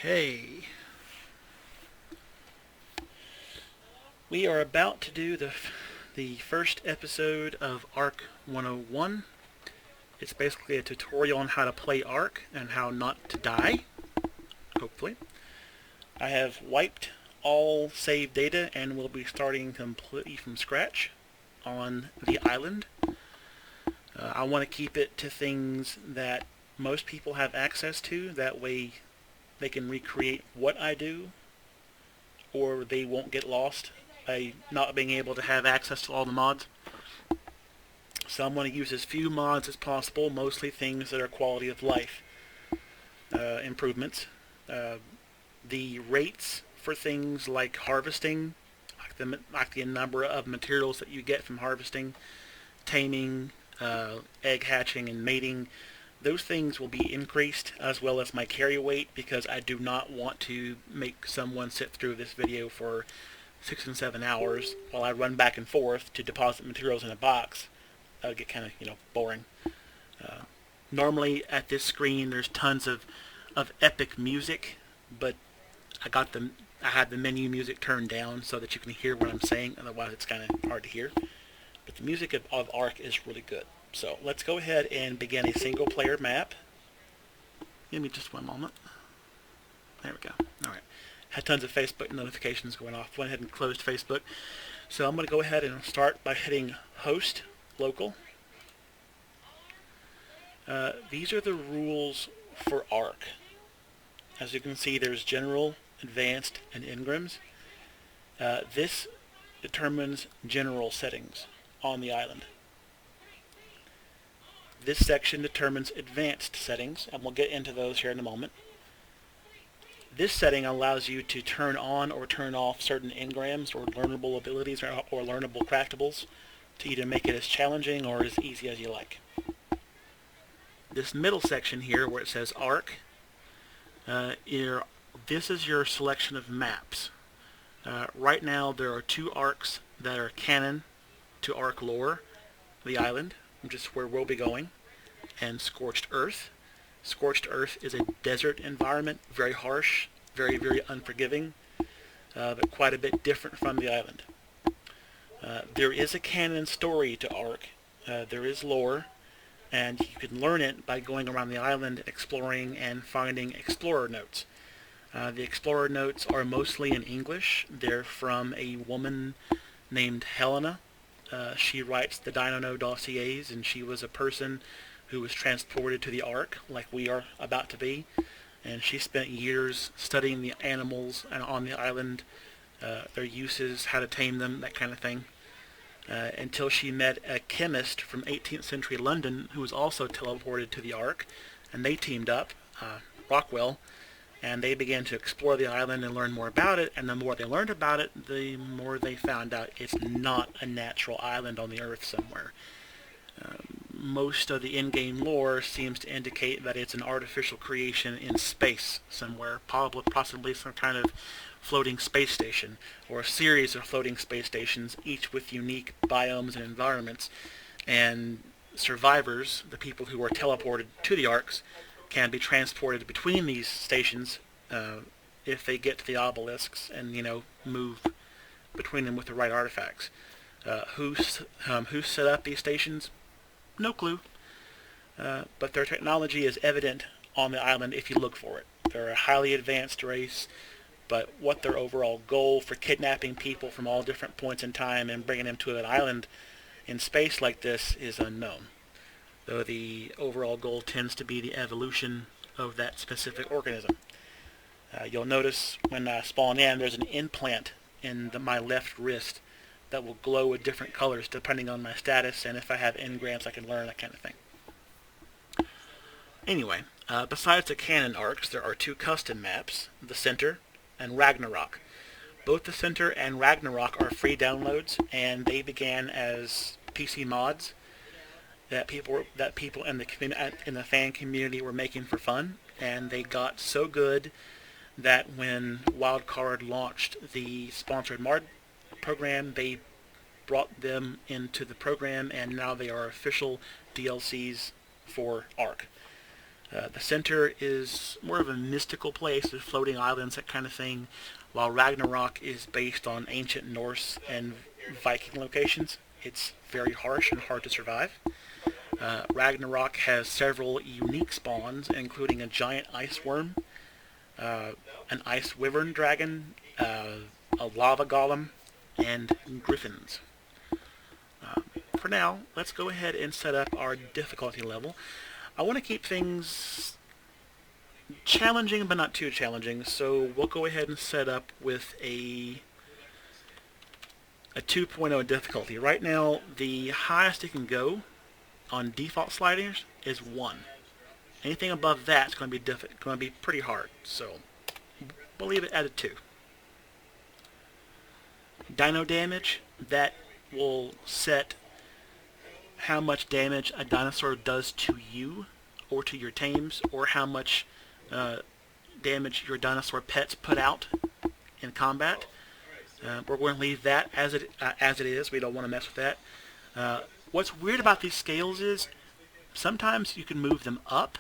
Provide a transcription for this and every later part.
Okay. We are about to do the first episode of ARK 101. It's basically a tutorial on how to play ARK and how not to die, hopefully. I have wiped all save data and will be starting completely from scratch on the island. I want to keep it to things that most people have access to, that way they can recreate what I do, or they won't get lost by not being able to have access to all the mods. So I'm going to use as few mods as possible, mostly things that are quality of life improvements. The rates for things like harvesting, like the number of materials that you get from harvesting, taming, egg hatching, and mating, those things will be increased, as well as my carry weight, because I do not want to make someone sit through this video for 6 and 7 hours while I run back and forth to deposit materials in a box. That would get kind of, boring. Normally at this screen there's tons of epic music, but I had the menu music turned down so that you can hear what I'm saying, otherwise it's kind of hard to hear. But the music of ARK is really good. So let's go ahead and begin a single player map. Give me just one moment. There we go. Alright. Had tons of Facebook notifications going off. Went ahead and closed Facebook. So I'm going to go ahead and start by hitting host local. These are the rules for ARK. As you can see, there's general, advanced, and engrams. This determines general settings on the island. This section determines advanced settings, and we'll get into those here in a moment. This setting allows you to turn on or turn off certain engrams or learnable abilities or learnable craftables to either make it as challenging or as easy as you like. This middle section here where it says ARK, this is your selection of maps. Right now there are 2 ARKs that are canon to ARK lore, the island, which is where we'll be going, and Scorched Earth. Scorched Earth is a desert environment, very harsh, very, very unforgiving, but quite a bit different from the island. There is a canon story to ARK. There is lore, and you can learn it by going around the island, exploring, and finding explorer notes. The explorer notes are mostly in English. They're from a woman named Helena. She writes the Dino dossiers, and she was a person who was transported to the ARK, like we are about to be, and she spent years studying the animals on the island, their uses, how to tame them, that kind of thing, until she met a chemist from 18th century London who was also teleported to the ARK, and they teamed up, Rockwell, and they began to explore the island and learn more about it, and the more they learned about it, the more they found out it's not a natural island on the Earth somewhere. Most of the in-game lore seems to indicate that it's an artificial creation in space somewhere, possibly some kind of floating space station, or a series of floating space stations, each with unique biomes and environments, and survivors, the people who are teleported to the ARKs, can be transported between these stations if they get to the obelisks and, move between them with the right artifacts. Who set up these stations? No clue. But their technology is evident on the island if you look for it. They're a highly advanced race, but what their overall goal for kidnapping people from all different points in time and bringing them to an island in space like this is unknown, though the overall goal tends to be the evolution of that specific organism. You'll notice when I spawn in, there's an implant in my left wrist that will glow with different colors depending on my status, and if I have engrams I can learn, that kind of thing. Anyway, besides the canon ARKs, there are 2 custom maps, the Center and Ragnarok. Both the Center and Ragnarok are free downloads, and they began as PC mods that people in the fan community were making for fun, and they got so good that when Wildcard launched the sponsored mod program, they brought them into the program, and now they are official DLCs for ARK. The center is more of a mystical place with floating islands, that kind of thing, while Ragnarok is based on ancient Norse and Viking locations. It's very harsh and hard to survive. Ragnarok has several unique spawns, including a giant ice worm, an ice wyvern dragon, a lava golem, and griffins. For now, let's go ahead and set up our difficulty level. I want to keep things challenging, but not too challenging, so we'll go ahead and set up with a 2.0 difficulty. Right now, the highest it can go on default sliders is 1. Anything above that is going to be pretty hard, so we'll leave it at a 2. Dino damage, that will set how much damage a dinosaur does to you or to your tames, or how much damage your dinosaur pets put out in combat. We're going to leave that as it is. We don't want to mess with that. What's weird about these scales is sometimes you can move them up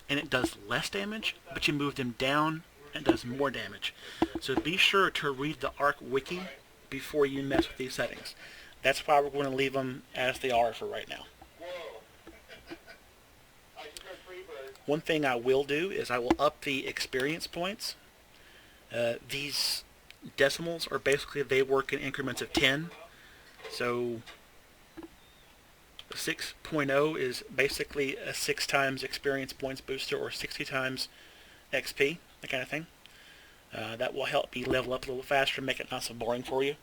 and it does less damage, but you move them down and it does more damage. So be sure to read the ARK wiki before you mess with these settings. That's why we're going to leave them as they are for right now. One thing I will do is I will up the experience points. These decimals are basically, they work in increments of 10. So 6.0 is basically a 6 times experience points booster, or 60 times XP, that kind of thing. That will help me level up a little faster, make it not so boring for you.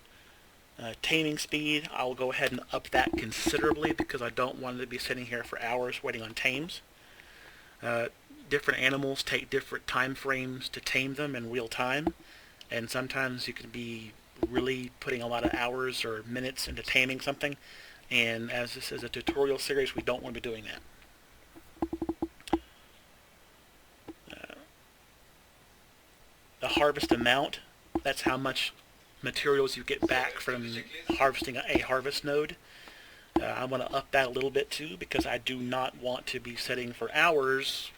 Taming speed, I'll go ahead and up that considerably because I don't want to be sitting here for hours waiting on tames. Different animals take different time frames to tame them in real time, and sometimes you can be really putting a lot of hours or minutes into taming something, and as this is a tutorial series, we don't want to be doing that. The harvest amount, that's how much materials you get back from harvesting a harvest node. I want to up that a little bit too, because I do not want to be sitting for hours,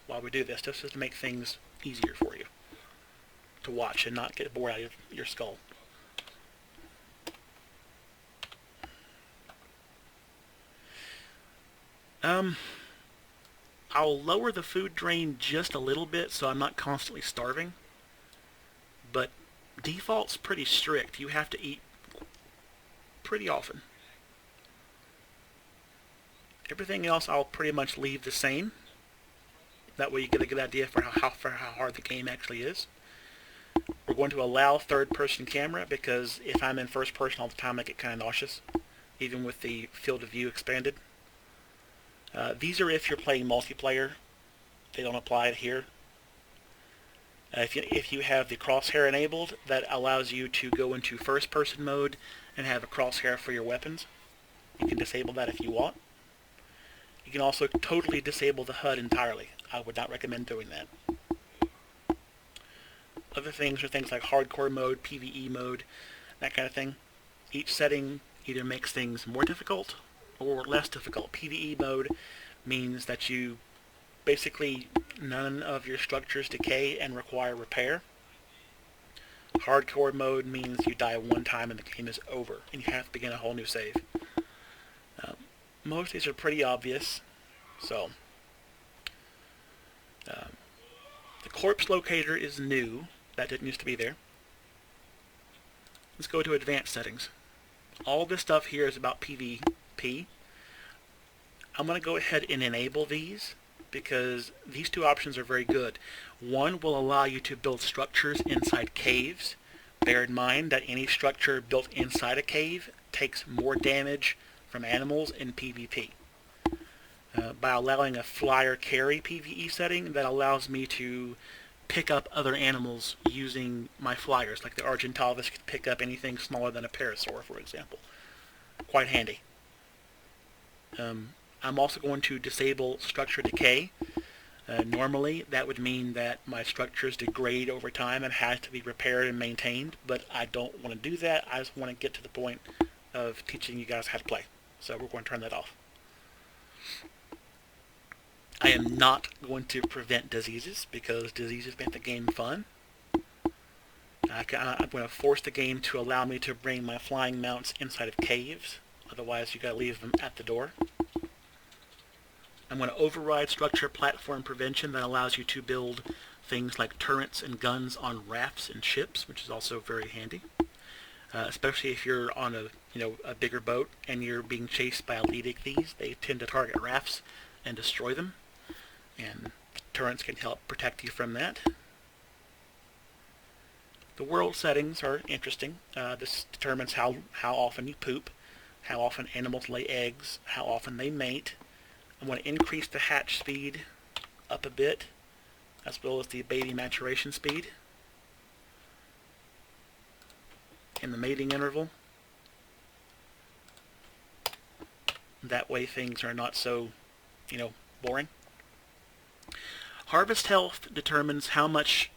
while we do this. This is to make things easier for you to watch and not get bored out of your skull. I'll lower the food drain just a little bit so I'm not constantly starving, but default's pretty strict. You have to eat pretty often. Everything else I'll pretty much leave the same. That way you get a good idea for how hard the game actually is. We're going to allow third-person camera because if I'm in first person all the time I get kind of nauseous, even with the field of view expanded. These are if you're playing multiplayer. They don't apply here. If you have the crosshair enabled, that allows you to go into first-person mode and have a crosshair for your weapons. You can disable that if you want. You can also totally disable the HUD entirely. I would not recommend doing that. Other things are things like hardcore mode, PvE mode, that kind of thing. Each setting either makes things more difficult or less difficult. PvE mode means that you basically none of your structures decay and require repair. Hardcore mode means you die one time and the game is over and you have to begin a whole new save. Most of these are pretty obvious, so the corpse locator is new. That didn't used to be there. Let's go to advanced settings. All this stuff here is about PvP. I'm going to go ahead and enable these because these two options are very good. One will allow you to build structures inside caves. Bear in mind that any structure built inside a cave takes more damage from animals in PvP. By allowing a flyer carry PvE setting, that allows me to pick up other animals using my flyers, like the Argentavis can pick up anything smaller than a parasaur, for example. Quite handy. I'm also going to disable structure decay. Normally, that would mean that my structures degrade over time and have to be repaired and maintained, but I don't want to do that. I just want to get to the point of teaching you guys how to play. So we're going to turn that off. I am not going to prevent diseases because diseases make the game fun. I'm going to force the game to allow me to bring my flying mounts inside of caves. Otherwise, you got to leave them at the door. I'm going to override structure platform prevention that allows you to build things like turrets and guns on rafts and ships, which is also very handy. Especially if you're on a bigger boat and you're being chased by elite ichthyes. They tend to target rafts and destroy them, and turrets can help protect you from that. The world settings are interesting. This determines how often you poop, how often animals lay eggs, how often they mate. I'm going to increase the hatch speed up a bit, as well as the baby maturation speed and the mating interval. That way things are not so, boring. Harvest health determines how much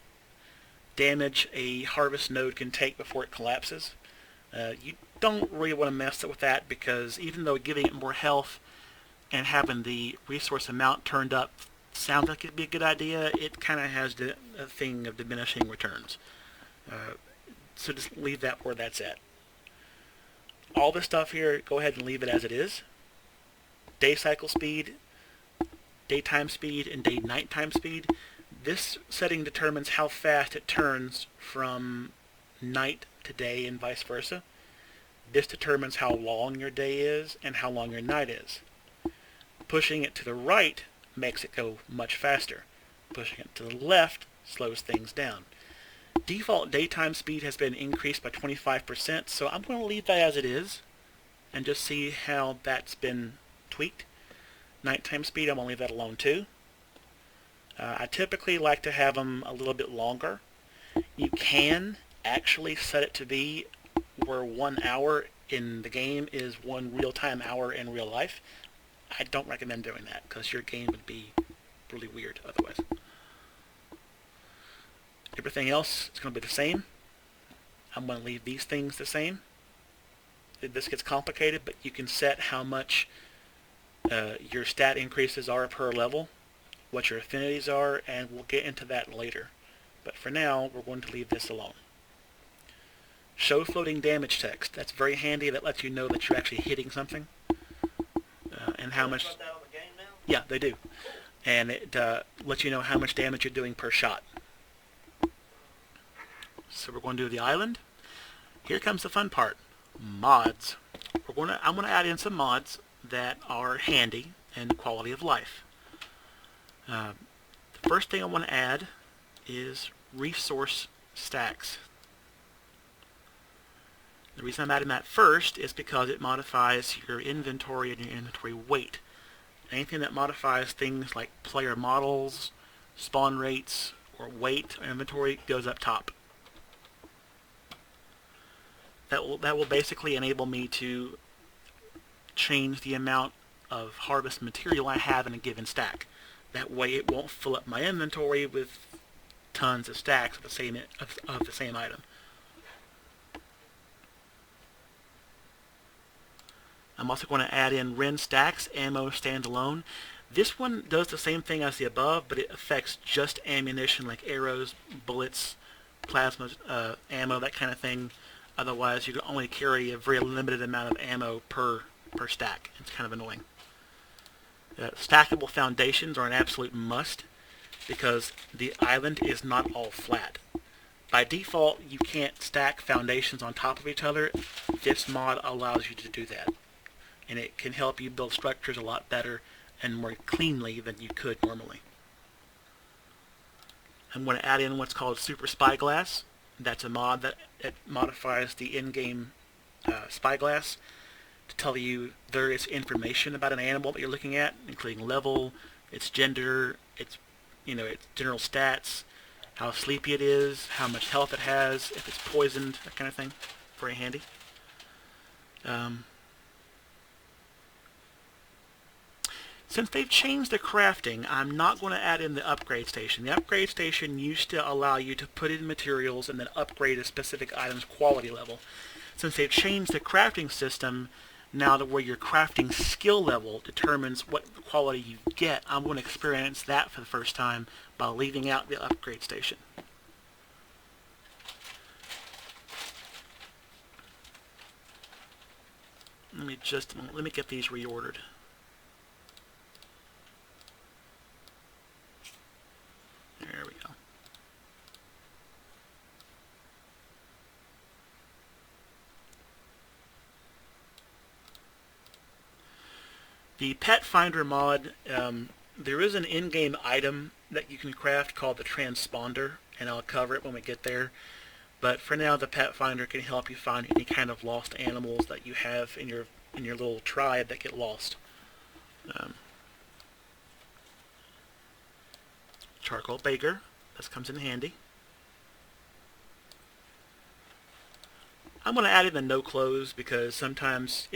damage a harvest node can take before it collapses. You don't really want to mess with that because even though giving it more health and having the resource amount turned up sounds like it'd be a good idea, it kind of has a thing of diminishing returns. So just leave that where that's at. All this stuff here, go ahead and leave it as it is. Day cycle speed, daytime speed, and day-nighttime speed. This setting determines how fast it turns from night to day and vice versa. This determines how long your day is and how long your night is. Pushing it to the right makes it go much faster. Pushing it to the left slows things down. Default daytime speed has been increased by 25%, so I'm going to leave that as it is and just see how that's been tweaked. Nighttime speed, I'm going to leave that alone too. I typically like to have them a little bit longer. You can actually set it to be where 1 hour in the game is 1 real-time hour in real life. I don't recommend doing that because your game would be really weird otherwise. Everything else is going to be the same. I'm going to leave these things the same. This gets complicated, but you can set how much your stat increases are per level, what your affinities are, and we'll get into that later. But for now, we're going to leave this alone. Show floating damage text. That's very handy. That lets you know that you're actually hitting something. And how much... Yeah, they do. And it lets you know how much damage you're doing per shot. So we're going to do the island. Here comes the fun part. Mods. I'm going to add in some mods that are handy and quality of life. The first thing I want to add is resource stacks. The reason I'm adding that first is because it modifies your inventory and your inventory weight. Anything that modifies things like player models, spawn rates, or weight inventory goes up top. That will basically enable me to change the amount of harvest material I have in a given stack. That way it won't fill up my inventory with tons of stacks of the same item. I'm also going to add in Ren stacks, ammo standalone. This one does the same thing as the above, but it affects just ammunition like arrows, bullets, plasma ammo, that kind of thing. Otherwise, you can only carry a very limited amount of ammo per stack. It's kind of annoying. Stackable foundations are an absolute must because the island is not all flat. By default, you can't stack foundations on top of each other. This mod allows you to do that. And it can help you build structures a lot better and more cleanly than you could normally. I'm going to add in what's called Super Spyglass. That's a mod that it modifies the in-game spyglass to tell you various information about an animal that you're looking at, including level, its gender, its general stats, how sleepy it is, how much health it has, if it's poisoned, that kind of thing. Very handy. Since they've changed the crafting, I'm not going to add in the upgrade station. The upgrade station used to allow you to put in materials and then upgrade a specific item's quality level. Since they've changed the crafting system, Now, the way your crafting skill level determines what quality you get, I'm going to experience that for the first time by leaving out the upgrade station. Let me get these reordered. There we go. The Pet Finder mod, there is an in-game item that you can craft called the transponder, and I'll cover it when we get there. But for now, the Pet Finder can help you find any kind of lost animals that you have in your little tribe that get lost. Charcoal Baker, this comes in handy. I'm going to add in the no clothes because sometimes,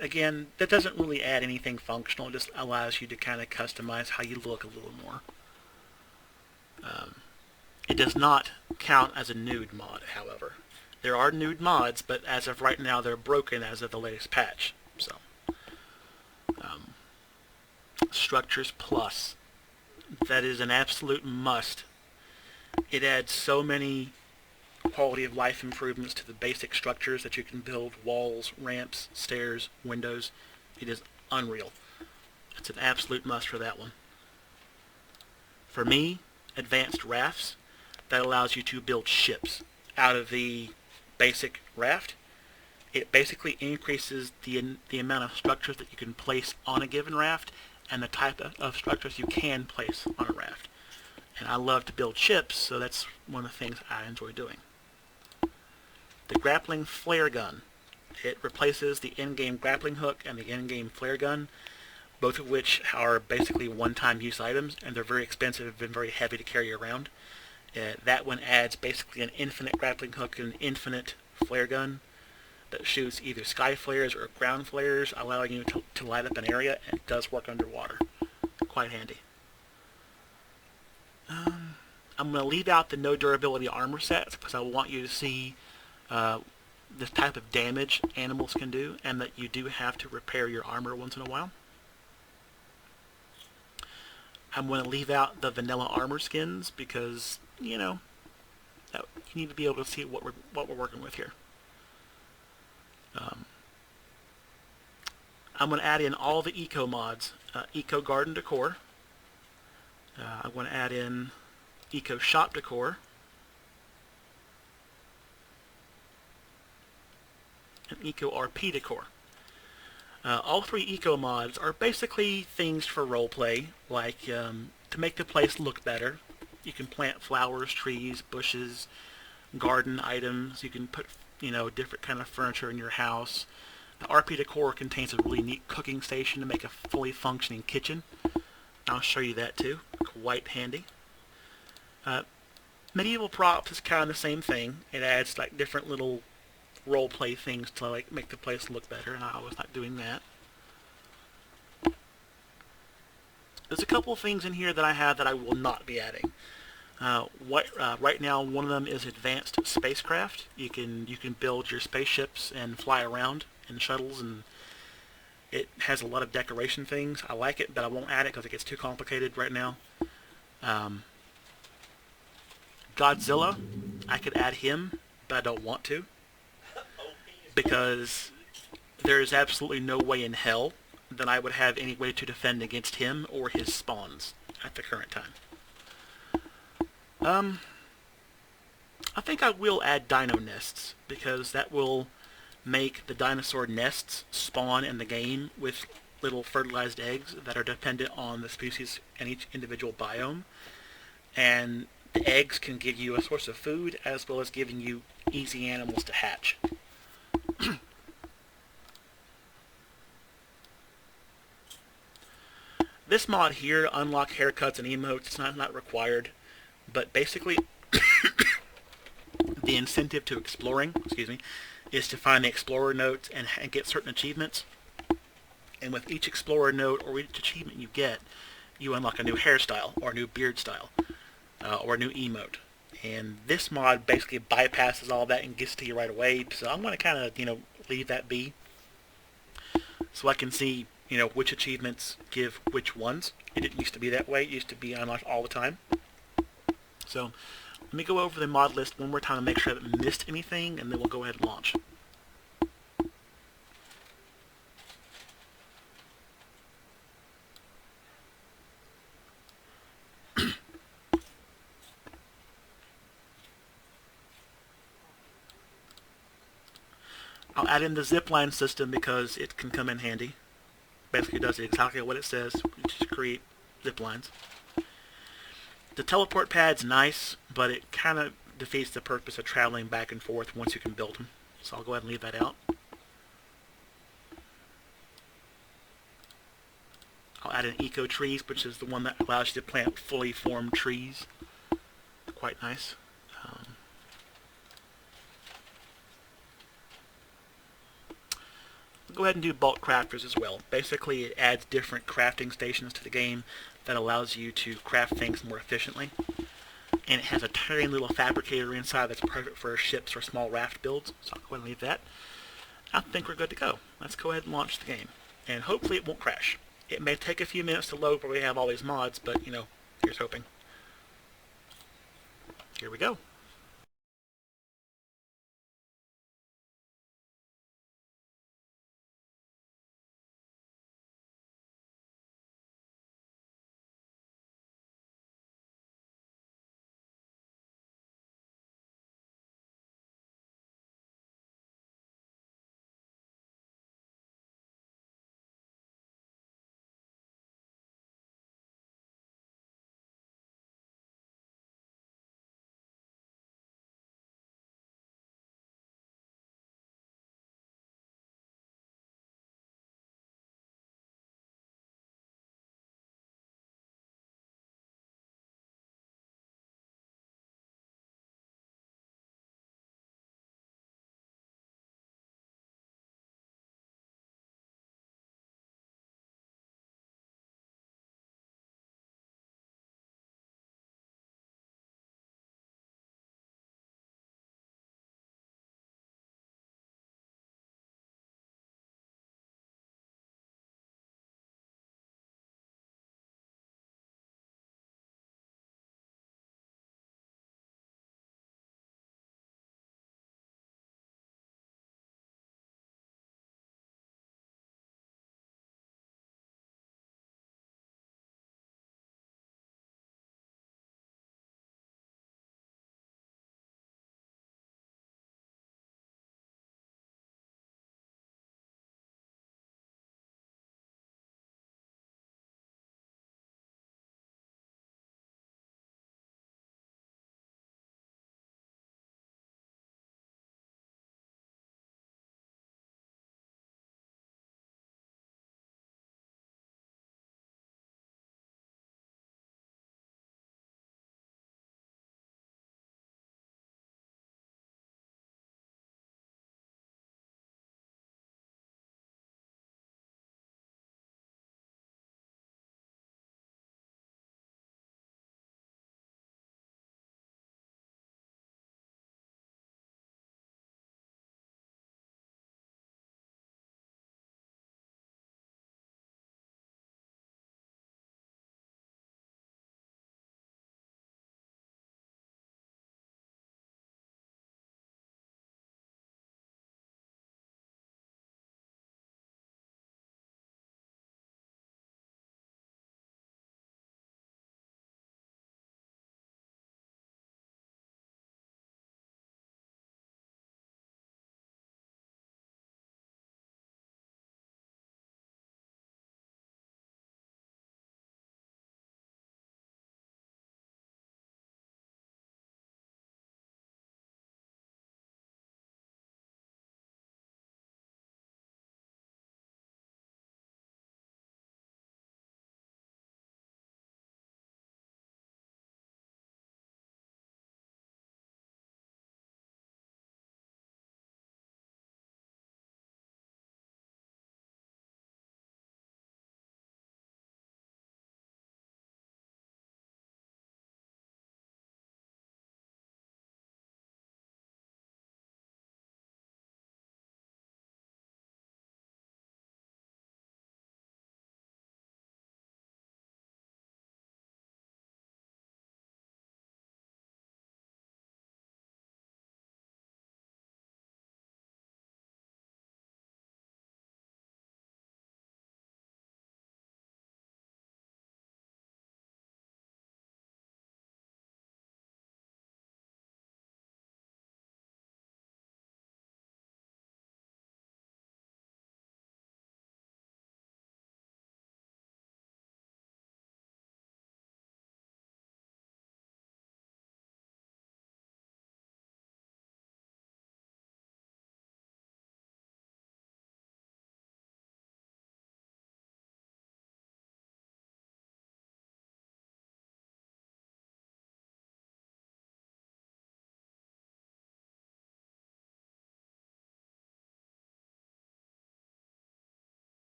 again, that doesn't really add anything functional. It just allows you to kind of customize how you look a little more. It does not count as a nude mod, however. There are nude mods, but as of right now, they're broken as of the latest patch. So, Structures Plus. That is an absolute must. It adds so many quality of life improvements to the basic structures that you can build: walls, ramps, stairs, windows. It is unreal. It's an absolute must for that one. For me, Advanced Rafts. That allows you to build ships out of the basic raft. It basically increases the amount of structures that you can place on a given raft and the type of structures you can place on a raft. And I love to build ships, so that's one of the things I enjoy doing. The Grappling Flare Gun. It replaces the in-game grappling hook and the in-game flare gun, both of which are basically one-time use items, and they're very expensive and very heavy to carry around. That one adds basically an infinite grappling hook and an infinite flare gun that shoots either sky flares or ground flares, allowing you to light up an area, and it does work underwater. Quite handy. I'm going to leave out the no durability armor sets because I want you to see the type of damage animals can do, and that you do have to repair your armor once in a while. I'm going to leave out the vanilla armor skins because, you know, you need to be able to see what we're working with here. I'm going to add in all the eco mods. Eco Garden Decor. I'm going to add in Eco Shop Decor. And Eco RP Decor. All three eco mods are basically things for roleplay, like to make the place look better. You can plant flowers, trees, bushes, garden items. You can put, different kind of furniture in your house. The RP Decor contains a really neat cooking station to make a fully functioning kitchen. I'll show you that too. Quite handy. Medieval Props is kind of the same thing. It adds like different little roleplay things to like make the place look better, and I was not doing that. There's a couple of things in here that I have that I will not be adding. Right now, one of them is Advanced Spacecraft. You can build your spaceships and fly around in shuttles, and it has a lot of decoration things. I like it, but I won't add it because it gets too complicated right now. Godzilla, I could add him, but I don't want to, because there is absolutely no way in hell that I would have any way to defend against him or his spawns at the current time. I think I will add dino nests, because that will make the dinosaur nests spawn in the game with little fertilized eggs that are dependent on the species and each individual biome. And the eggs can give you a source of food as well as giving you easy animals to hatch. This mod here, unlock haircuts and emotes, it's not required, but basically the incentive to exploring, is to find the explorer notes and get certain achievements. And with each explorer note or each achievement you get, you unlock a new hairstyle or a new beard style or a new emote. And this mod basically bypasses all that and gets to you right away. So I'm going to kind of, leave that be. so I can see, which achievements give which ones. It didn't used to be that way. It used to be unlocked all the time. So let me go over the mod list one more time to make sure I haven't missed anything, and then we'll go ahead and launch. I'll add in the zipline system because it can come in handy. Basically does exactly what it says, just create zip lines. The teleport pad's nice, but it kind of defeats the purpose of traveling back and forth once you can build them. So I'll go ahead and leave that out. I'll add in eco trees, which is the one that allows you to plant fully formed trees. Quite nice. Go ahead and do bulk crafters as well. Basically, it adds different crafting stations to the game that allows you to craft things more efficiently. And it has a tiny little fabricator inside that's perfect for ships or small raft builds. So I'll go ahead and leave that. I think we're good to go. Let's go ahead and launch the game. And hopefully it won't crash. It may take a few minutes to load where we have all these mods, but, here's hoping. Here we go.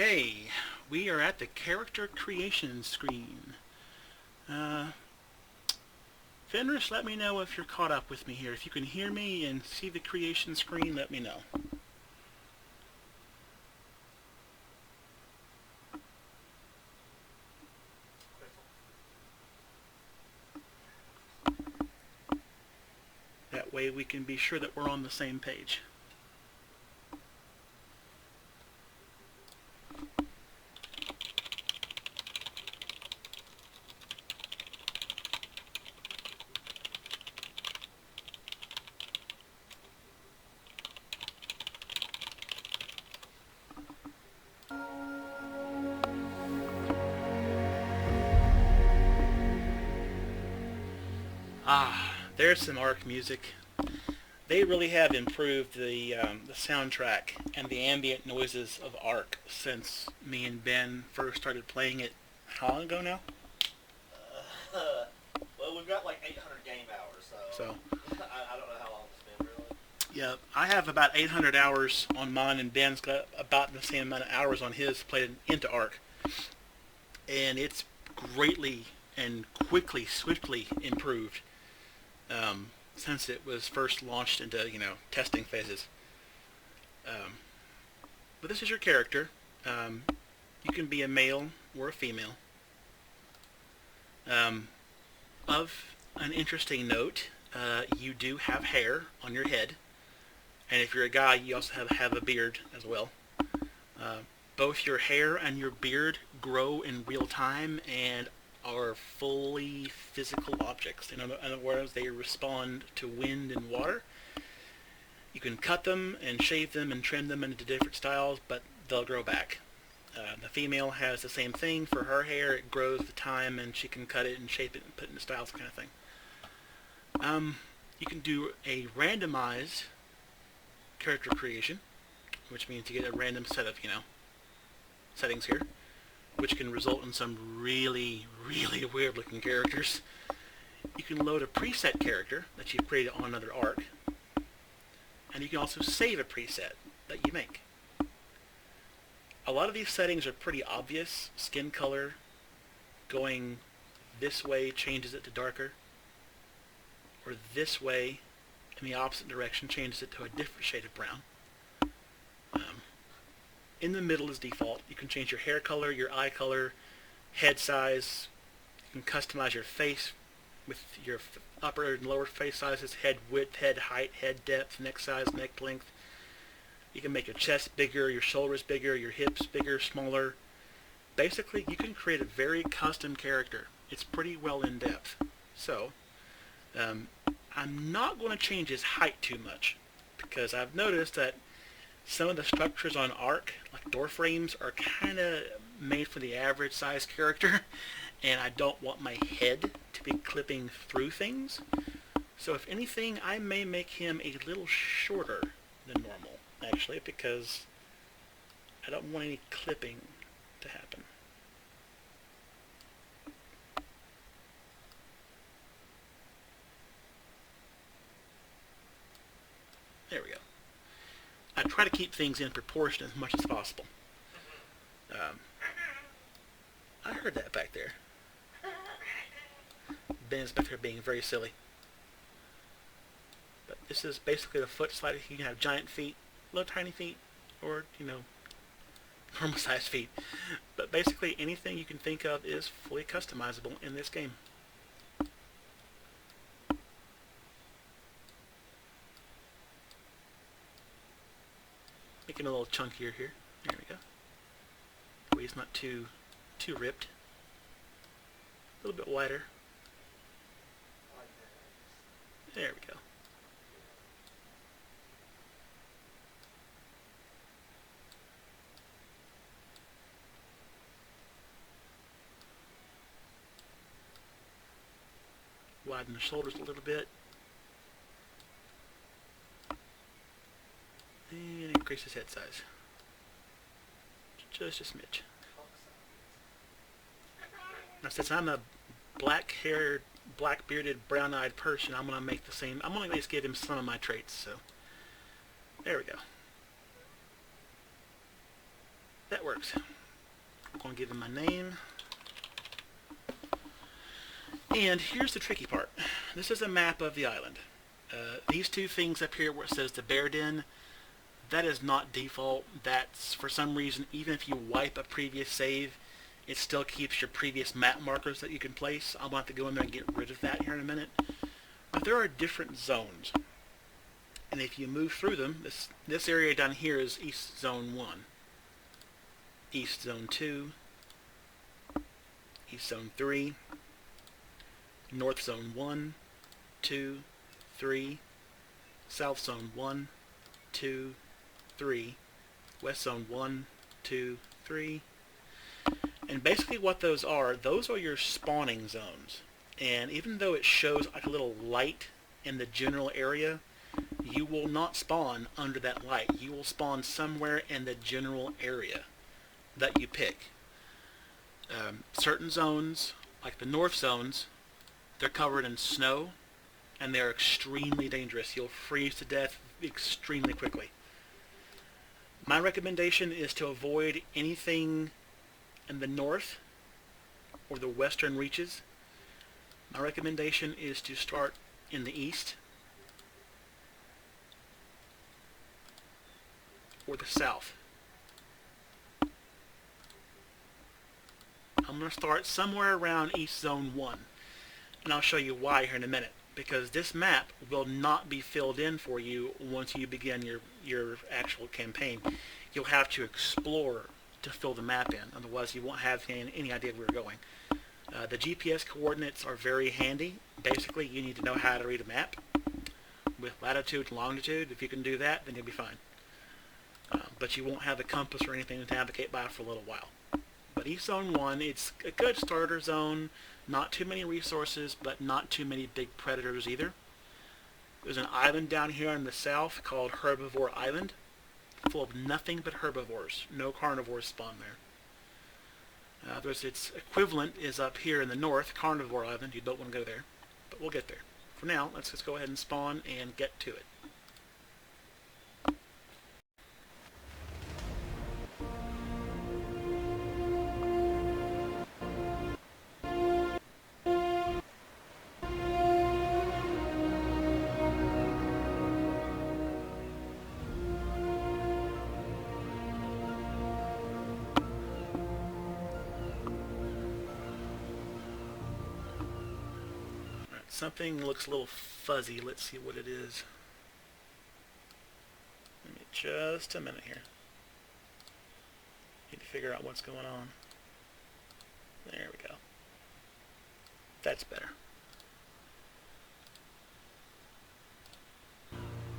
Okay, we are at the character creation screen. Fenris, let me know if you're caught up with me here. If you can hear me and see the creation screen, let me know. That way we can be sure that we're on the same page. Ah, there's some ARK music. They really have improved the soundtrack and the ambient noises of ARK since me and Ben first started playing it. How long ago now? Well, we've got like 800 game hours, so I don't know how long it's been really. Yeah, I have about 800 hours on mine, and Ben's got about the same amount of hours on his played into ARK. And it's greatly and quickly, swiftly improved since it was first launched into, testing phases. But this is your character. You can be a male or a female. Of an interesting note, you do have hair on your head, and if you're a guy, you also have a beard as well. Both your hair and your beard grow in real time and are fully physical objects. In other words, they respond to wind and water. You can cut them and shave them and trim them into different styles, but they'll grow back. The female has the same thing for her hair. It grows with time, and she can cut it and shape it and put it into styles, kind of thing. You can do a randomized character creation, which means you get a random set of, settings here, which can result in some really, really weird-looking characters. You can load a preset character that you've created on another ARK, and you can also save a preset that you make. A lot of these settings are pretty obvious. Skin color, going this way changes it to darker, or this way in the opposite direction changes it to a different shade of brown. In the middle is default. You can change your hair color, your eye color, head size. You can customize your face with your upper and lower face sizes, head width, head height, head depth, neck size, neck length. You can make your chest bigger, your shoulders bigger, your hips bigger, smaller. Basically, you can create a very custom character. It's pretty well in depth. So, I'm not going to change his height too much, because I've noticed that some of the structures on ARK, like door frames, are kind of made for the average size character, and I don't want my head to be clipping through things. So if anything, I may make him a little shorter than normal, actually, because I don't want any clipping to happen. There we go. I try to keep things in proportion as much as possible. I heard that back there. Ben's back there being very silly. But this is basically the foot slider. You can have giant feet, little tiny feet, or, normal sized feet. But basically anything you can think of is fully customizable in this game. Make him a little chunkier here. There we go. That way he's not too ripped. A little bit wider. There we go. Widen the shoulders a little bit. And increase his head size. Just a smidge. Now, since I'm a black-haired, black-bearded, brown-eyed person, I'm going to make the same. I'm going to at least give him some of my traits. So, there we go. That works. I'm going to give him my name. And here's the tricky part. This is a map of the island. These two things up here where it says the bear den, that is not default. That's, for some reason, even if you wipe a previous save, it still keeps your previous map markers that you can place. I'll have to go in there and get rid of that here in a minute. But there are different zones. And if you move through them, this area down here is East Zone 1. East Zone 2. East Zone 3. North Zone 1, 2, 3. South Zone 1, 2, 3. West Zone 1, 2, 3. And basically what those are your spawning zones. And even though it shows like a little light in the general area, you will not spawn under that light. You will spawn somewhere in the general area that you pick. Certain zones, like the north zones, they're covered in snow, and they're extremely dangerous. You'll freeze to death extremely quickly. My recommendation is to avoid anything in the north or the western reaches. My recommendation is to start in the east or the south. I'm going to start somewhere around East Zone 1. And I'll show you why here in a minute. Because this map will not be filled in for you once you begin your actual campaign. You'll have to explore to fill the map in. Otherwise you won't have any idea where you're going. The GPS coordinates are very handy. Basically you need to know how to read a map with latitude and longitude. If you can do that, then you'll be fine. But you won't have a compass or anything to navigate by for a little while. But East Zone 1, it's a good starter zone. Not too many resources, but not too many big predators either. There's an island down here in the south called Herbivore Island, full of nothing but herbivores. No carnivores spawn there. There's its equivalent is up here in the north, Carnivore Island. You don't want to go there, but we'll get there. For now, let's just go ahead and spawn and get to it. Something looks a little fuzzy. Let's see what it is. Give me just a minute here. Need to figure out what's going on. There we go. That's better.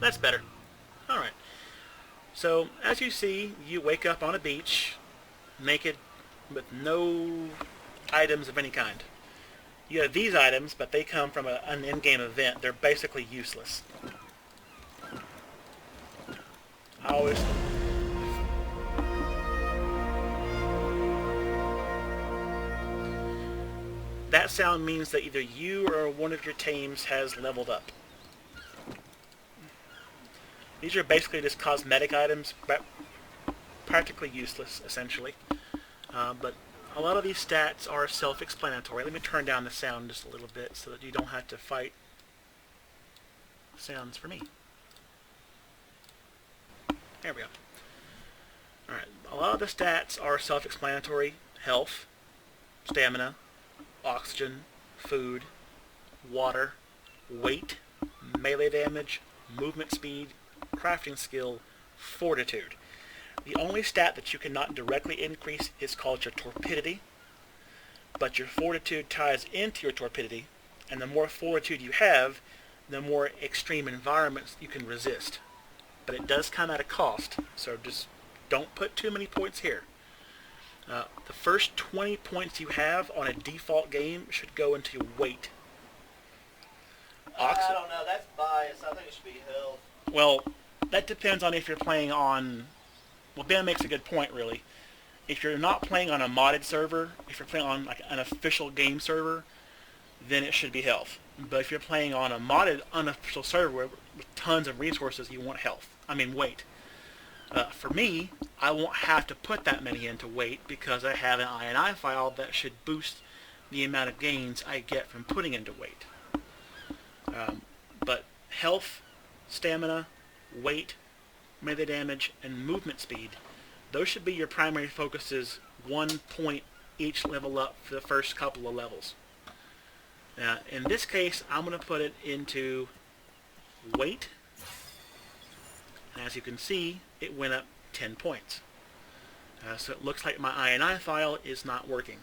That's better. Alright. So, as you see, you wake up on a beach, naked, with no items of any kind. You have these items, but they come from an in-game event. They're basically useless. That sound means that either you or one of your tames has leveled up. These are basically just cosmetic items, but practically useless, essentially. But a lot of these stats are self-explanatory. Let me turn down the sound just a little bit so that you don't have to fight sounds for me. There we go. Alright, a lot of the stats are self-explanatory. Health, stamina, oxygen, food, water, weight, melee damage, movement speed, crafting skill, fortitude. The only stat that you cannot directly increase is called your torpidity, but your fortitude ties into your torpidity, and the more fortitude you have, the more extreme environments you can resist. But it does come at a cost, so just don't put too many points here. The first 20 points you have on a default game should go into weight. I don't know, that's biased. I think it should be health. Well, that depends on if you're playing on... Well, Ben makes a good point, really. If you're not playing on a modded server, if you're playing on like an official game server, then it should be health. But if you're playing on a modded unofficial server with tons of resources, you want health. I mean weight. For me, I won't have to put that many into weight because I have an INI file that should boost the amount of gains I get from putting into weight. But health, stamina, weight, melee damage, and movement speed, those should be your primary focuses, 1 point each level up for the first couple of levels. Now, in this case, I'm going to put it into weight. And as you can see, it went up 10 points. So it looks like my INI file is not working.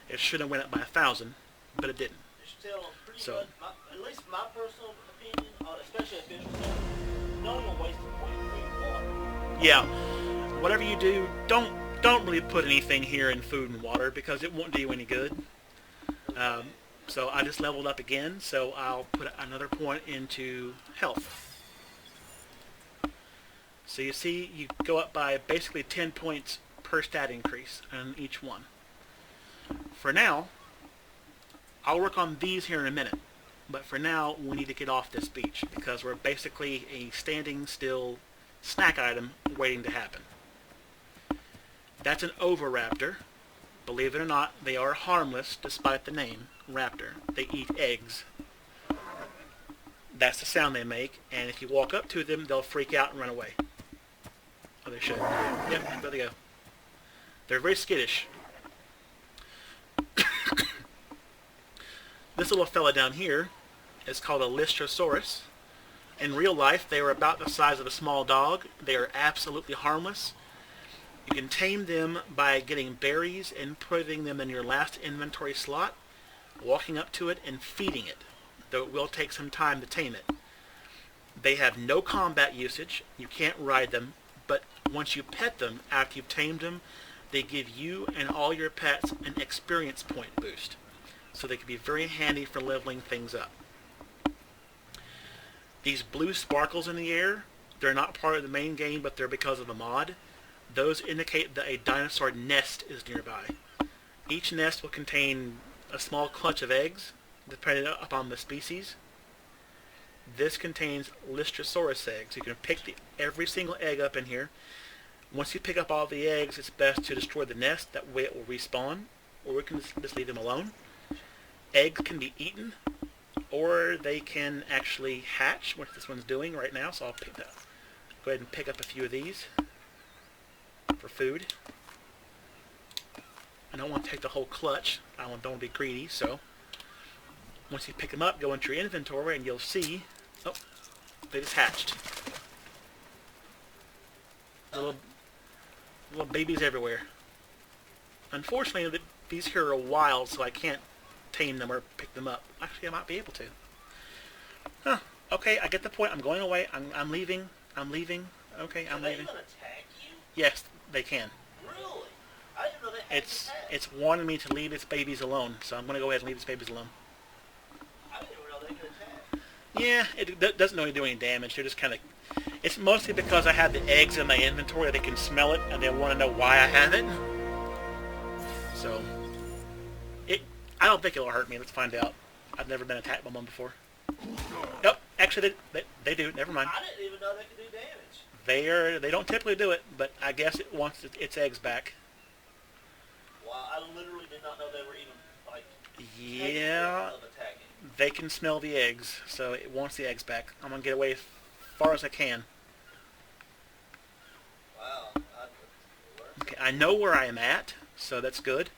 It should have went up by 1,000, but it didn't. It's still pretty much, at least my personal opinion, especially official stuff, don't even waste a point in food and water. Yeah, whatever you do, don't really put anything here in food and water because it won't do you any good. So I just leveled up again, so I'll put another point into health. So you see, you go up by basically 10 points per stat increase on each one. For now, I'll work on these here in a minute, but for now we need to get off this beach because we're basically a standing still snack item waiting to happen. That's an Oviraptor. Believe it or not, they are harmless despite the name, Raptor. They eat eggs. That's the sound they make, and if you walk up to them, they'll freak out and run away. Oh, they should. Yep, there they go. They're very skittish. This little fella down here is called a Lystrosaurus. In real life, they are about the size of a small dog. They are absolutely harmless. You can tame them by getting berries and putting them in your last inventory slot, walking up to it and feeding it, though it will take some time to tame it. They have no combat usage. You can't ride them, but once you pet them, after you've tamed them, they give you and all your pets an experience point boost. So they can be very handy for leveling things up. These blue sparkles in the air, they're not part of the main game, but they're because of a mod. Those indicate that a dinosaur nest is nearby. Each nest will contain a small clutch of eggs, depending upon the species. This contains Lystrosaurus eggs. You can pick every single egg up in here. Once you pick up all the eggs, it's best to destroy the nest. That way it will respawn, or we can just leave them alone. Eggs can be eaten, or they can actually hatch, which this one's doing right now. So I'll go ahead and pick up a few of these for food. I don't want to take the whole clutch. I don't be greedy, so once you pick them up, go into your inventory and you'll see, oh, they just hatched. Little babies everywhere. Unfortunately, these here are wild, so I can't tame them or pick them up. Actually, I might be able to. Huh. Okay, I get the point. I'm going away. I'm leaving. Okay, I'm leaving. They gonna attack you? Yes, they can. Really? I didn't know they had It's wanting me to leave its babies alone, so I'm going to go ahead and leave its babies alone. I didn't even know they could attack. Yeah, it doesn't really do any damage. They're just kind of... It's mostly because I have the eggs in my inventory. They can smell it, and they want to know why I have it. So, I don't think it'll hurt me. Let's find out. I've never been attacked by one before. Nope, actually they do. Never mind. I didn't even know they could do damage. They don't typically do it, but I guess it wants its eggs back. Wow, I literally did not know they were even, like, Yeah, capable of attacking. they can smell the eggs, so it wants the eggs back. I'm going to get away as far as I can. Wow. Okay, I know where I am at, so that's good.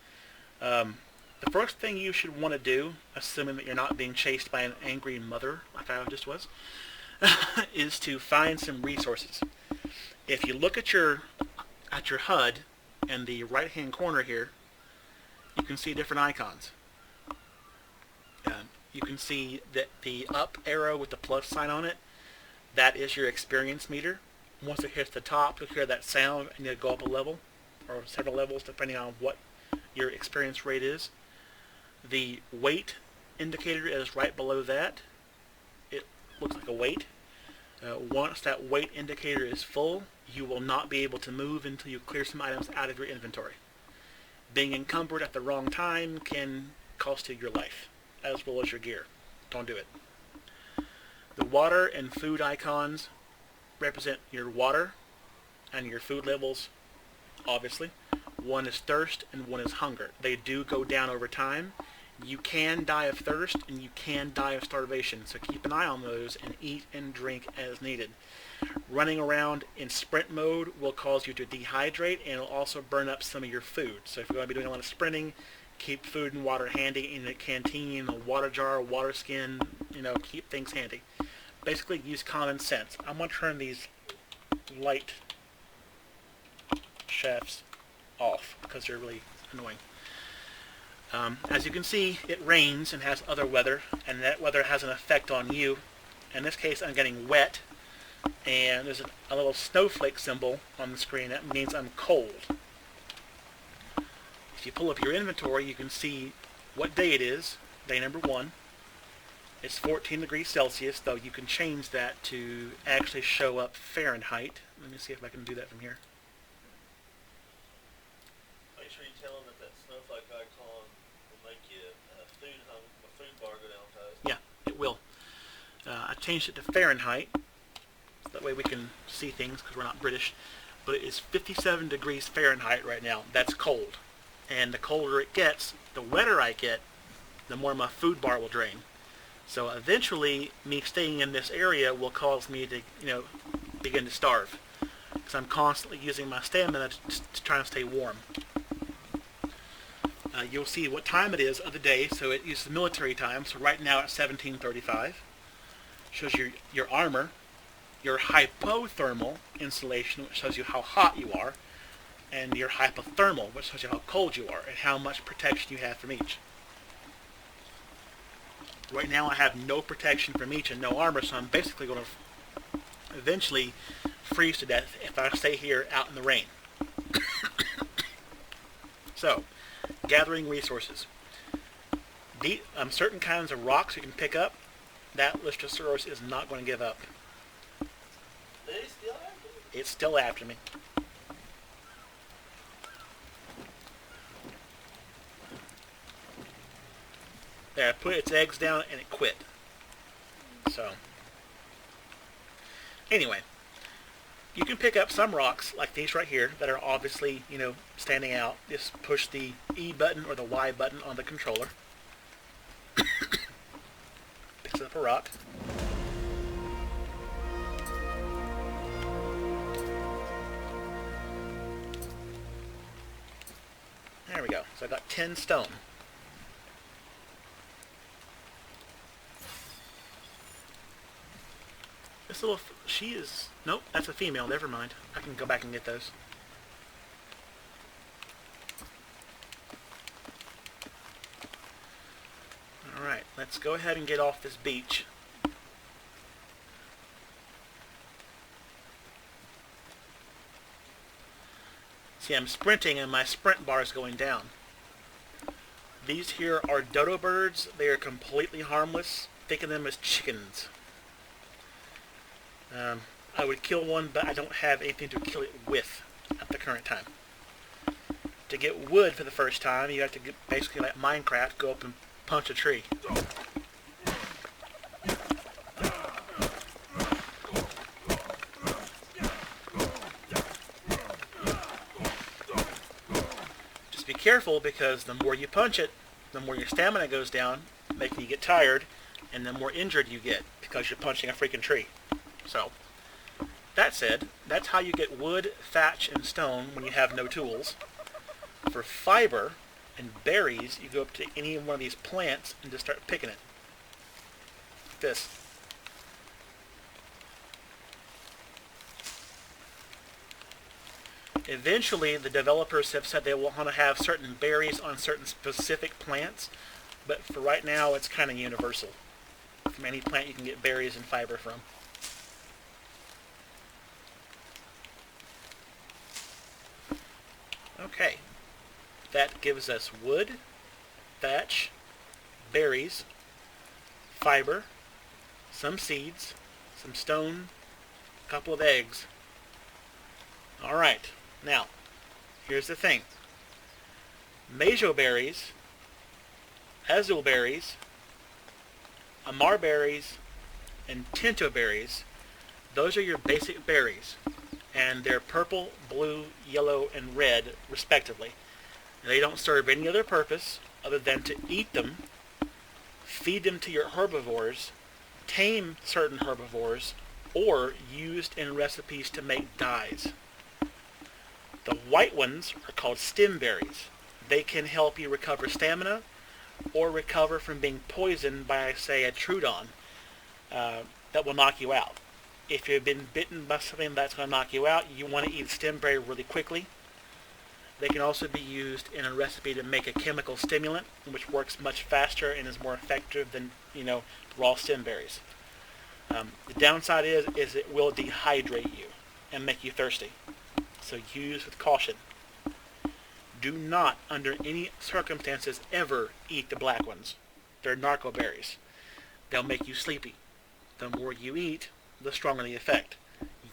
The first thing you should want to do, assuming that you're not being chased by an angry mother, like I just was, is to find some resources. If you look at your HUD in the right-hand corner here, you can see different icons. You can see that the up arrow with the plus sign on it, that is your experience meter. Once it hits the top, you'll hear that sound and you'll go up a level, or several levels depending on what your experience rate is. The weight indicator is right below that. It looks like a weight. Once that weight indicator is full, you will not be able to move until you clear some items out of your inventory. Being encumbered at the wrong time can cost you your life, as well as your gear. Don't do it. The water and food icons represent your water. and your food levels, obviously. One is thirst and one is hunger. They do go down over time. You can die of thirst and you can die of starvation, so keep an eye on those and eat and drink as needed. Running around in sprint mode will cause you to dehydrate, and it'll also burn up some of your food. So if you're going to be doing a lot of sprinting, keep food and water handy in a canteen, a water jar, a water skin, keep things handy. Basically use common sense. I'm going to turn these light shafts off because they're really annoying. As you can see, it rains and has other weather, and that weather has an effect on you. In this case, I'm getting wet, and there's a little snowflake symbol on the screen. That means I'm cold. If you pull up your inventory, you can see what day it is, day number 1. It's 14 degrees Celsius, though you can change that to actually show up Fahrenheit. Let me see if I can do that from here. Make sure you tell them that snowflake icon will make you a food bar go down fast. Yeah, it will. I changed it to Fahrenheit. That way we can see things because we're not British. But it is 57 degrees Fahrenheit right now. That's cold. And the colder it gets, the wetter I get, the more my food bar will drain. So eventually, me staying in this area will cause me to, begin to starve. Because I'm constantly using my stamina to try and stay warm. You'll see what time it is of the day. So it uses military time. So right now it's 17:35. Shows your armor, your hypothermal insulation, which shows you how hot you are, and your hypothermal, which shows you how cold you are, and how much protection you have from each. Right now I have no protection from each and no armor, so I'm basically going to eventually freeze to death if I stay here out in the rain. So, gathering resources. Certain kinds of rocks you can pick up. That Lystrosaurus is not going to give up. They still after you? It's still after me. There, I put its eggs down and it quit. So, anyway, you can pick up some rocks like these right here that are obviously, standing out. Just push the E button or the Y button on the controller. Picks up a rock. There we go. So I got 10 stone. This little, nope, that's a female, never mind. I can go back and get those. Alright, let's go ahead and get off this beach. See, I'm sprinting and my sprint bar is going down. These here are dodo birds. They are completely harmless. Think of them as chickens. I would kill one, but I don't have anything to kill it with at the current time. To get wood for the first time, you have to basically, like Minecraft, go up and punch a tree. Just be careful, because the more you punch it, the more your stamina goes down, making you get tired, and the more injured you get because you're punching a freaking tree. So, that said, that's how you get wood, thatch, and stone when you have no tools. For fiber and berries, you go up to any one of these plants and just start picking it. Like this. Eventually, the developers have said they want to have certain berries on certain specific plants, but for right now, it's kind of universal. From any plant you can get berries and fiber from. Okay, that gives us wood, thatch, berries, fiber, some seeds, some stone, a couple of eggs. Alright, now, here's the thing. Majo berries, azul berries, amar berries, and tinto berries, those are your basic berries. and they're purple, blue, yellow, and red, respectively. They don't serve any other purpose other than to eat them, feed them to your herbivores, tame certain herbivores, or used in recipes to make dyes. The white ones are called stem berries. They can help you recover stamina or recover from being poisoned by, say, a Trudon that will knock you out. If you've been bitten by something that's going to knock you out, you want to eat stem berry really quickly. They can also be used in a recipe to make a chemical stimulant, which works much faster and is more effective than, raw stem berries. The downside is it will dehydrate you and make you thirsty. So use with caution. Do not, under any circumstances, ever eat the black ones. They're narco berries. They'll make you sleepy. The more you eat, the stronger the effect.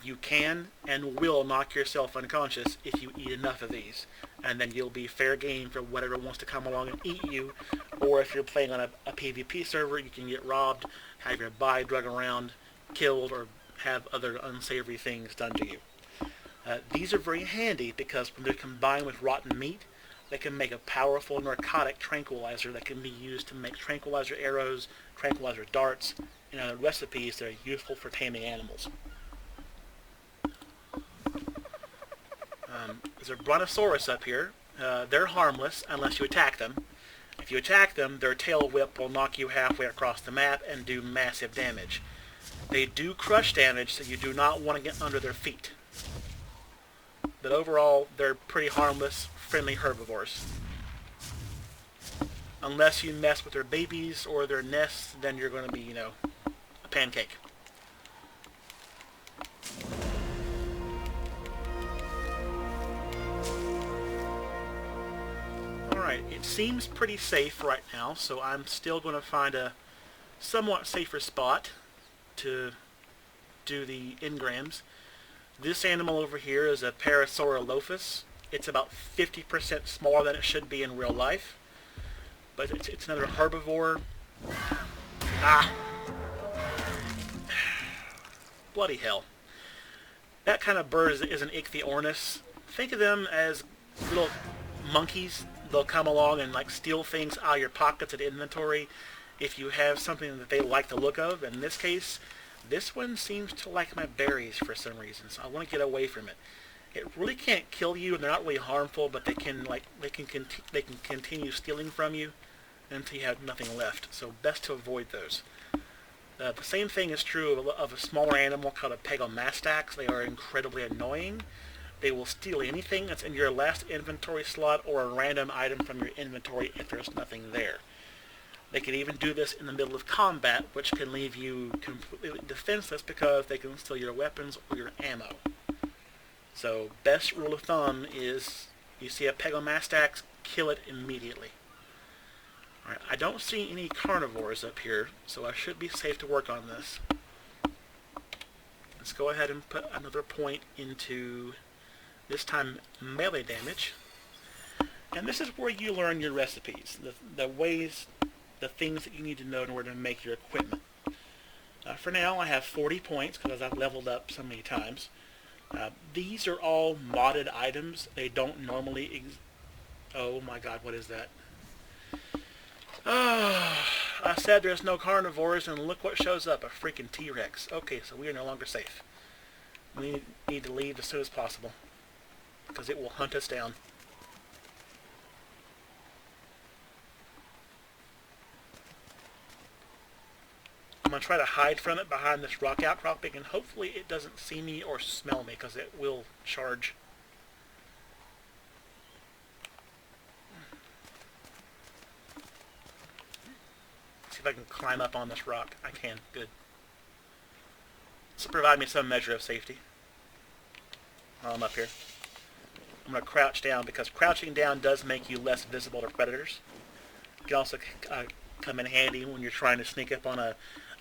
You can and will knock yourself unconscious if you eat enough of these, and then you'll be fair game for whatever wants to come along and eat you, or if you're playing on a PvP server, you can get robbed, have your body drug around, killed, or have other unsavory things done to you. These are very handy because when they're combined with rotten meat, they can make a powerful narcotic tranquilizer that can be used to make tranquilizer arrows, tranquilizer darts, and other recipes that are useful for taming animals. There's a brontosaurus up here. They're harmless unless you attack them. If you attack them, their tail whip will knock you halfway across the map and do massive damage. They do crush damage, so you do not want to get under their feet. But overall, they're pretty harmless, friendly herbivores. Unless you mess with their babies or their nests, then you're going to be, a pancake. Alright, it seems pretty safe right now, so I'm still going to find a somewhat safer spot to do the engrams. This animal over here is a Parasaurolophus. It's about 50% smaller than it should be in real life. But it's another herbivore. Bloody hell. That kind of bird is an Ichthyornis. Think of them as little monkeys. They'll come along and steal things out of your pockets and inventory if you have something that they like the look of. In this case, this one seems to like my berries for some reason, so I want to get away from it. It really can't kill you, and they're not really harmful, but they can continue stealing from you until you have nothing left. So best to avoid those. The same thing is true of a smaller animal called a Pegomastax. They are incredibly annoying. They will steal anything that's in your last inventory slot or a random item from your inventory if there's nothing there. They can even do this in the middle of combat, which can leave you completely defenseless because they can steal your weapons or your ammo. So, best rule of thumb is, you see a Pegomastax, kill it immediately. Alright, I don't see any carnivores up here, so I should be safe to work on this. Let's go ahead and put another point into, this time, melee damage. And this is where you learn your recipes, the ways, the things that you need to know in order to make your equipment. For now, I have 40 points because I've leveled up so many times. These are all modded items. They don't normally oh my god, what is that? I said there's no carnivores, and look what shows up, a freaking TRex. Okay, so we are no longer safe. We need to leave as soon as possible, because it will hunt us down. I'm going to try to hide from it behind this rock outcropping, and hopefully it doesn't see me or smell me, because it will charge. See if I can climb up on this rock. I can. Good. This will provide me some measure of safety while I'm up here. I'm going to crouch down, because crouching down does make you less visible to predators. It can also come in handy when you're trying to sneak up on a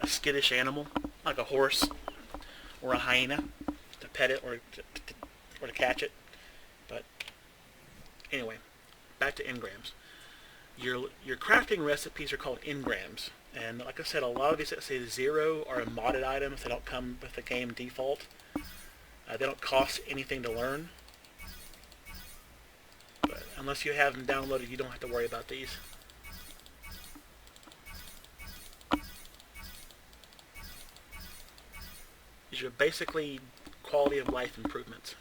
skittish animal, like a horse or a hyena, to pet it or to catch it. But anyway, back to engrams. Your crafting recipes are called engrams, and like I said, a lot of these that say 0 are modded items. They don't come with the game default. They don't cost anything to learn, but unless you have them downloaded, you don't have to worry about these. These are basically quality of life improvements.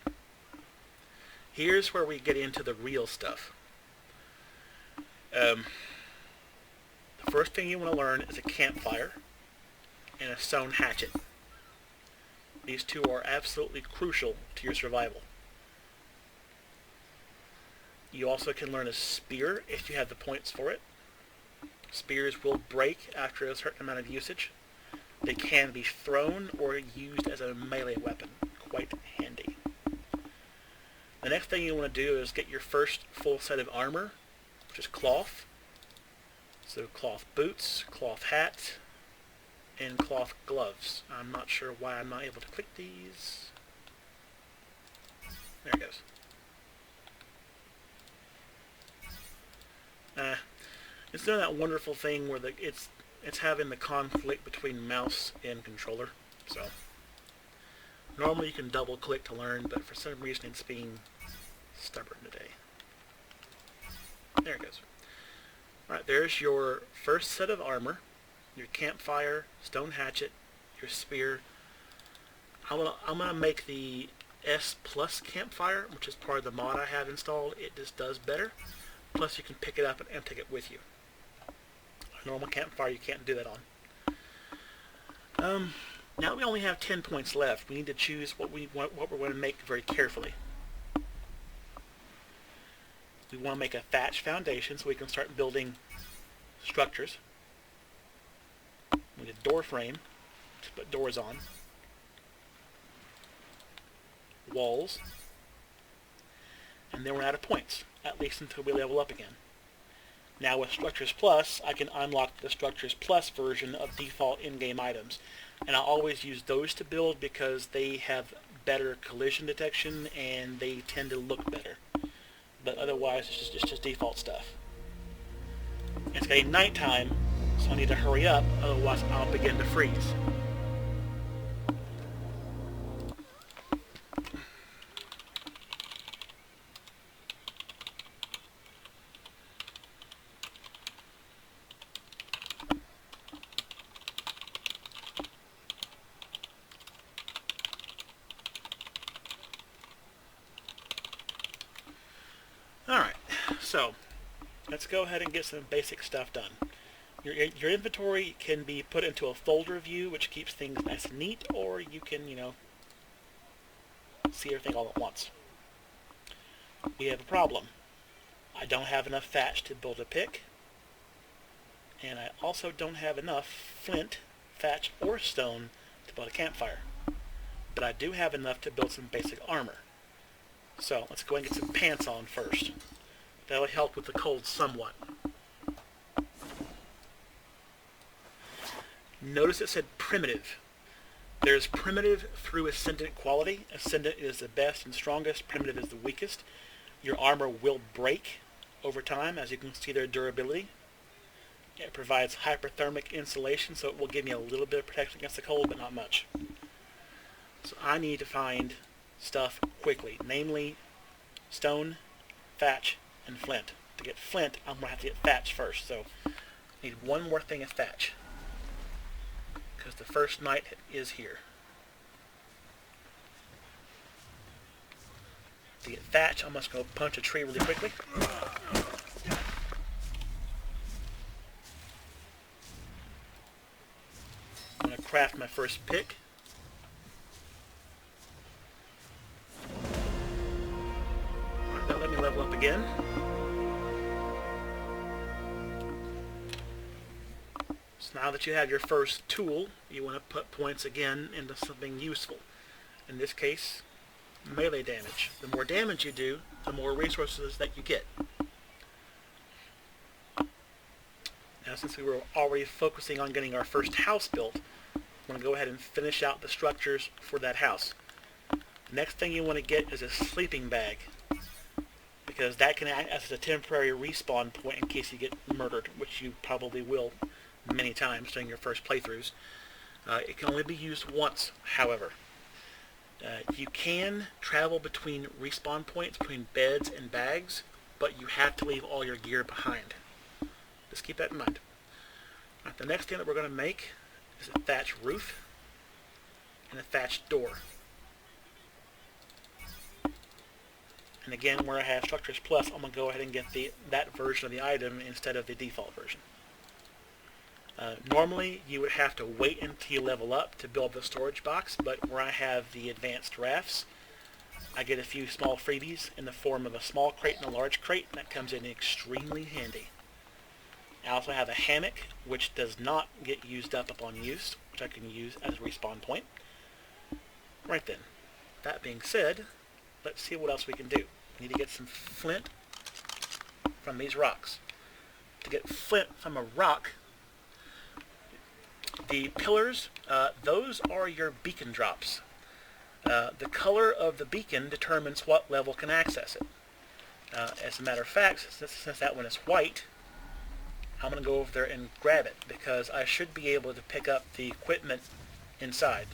Here's where we get into the real stuff. The first thing you want to learn is a campfire and a stone hatchet. These two are absolutely crucial to your survival. You also can learn a spear if you have the points for it. Spears will break after a certain amount of usage. They can be thrown or used as a melee weapon. Quite handy. The next thing you want to do is get your first full set of armor, which is cloth. So cloth boots, cloth hat, and cloth gloves. I'm not sure why I'm not able to click these. There it goes. It's doing that wonderful thing where it's having the conflict between mouse and controller. So normally you can double click to learn, but for some reason it's being stubborn today. There it goes. Alright, there's your first set of armor, your campfire, stone hatchet, your spear. I'm gonna make the S plus campfire, which is part of the mod I have installed. It just does better. Plus you can pick it up and take it with you. A normal campfire you can't do that on. Now we only have 10 points left. We need to choose what we're going to make very carefully. We want to make a thatch foundation so we can start building structures. We need a door frame to put doors on. Walls. And then we're out of points, at least until we level up again. Now with Structures Plus, I can unlock the Structures Plus version of default in-game items. And I always use those to build because they have better collision detection and they tend to look better. But otherwise, it's just default stuff. It's getting nighttime, so I need to hurry up, otherwise I'll begin to freeze. Alright, so let's go ahead and get some basic stuff done. Your inventory can be put into a folder view, which keeps things nice and neat, or you can, see everything all at once. We have a problem. I don't have enough thatch to build a pick, and I also don't have enough flint, thatch, or stone to build a campfire. But I do have enough to build some basic armor. So let's go and get some pants on first. That'll help with the cold somewhat. Notice it said primitive. There's primitive through ascendant quality. Ascendant is the best and strongest. Primitive is the weakest. Your armor will break over time, as you can see their durability. It provides hyperthermic insulation, so it will give me a little bit of protection against the cold, but not much. So I need to find stuff quickly, namely stone, thatch, and flint. To get flint, I'm going to have to get thatch first, so I need one more thing of thatch, because the first night is here. To get thatch, I'm just going to punch a tree really quickly. I'm going to craft my first pick. Now let me level up again. So now that you have your first tool, you want to put points again into something useful. In this case, melee damage. The more damage you do, the more resources that you get. Now since we were already focusing on getting our first house built, I'm going to go ahead and finish out the structures for that house. Next thing you want to get is a sleeping bag, because that can act as a temporary respawn point in case you get murdered, which you probably will many times during your first playthroughs. It can only be used once, however. You can travel between respawn points, between beds and bags, but you have to leave all your gear behind. Just keep that in mind. Right, the next thing that we're going to make is a thatch roof and a thatched door. And again, where I have Structures Plus, I'm going to go ahead and get that version of the item instead of the default version. Normally, you would have to wait until you level up to build the storage box, but where I have the advanced rafts, I get a few small freebies in the form of a small crate and a large crate, and that comes in extremely handy. I also have a hammock, which does not get used up upon use, which I can use as a respawn point. Right then, that being said, let's see what else we can do. We need to get some flint from these rocks. To get flint from a rock, the pillars, those are your beacon drops. The color of the beacon determines what level can access it. As a matter of fact, since that one is white, I'm going to go over there and grab it because I should be able to pick up the equipment inside.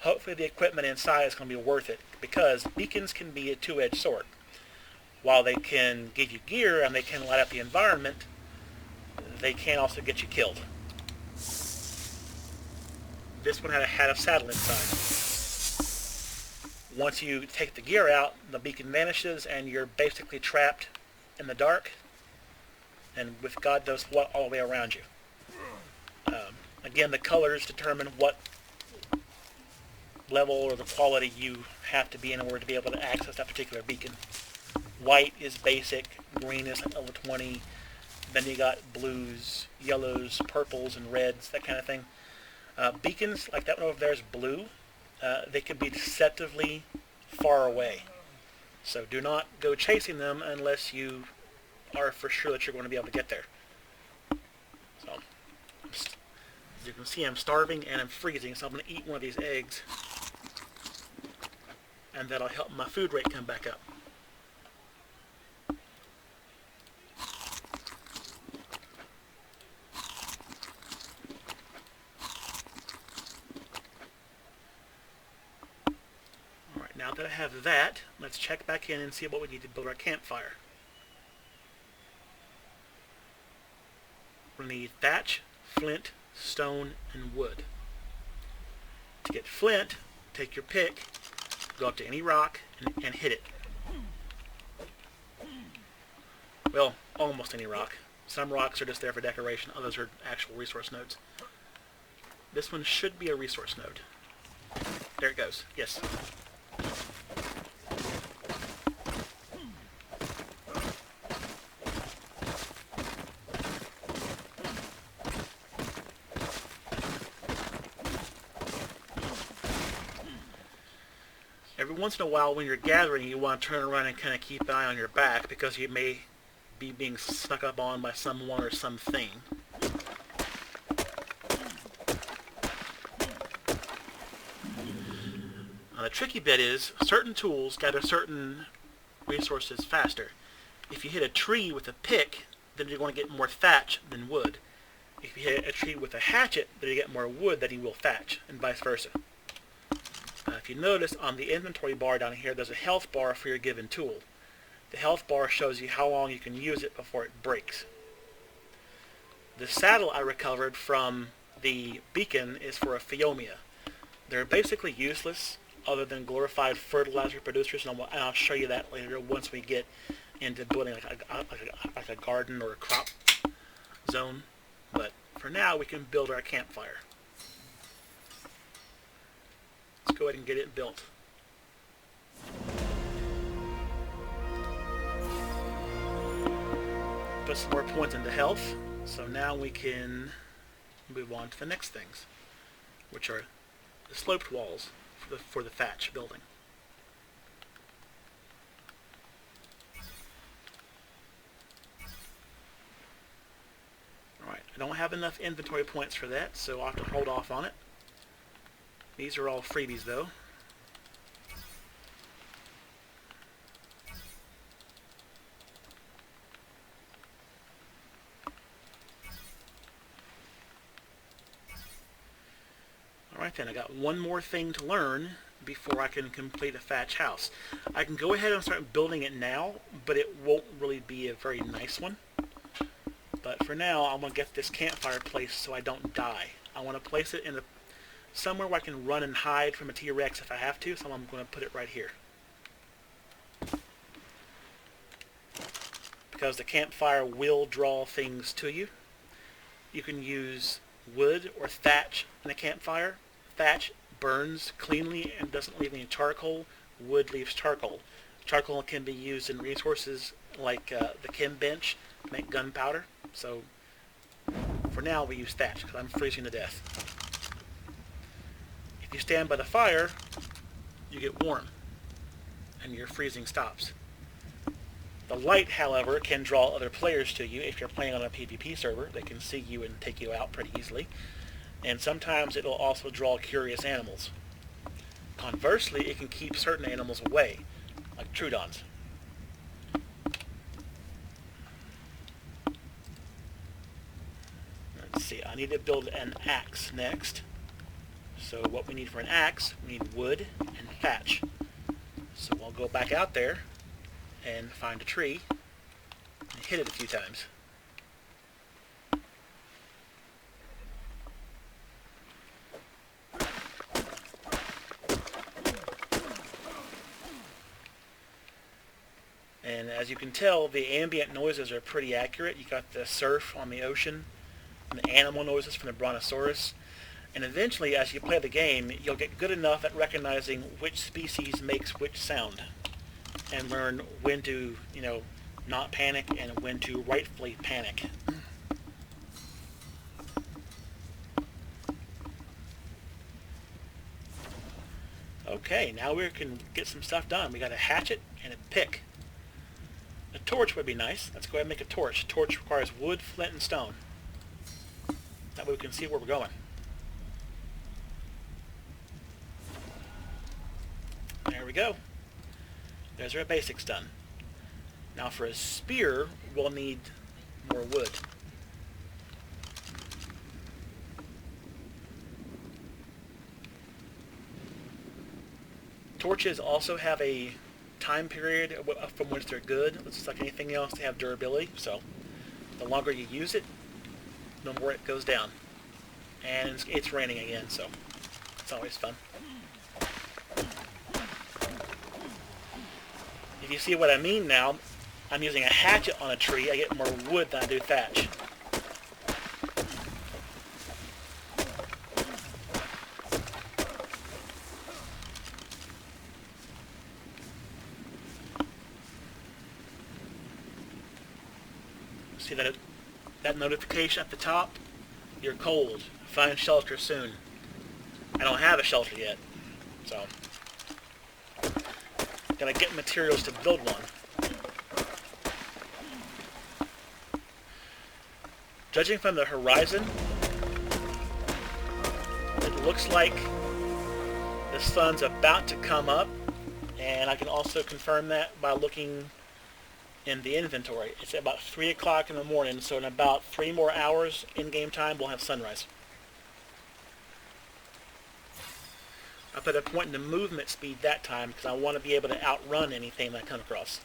Hopefully the equipment inside is going to be worth it because beacons can be a two-edged sword. While they can give you gear and they can light up the environment, they can also get you killed. This one had a saddle inside. Once you take the gear out, the beacon vanishes and you're basically trapped in the dark and with God knows what all the way around you. Again, the colors determine what level or the quality you have to be in order to be able to access that particular beacon. White is basic, green is level 20, then you got blues, yellows, purples, and reds, that kind of thing. Beacons, like that one over there is blue, they can be deceptively far away. So do not go chasing them unless you are for sure that you're going to be able to get there. So, as you can see, I'm starving and I'm freezing, so I'm going to eat one of these eggs. And that'll help my food rate come back up. Alright, now that I have that, let's check back in and see what we need to build our campfire. We're going to need thatch, flint, stone, and wood. To get flint, take your pick, go up to any rock, and hit it. Well, almost any rock. Some rocks are just there for decoration, others are actual resource nodes. This one should be a resource node. There it goes. Yes. Every once in a while when you're gathering, you want to turn around and kind of keep an eye on your back because you may be being snuck up on by someone or something. The tricky bit is certain tools gather certain resources faster. If you hit a tree with a pick, then you're going to get more thatch than wood. If you hit a tree with a hatchet, then you get more wood than you will thatch, and vice versa. If you notice on the inventory bar down here, there's a health bar for your given tool. The health bar shows you how long you can use it before it breaks. The saddle I recovered from the beacon is for a Phiomia. They're basically useless other than glorified fertilizer producers, and I'll show you that later once we get into building like a garden or a crop zone. But for now, we can build our campfire. Let's go ahead and get it built. Put some more points into health, so now we can move on to the next things, which are the sloped walls for the thatch building. Alright, I don't have enough inventory points for that, so I'll have to hold off on it. These are all freebies though. Alright then, I got one more thing to learn before I can complete a thatch house. I can go ahead and start building it now, but it won't really be a very nice one. But for now, I'm going to get this campfire placed so I don't die. I want to place it in somewhere where I can run and hide from a T-Rex if I have to, so I'm going to put it right here. Because the campfire will draw things to you. You can use wood or thatch in a campfire. Thatch burns cleanly and doesn't leave any charcoal. Wood leaves charcoal. Charcoal can be used in resources like the chem bench to make gunpowder. So for now we use thatch because I'm freezing to death. If you stand by the fire, you get warm and your freezing stops. The light, however, can draw other players to you. If you're playing on a PvP server, they can see you and take you out pretty easily. And sometimes it'll also draw curious animals. Conversely, it can keep certain animals away, like Trudons. Let's see, I need to build an axe next. So what we need for an axe, we need wood and thatch. So I'll go back out there and find a tree and hit it a few times. And as you can tell, the ambient noises are pretty accurate. You got the surf on the ocean and the animal noises from the brontosaurus. And eventually, as you play the game, you'll get good enough at recognizing which species makes which sound and learn when to, not panic and when to rightfully panic. Okay, now we can get some stuff done. We got a hatchet and a pick. A torch would be nice. Let's go ahead and make a torch. A torch requires wood, flint, and stone. That way we can see where we're going. There we go. There's our basics done. Now for a spear, we'll need more wood. Torches also have a time period from which they're good. It's like anything else, they have durability. So the longer you use it, the more it goes down. And it's raining again, so it's always fun. If you see what I mean now, I'm using a hatchet on a tree. I get more wood than I do thatch. See that notification at the top? You're cold. Find shelter soon. I don't have a shelter yet, so gotta get materials to build one. Judging from the horizon, it looks like the sun's about to come up, and I can also confirm that by looking in the inventory. It's about 3 o'clock in the morning, so in about 3 more hours in-game time, we'll have sunrise. I put a point in the movement speed that time because I want to be able to outrun anything that I come across.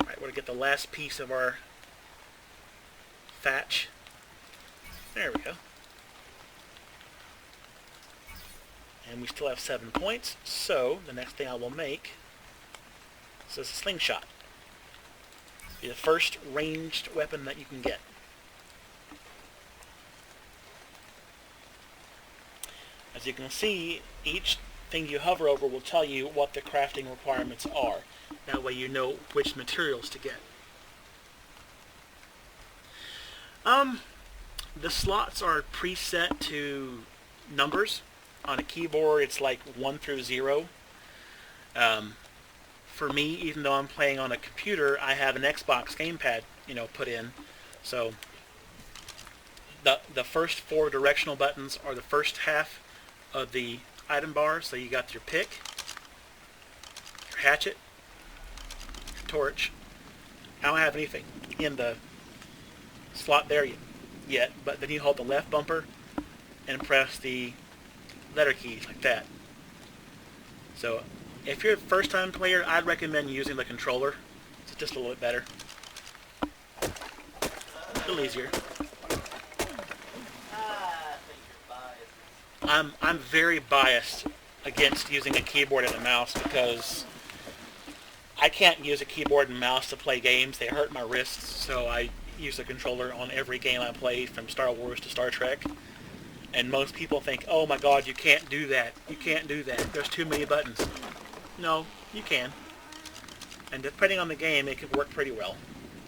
Alright, we're going to get the last piece of our thatch. There we go. And we still have 7 points, so the next thing I will make is a slingshot. Be the first ranged weapon that you can get. As you can see, each thing you hover over will tell you what the crafting requirements are. That way you know which materials to get. The slots are preset to numbers. On a keyboard, it's like 1 through 0. For me, even though I'm playing on a computer, I have an Xbox gamepad, put in. So the first 4 directional buttons are the first half of the item bar. So you got your pick, your hatchet, your torch. I don't have anything in the slot there yet. yet, but then you hold the left bumper and press the letter keys like that. So if you're a first-time player, I'd recommend using the controller. It's just a little bit better. A little easier. I think you're biased. I'm very biased against using a keyboard and a mouse because I can't use a keyboard and mouse to play games. They hurt my wrists, so I use a controller on every game I play, from Star Wars to Star Trek. And most people think, oh my god, you can't do that. You can't do that. There's too many buttons. No, you can. And depending on the game, it can work pretty well.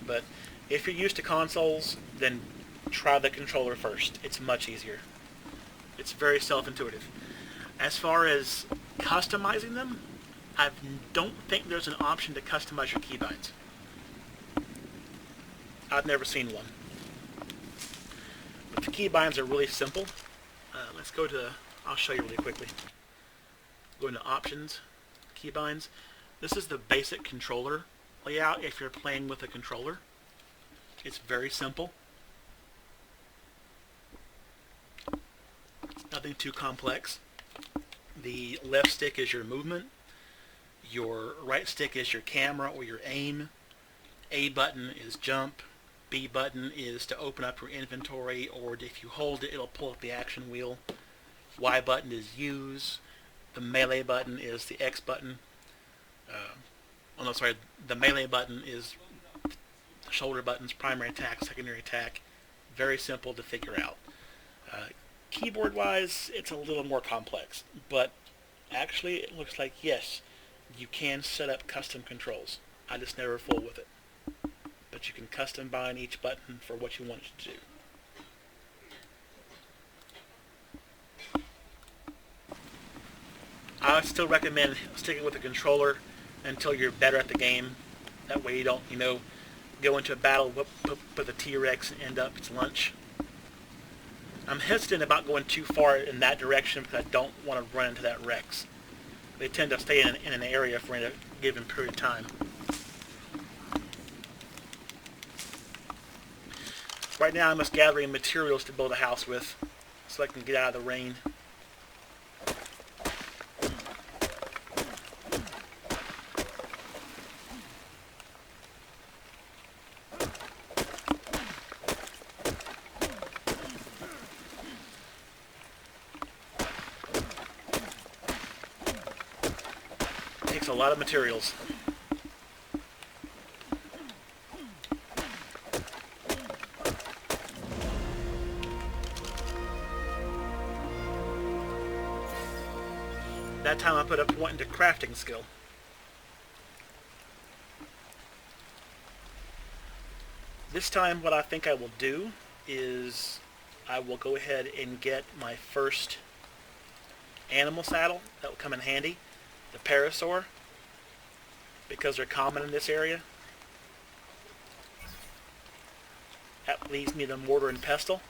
But if you're used to consoles, then try the controller first. It's much easier. It's very self-intuitive. As far as customizing them, I don't think there's an option to customize your keybinds. I've never seen one. But the keybinds are really simple. Let's go to, I'll show you really quickly. Go into Options, Keybinds. This is the basic controller layout if you're playing with a controller. It's very simple. Nothing too complex. The left stick is your movement. Your right stick is your camera or your aim. A button is jump. B button is to open up your inventory, or if you hold it, it'll pull up the action wheel. Y button is use. The melee button is the X button. The melee button is shoulder buttons, primary attack, secondary attack. Very simple to figure out. Keyboard-wise, it's a little more complex, but actually it looks like, yes, you can set up custom controls. I just never fool with it. But you can custom bind each button for what you want it to do. I would still recommend sticking with the controller until you're better at the game. That way you don't, go into a battle with a T-Rex and end up its lunch. I'm hesitant about going too far in that direction because I don't want to run into that Rex. They tend to stay in an area for a given period of time. Right now I'm just gathering materials to build a house with so I can get out of the rain. Takes a lot of materials. That time I put a point into crafting skill. This time what I think I will do is I will go ahead and get my first animal saddle. That will come in handy. The parasaur, because they're common in this area. That leaves me the mortar and pestle.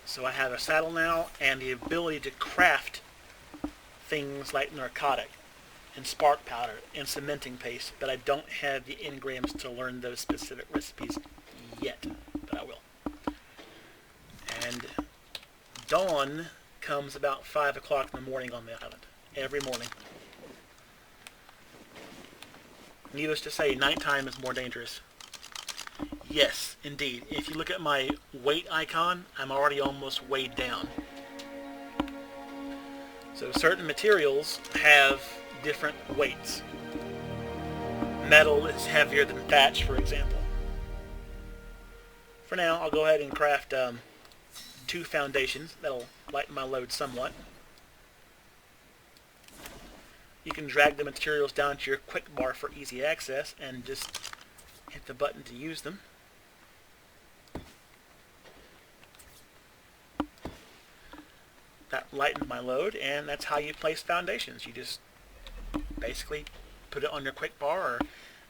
So I have a saddle now and the ability to craft things like narcotic and spark powder and cementing paste, but I don't have the engrams to learn those specific recipes yet, but I will. And dawn comes about 5 o'clock in the morning on the island, every morning. Needless to say, nighttime is more dangerous. Yes, indeed. If you look at my weight icon, I'm already almost weighed down. So certain materials have different weights. Metal is heavier than thatch, for example. For now, I'll go ahead and craft 2 foundations. That'll lighten my load somewhat. You can drag the materials down to your quick bar for easy access and just hit the button to use them. That lightened my load, and that's how you place foundations. You just basically put it on your quick bar, or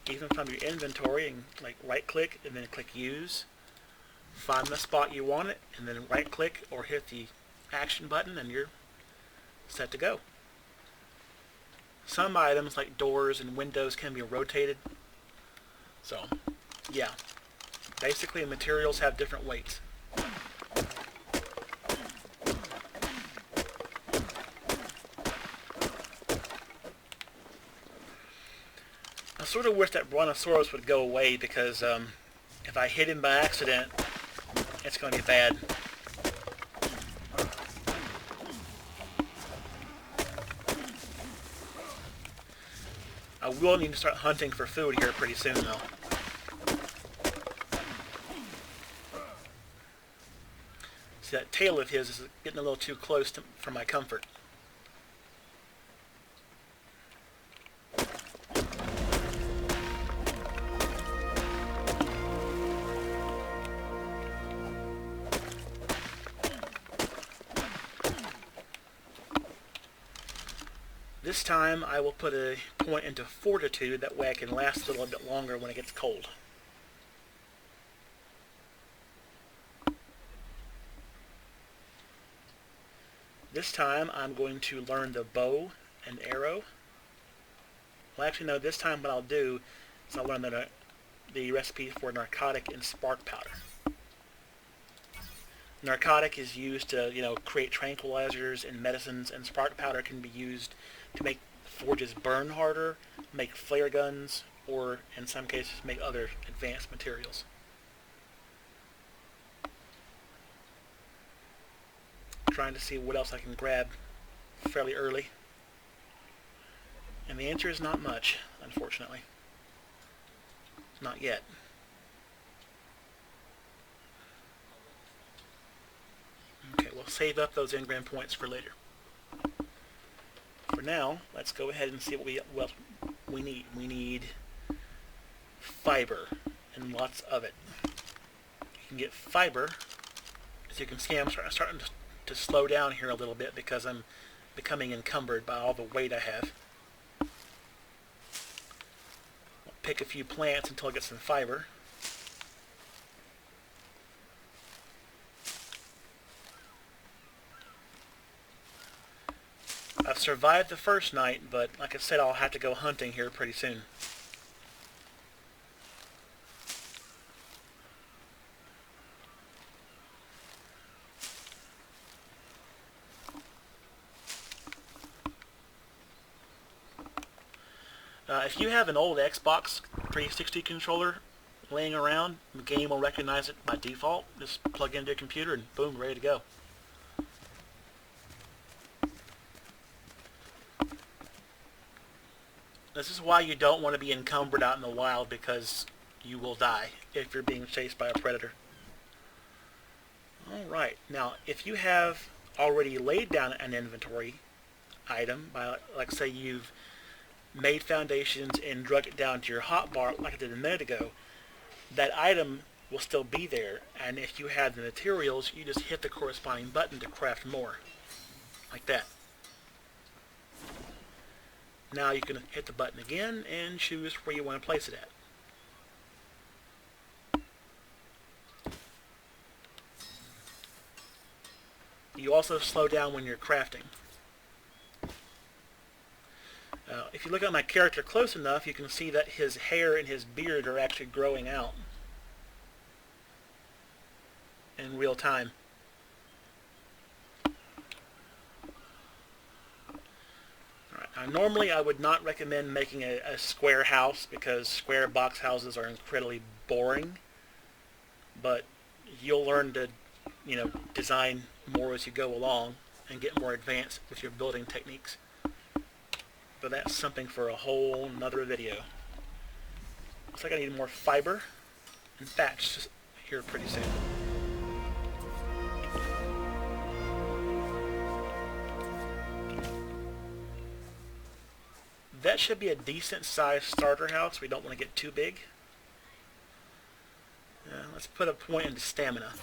even from your inventory, and right click and then click use. Find the spot you want it, and then right click or hit the action button and you're set to go. Some items like doors and windows can be rotated. So yeah, Basically, materials have different weights. I sort of wish that Brontosaurus would go away because if I hit him by accident, it's going to be bad. I will need to start hunting for food here pretty soon, though. See, that tail of his is getting a little too close for my comfort. This time I will put a point into fortitude, that way I can last a little bit longer when it gets cold. This time I'm going to learn the bow and arrow. Well, actually no, this time what I'll do is I'll learn the recipe for narcotic and spark powder. Narcotic is used to, create tranquilizers and medicines, and spark powder can be used to make forges burn harder, make flare guns, or in some cases make other advanced materials. Trying to see what else I can grab fairly early. And the answer is not much, unfortunately. Not yet. Okay, we'll save up those engram points for later. For now, let's go ahead and see what we need. We need fiber, and lots of it. You can get fiber. As you can see, I'm starting to slow down here a little bit because I'm becoming encumbered by all the weight I have. I'll pick a few plants until I get some fiber. I've survived the first night, but like I said, I'll have to go hunting here pretty soon. If you have an old Xbox 360 controller laying around, the game will recognize it by default. Just plug it into your computer and boom, ready to go. This is why you don't want to be encumbered out in the wild, because you will die if you're being chased by a predator. Alright, now if you have already laid down an inventory item, by like say you've made foundations and drug it down to your hotbar like I did a minute ago, that item will still be there, and if you have the materials, you just hit the corresponding button to craft more. Like that. Now you can hit the button again and choose where you want to place it at. You also slow down when you're crafting. If you look at my character close enough, you can see that his hair and his beard are actually growing out in real time. Normally I would not recommend making a square house, because square box houses are incredibly boring, but you'll learn to design more as you go along and get more advanced with your building techniques. But that's something for a whole nother video. Looks like I need more fiber and thatch here pretty soon. That should be a decent sized starter house. We don't want to get too big. Let's put a point into stamina.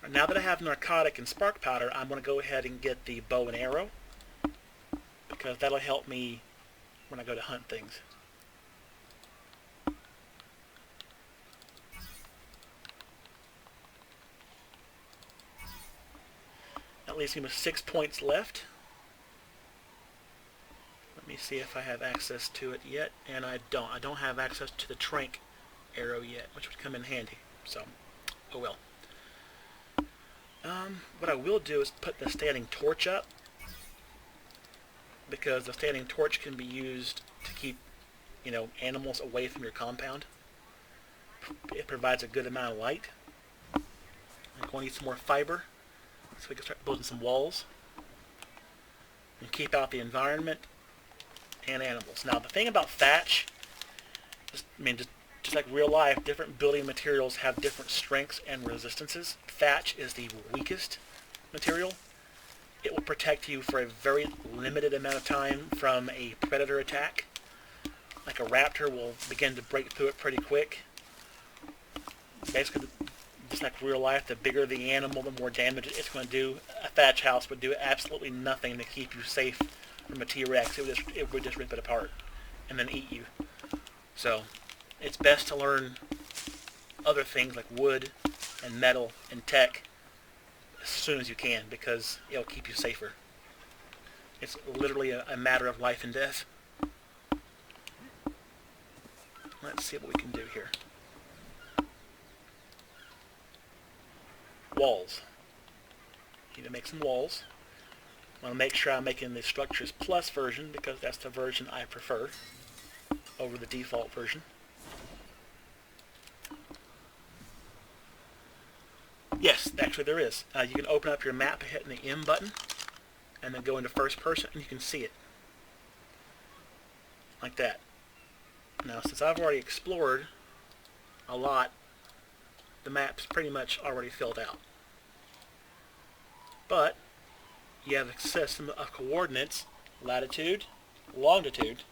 Now that I have narcotic and spark powder, I'm going to go ahead and get the bow and arrow, because that'll help me when I go to hunt things. That leaves me with 6 points left. Let me see if I have access to it yet, and I don't. I don't have access to the trank arrow yet, which would come in handy. So, oh well. What I will do is put the standing torch up, because the standing torch can be used to keep, animals away from your compound. It provides a good amount of light. I'm going to need some more fiber, so we can start building some walls and keep out the environment and animals. Now, the thing about thatch, just like real life, different building materials have different strengths and resistances. Thatch is the weakest material. It will protect you for a very limited amount of time from a predator attack. Like a raptor will begin to break through it pretty quick. Basically, just like real life, the bigger the animal, the more damage it's going to do. A thatch house would do absolutely nothing to keep you safe from a T-Rex. It would just rip it apart and then eat you. So, it's best to learn other things like wood and metal and tech as soon as you can, because it'll keep you safer. It's literally a matter of life and death. Let's see what we can do here. Walls. Need to make some walls. I want to make sure I'm making the Structures Plus version, because that's the version I prefer over the default version. Yes, actually there is. You can open up your map by hitting the M button, and then go into first person, and you can see it. Like that. Now, since I've already explored a lot, the map's pretty much already filled out. But you have a system of coordinates, latitude, longitude,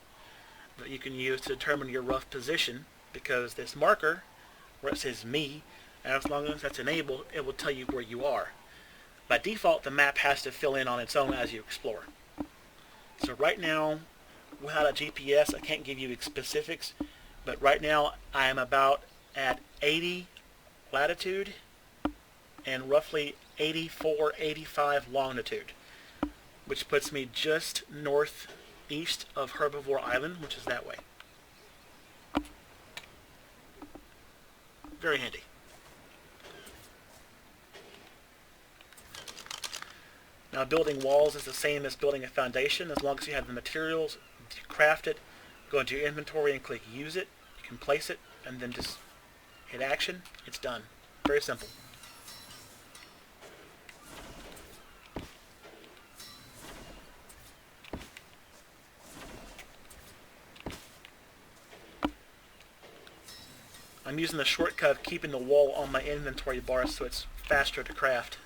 that you can use to determine your rough position, because this marker, where it says me, as long as that's enabled, it will tell you where you are. By default, the map has to fill in on its own as you explore. So right now, without a GPS, I can't give you specifics, but right now I am about at 80 latitude and roughly 84, 85 longitude, which puts me just northeast of Herbivore Island, which is that way. Very handy. Now, building walls is the same as building a foundation. As long as you have the materials, you craft it, go into your inventory and click use it, you can place it, and then just hit action. It's done. Very simple. I'm using the shortcut of keeping the wall on my inventory bar so it's faster to craft.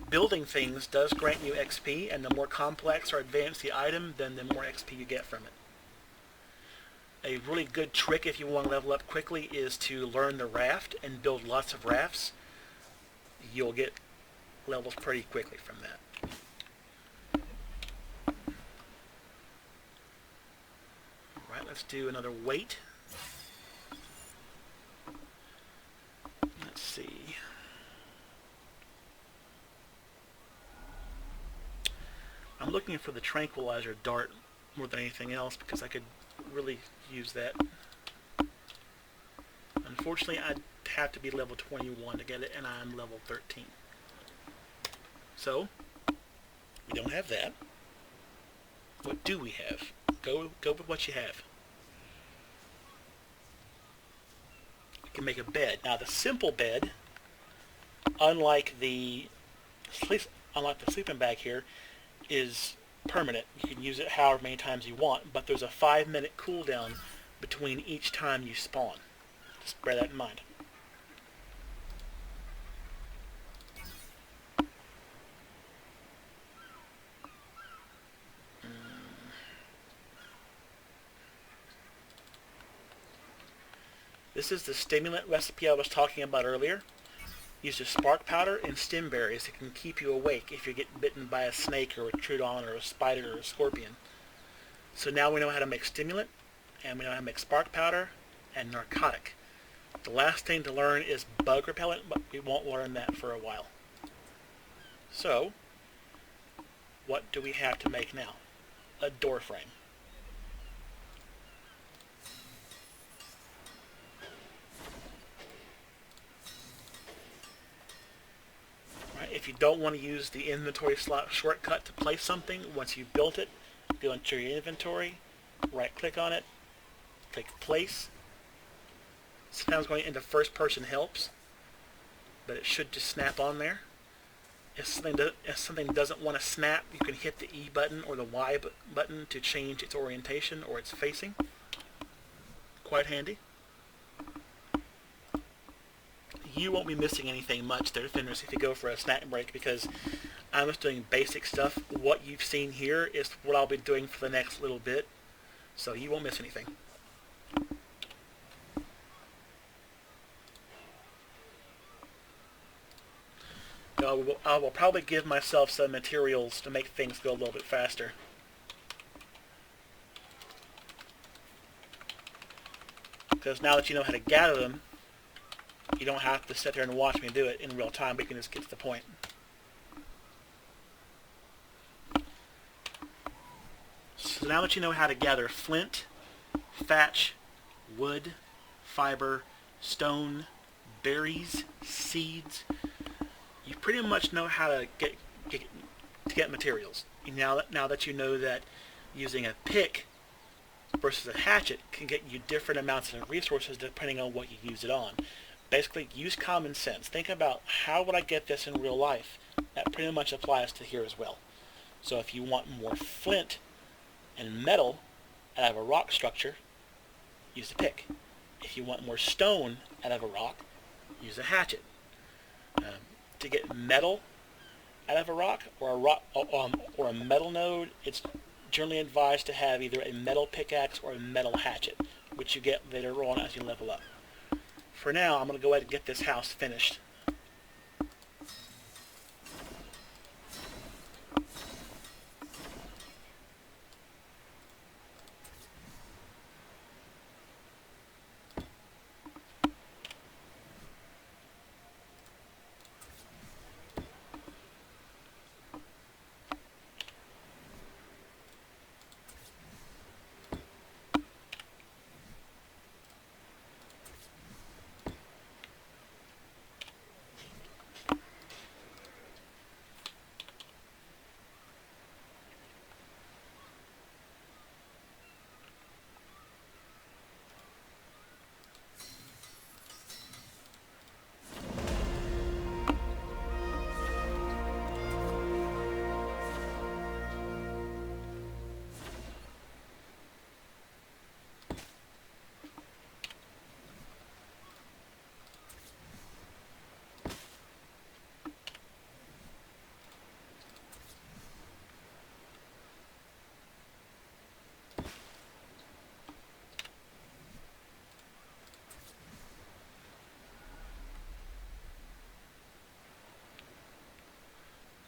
Building things does grant you XP, and the more complex or advanced the item, then the more XP you get from it. A really good trick if you want to level up quickly is to learn the raft and build lots of rafts. You'll get levels pretty quickly from that. Alright, let's do another weight. Let's see. I'm looking for the tranquilizer dart more than anything else, because I could really use that. Unfortunately, I'd have to be level 21 to get it, and I'm level 13. So, we don't have that. What do we have? Go with what you have. You can make a bed. Now, the simple bed, unlike the sleeping bag here, is permanent. You can use it however many times you want, but there's a 5-minute cooldown between each time you spawn. Just bear that in mind. This is the stimulant recipe I was talking about earlier. Use a spark powder and stem berries. It can keep you awake if you get bitten by a snake or a troodon or a spider or a scorpion. So now we know how to make stimulant, and we know how to make spark powder, and narcotic. The last thing to learn is bug repellent, but we won't learn that for a while. So, what do we have to make now? A door frame. Right, if you don't want to use the inventory slot shortcut to place something, once you've built it, go into your inventory, right click on it, click place. Sometimes going into first person helps, but it should just snap on there. If something doesn't want to snap, you can hit the E button or the Y button to change its orientation or its facing. Quite handy. You won't be missing anything much there, Fenris, if you go for a snack break, because I'm just doing basic stuff. What you've seen here is what I'll be doing for the next little bit, so you won't miss anything. I will probably give myself some materials to make things go a little bit faster. Because now that you know how to gather them, you don't have to sit there and watch me do it in real time, but you can just get to the point. So now that you know how to gather flint, thatch, wood, fiber, stone, berries, seeds, you pretty much know how to get materials. Now that you know that using a pick versus a hatchet can get you different amounts of resources depending on what you use it on. Basically, use common sense. Think about, how would I get this in real life? That pretty much applies to here as well. So if you want more flint and metal out of a rock structure, use a pick. If you want more stone out of a rock, use a hatchet. To get metal out of a rock or a metal node, it's generally advised to have either a metal pickaxe or a metal hatchet, which you get later on as you level up. For now, I'm going to go ahead and get this house finished.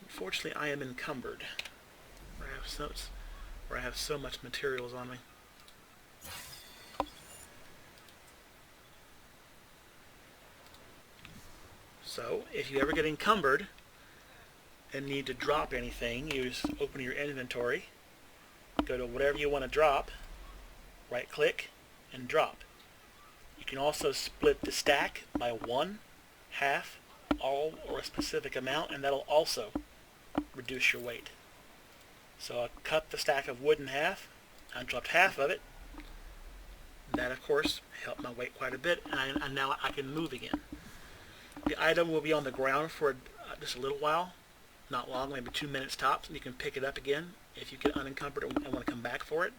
Unfortunately, I am encumbered, where I have so much materials on me. So, if you ever get encumbered and need to drop anything, you just open your inventory, go to whatever you want to drop, right click, and drop. You can also split the stack by 1, half, all, or a specific amount, and that'll also reduce your weight. So I cut the stack of wood in half, I dropped half of it. That, of course, helped my weight quite a bit, and now I can move again. The item will be on the ground for just a little while, not long, maybe 2 minutes tops, and you can pick it up again if you get unencumbered and want to come back for it.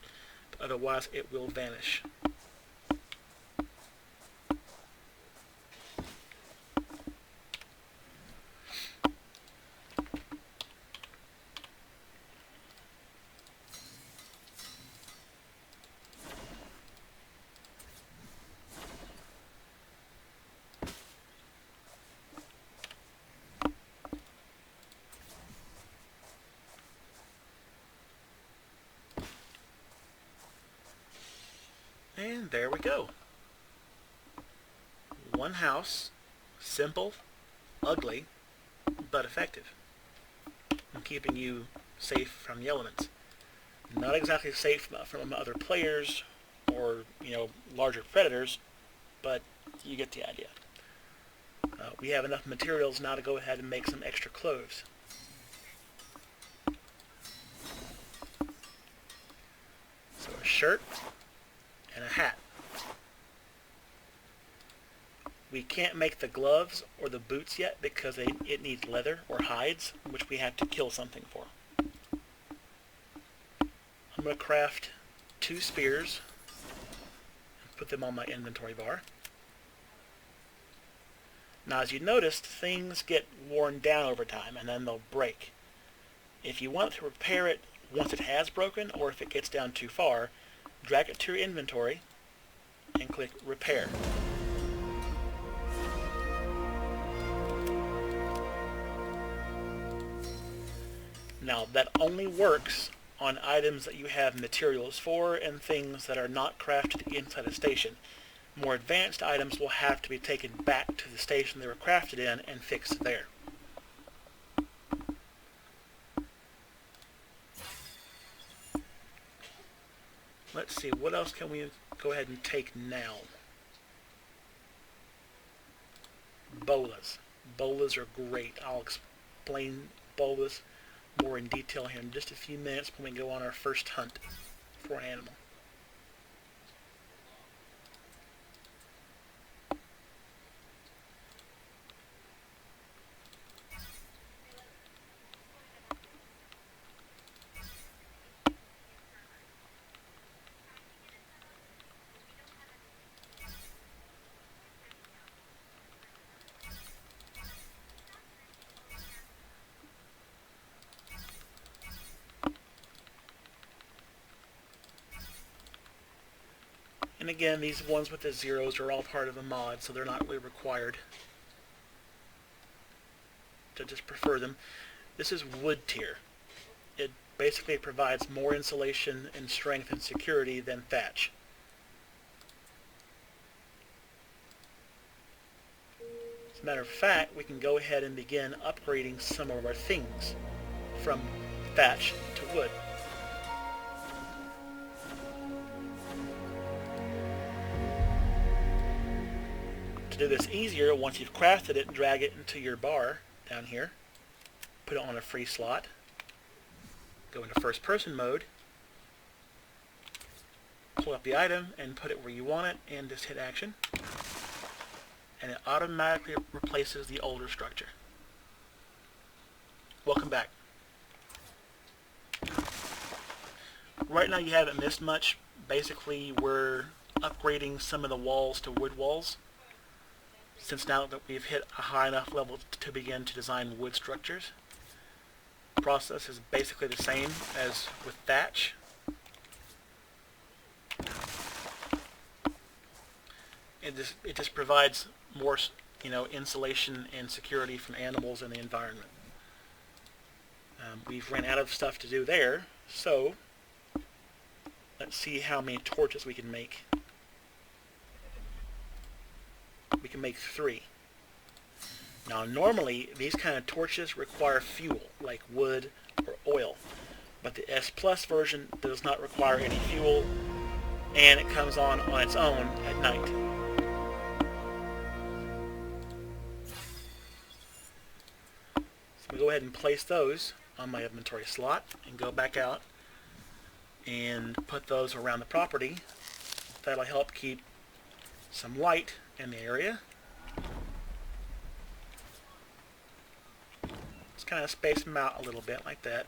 But otherwise, it will vanish. And there we go. one house, simple, ugly, but effective in keeping you safe from the elements. Not exactly safe from other players or, larger predators, but you get the idea. We have enough materials now to go ahead and make some extra clothes. So a shirt and a hat. We can't make the gloves or the boots yet because it needs leather or hides, which we have to kill something for. I'm going to craft 2 spears and put them on my inventory bar. Now, as you noticed, things get worn down over time and then they'll break. If you want to repair it once it has broken, or if it gets down too far, drag it to your inventory and click Repair. Now, that only works on items that you have materials for and things that are not crafted inside a station. More advanced items will have to be taken back to the station they were crafted in and fixed there. Let's see, what else can we go ahead and take now? Bolas. Bolas are great. I'll explain bolas more in detail here in just a few minutes when we go on our first hunt for an animal. And again, these ones with the zeros are all part of a mod, so they're not really required. To just prefer them. This is wood tier. It basically provides more insulation and strength and security than thatch. As a matter of fact, we can go ahead and begin upgrading some of our things from thatch to wood. To do this easier, once you've crafted it, drag it into your bar down here, put it on a free slot, go into first person mode, pull up the item and put it where you want it, and just hit action, and it automatically replaces the older structure. Welcome back. Right now you haven't missed much. Basically we're upgrading some of the walls to wood walls, since now that we've hit a high enough level to begin to design wood structures. The process is basically the same as with thatch. It just provides more, insulation and security from animals and the environment. We've ran out of stuff to do there, so let's see how many torches we can make. We can make 3. Now normally these kind of torches require fuel, like wood or oil, but the S Plus version does not require any fuel, and it comes on its own at night. So we go ahead and place those on my inventory slot and go back out and put those around the property. That'll help keep some light in the area. Just kind of space them out a little bit like that.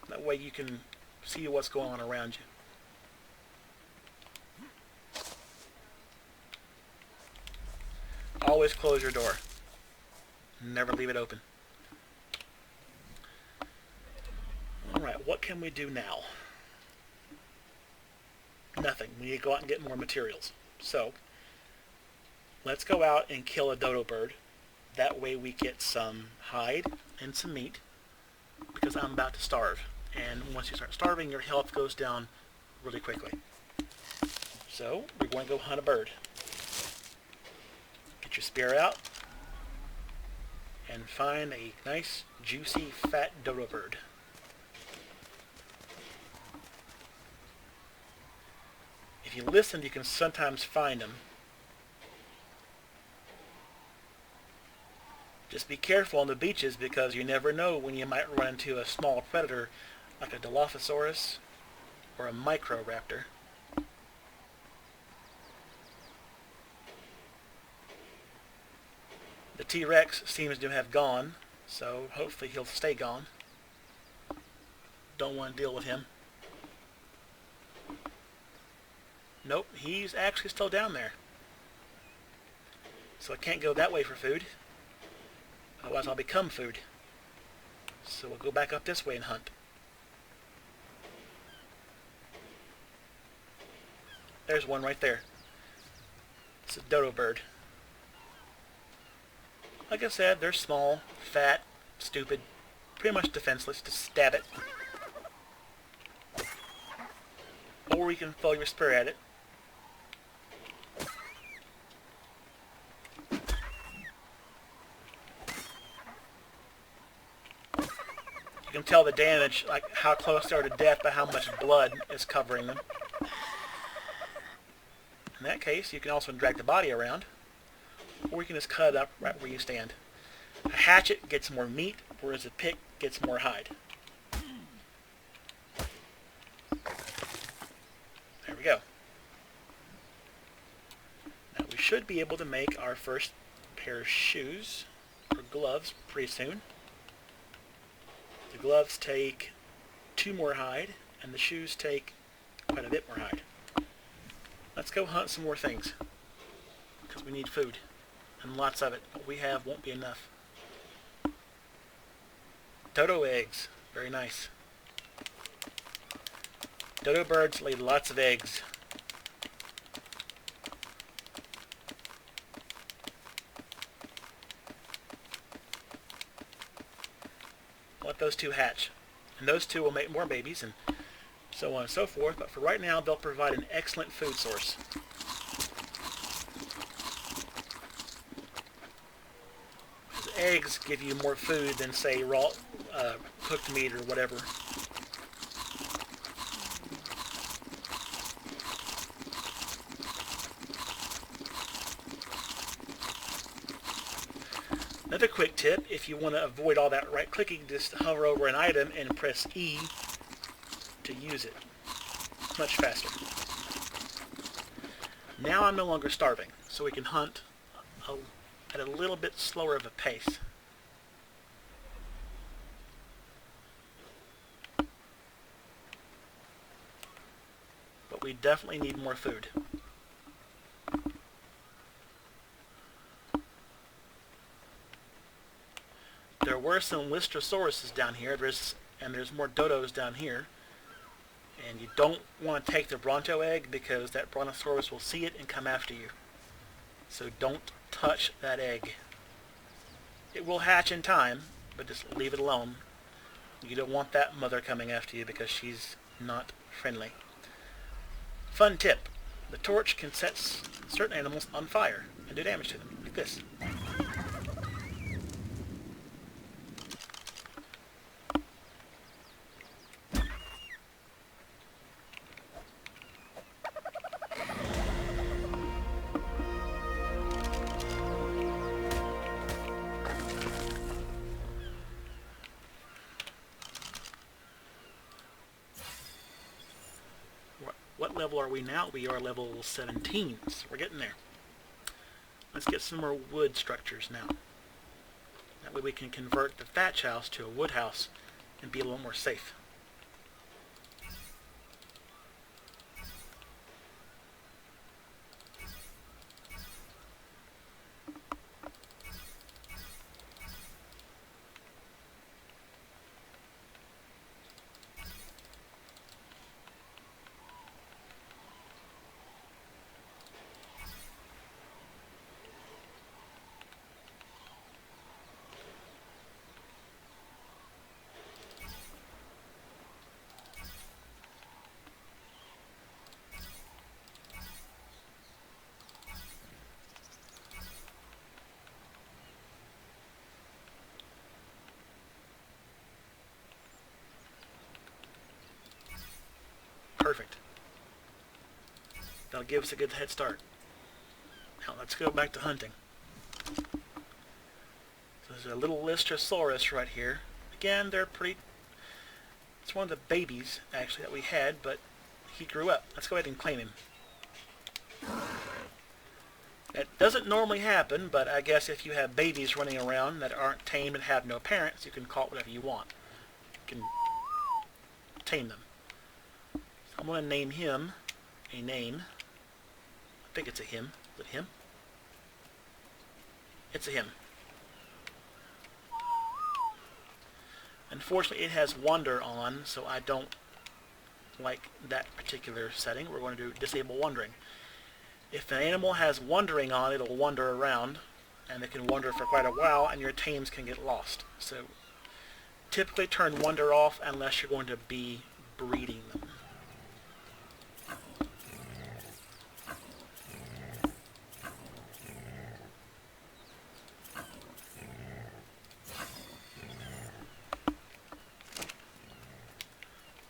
That way you can see what's going on around you. Always close your door. Never leave it open. Alright, what can we do now? Nothing. We need to go out and get more materials. So, let's go out and kill a dodo bird. That way we get some hide and some meat, because I'm about to starve. And once you start starving, your health goes down really quickly. So we're going to go hunt a bird. Get your spear out and find a nice, juicy, fat dodo bird. If you listen, you can sometimes find them. Just be careful on the beaches because you never know when you might run into a small predator like a Dilophosaurus or a Microraptor. The TRex seems to have gone, so hopefully he'll stay gone. Don't want to deal with him. Nope, he's actually still down there. So I can't go that way for food. Otherwise I'll become food. So we'll go back up this way and hunt. There's one right there. It's a dodo bird. Like I said, they're small, fat, stupid, pretty much defenseless. Just stab it. Or you can throw your spear at it. You can tell the damage, like how close they are to death by how much blood is covering them. In that case, you can also drag the body around, or you can just cut it up right where you stand. A hatchet gets more meat, whereas a pick gets more hide. There we go. Now we should be able to make our first pair of shoes, or gloves, pretty soon. The gloves take 2 more hide, and the shoes take quite a bit more hide. Let's go hunt some more things, because we need food, and lots of it. What we have won't be enough. Dodo eggs, very nice. Dodo birds lay lots of eggs. Let those 2 hatch, and those 2 will make more babies, and so on and so forth, but for right now they'll provide an excellent food source. Because eggs give you more food than, say, raw cooked meat or whatever. Another quick tip, if you want to avoid all that right clicking, just hover over an item and press E to use it. It's much faster. Now I'm no longer starving, so we can hunt at a little bit slower of a pace. But we definitely need more food. There were some Lystrosaurus down here, and there's more dodos down here. And you don't want to take the Bronto egg because that Brontosaurus will see it and come after you. So don't touch that egg. It will hatch in time, but just leave it alone. You don't want that mother coming after you because she's not friendly. Fun tip. The torch can set certain animals on fire and do damage to them, like this. What level are we now? We are level 17, so we're getting there. Let's get some more wood structures now. That way we can convert the thatch house to a wood house and be a little more safe. That'll give us a good head start. Now let's go back to hunting. So there's a little Lystrosaurus right here. Again, they're pretty... It's one of the babies, actually, that we had, but he grew up. Let's go ahead and claim him. It doesn't normally happen, but I guess if you have babies running around that aren't tamed and have no parents, you can call it whatever you want. You can tame them. So I'm going to name him a name. I think it's a him. Is it him? It's a him. Unfortunately, it has wander on, so I don't like that particular setting. We're going to disable wandering. If an animal has wandering on, it'll wander around, and it can wander for quite a while, and your tames can get lost. So typically turn wander off unless you're going to be breeding them.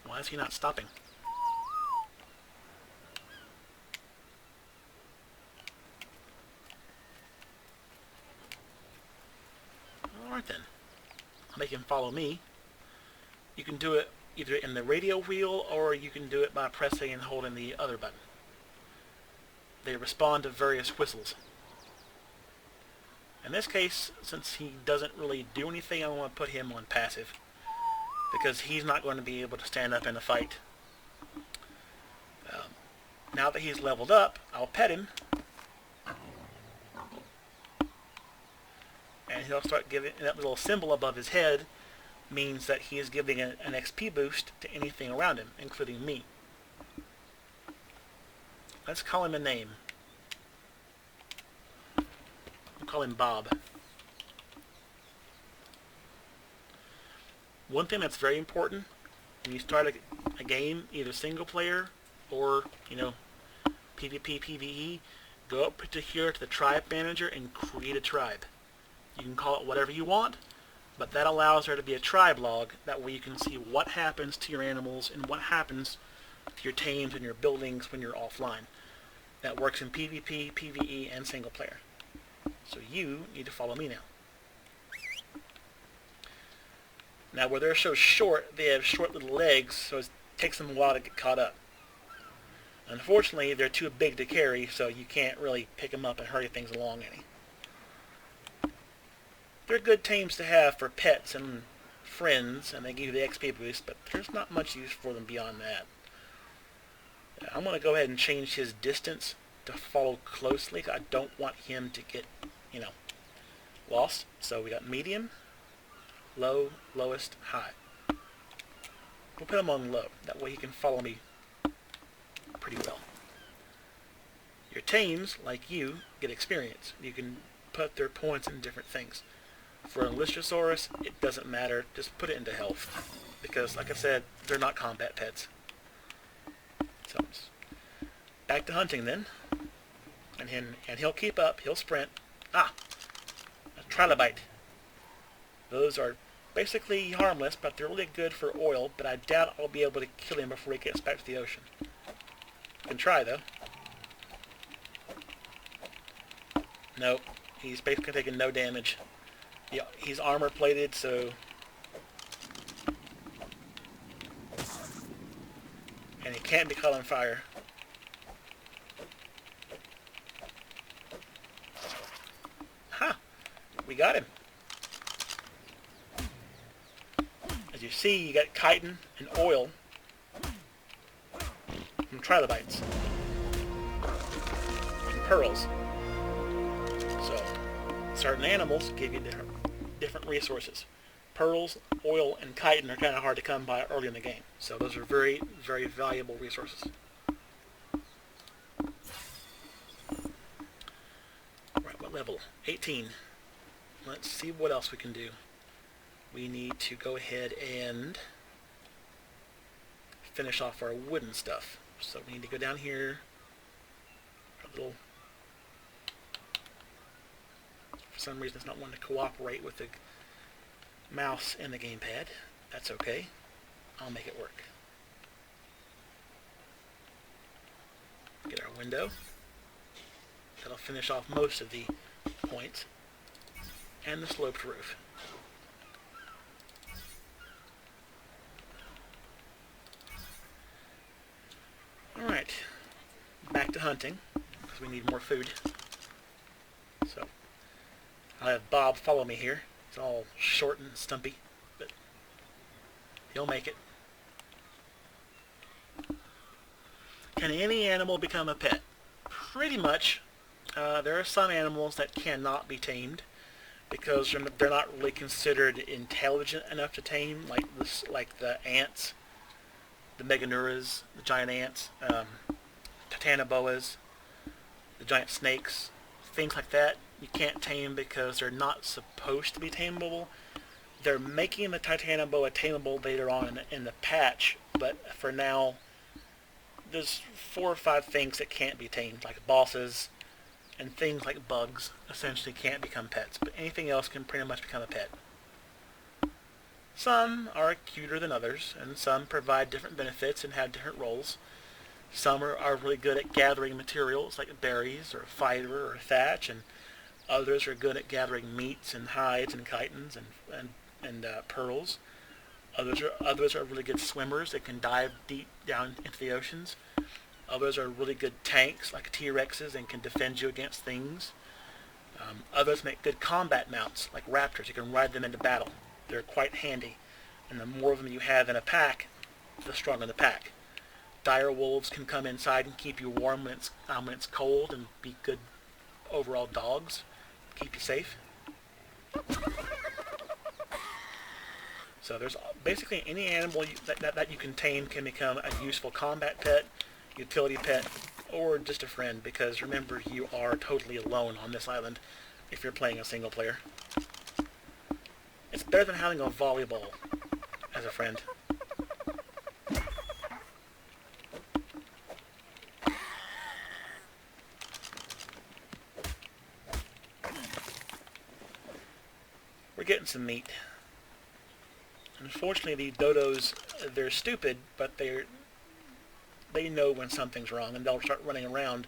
Why is he not stopping? Alright then. I'll make him follow me. You can do it either in the radio wheel or you can do it by pressing and holding the other button. They respond to various whistles. In this case, since he doesn't really do anything, I want to put him on passive, because he's not going to be able to stand up in a fight. Now that he's leveled up, I'll pet him, and he'll start giving that little symbol above his head means that he is giving an XP boost to anything around him, including me. Let's call him a name. We'll call him Bob. One thing that's very important when you start a game, either single player or, PvP, PvE, go up to here to the tribe manager and create a tribe. You can call it whatever you want, but that allows there to be a tribe log. That way you can see what happens to your animals and what happens to your tames and your buildings when you're offline. That works in PvP, PvE, and single player. So you need to follow me now. Now where they're so short, they have short little legs, so it takes them a while to get caught up. Unfortunately, they're too big to carry, so you can't really pick them up and hurry things along any. They're good tames to have for pets and friends, and they give you the XP boost, but there's not much use for them beyond that. I'm going to go ahead and change his distance to follow closely. I don't want him to get, lost. So we got medium, low, lowest, high. We'll put him on low. That way he can follow me pretty well. Your tames, like you, get experience. You can put their points in different things. For a Lystrosaurus, it doesn't matter. Just put it into health. Because, like I said, they're not combat pets. So, back to hunting then. And he'll keep up. He'll sprint. A trilobite. Those are basically harmless, but they're really good for oil, but I doubt I'll be able to kill him before he gets back to the ocean. I can try, though. Nope. He's basically taking no damage. Yeah, he's armor plated, so... And he can't be caught on fire. Ha! We got him. As you see, you got chitin and oil from trilobites and pearls. So, certain animals give you different resources. Pearls, oil, and chitin are kind of hard to come by early in the game. So those are very, very valuable resources. Alright, what level? 18. Let's see what else we can do. We need to go ahead and finish off our wooden stuff. So we need to go down here. Our little... For some reason it's not wanting to cooperate with the mouse and the gamepad. That's okay. I'll make it work. Get our window. That'll finish off most of the points. And the sloped roof. Alright, back to hunting, because we need more food. So, I'll have Bob follow me here. He's all short and stumpy, but he'll make it. Can any animal become a pet? Pretty much. There are some animals that cannot be tamed, because they're not really considered intelligent enough to tame, like the ants, the meganuras, the giant ants, titanoboas, the giant snakes, things like that. You can't tame because they're not supposed to be tameable. They're making the titanoboa tameable later on in the patch, but for now, there's 4 or 5 things that can't be tamed, like bosses, and things like bugs essentially can't become pets, but anything else can pretty much become a pet. Some are cuter than others, and some provide different benefits and have different roles. Some are really good at gathering materials like berries or fiber or thatch, and others are good at gathering meats and hides and chitins and pearls. Others are really good swimmers that can dive deep down into the oceans. Others are really good tanks like TRexes and can defend you against things. Others make good combat mounts like Raptors. You can ride them into battle. They're quite handy, and the more of them you have in a pack, the stronger the pack. Dire wolves can come inside and keep you warm when it's cold, and be good overall dogs, keep you safe. So there's basically any animal that you can tame can become a useful combat pet, utility pet, or just a friend, because remember, you are totally alone on this island if you're playing a single player. It's better than having a volleyball as a friend. We're getting some meat. Unfortunately, these dodos, they're stupid, but they know when something's wrong, and they'll start running around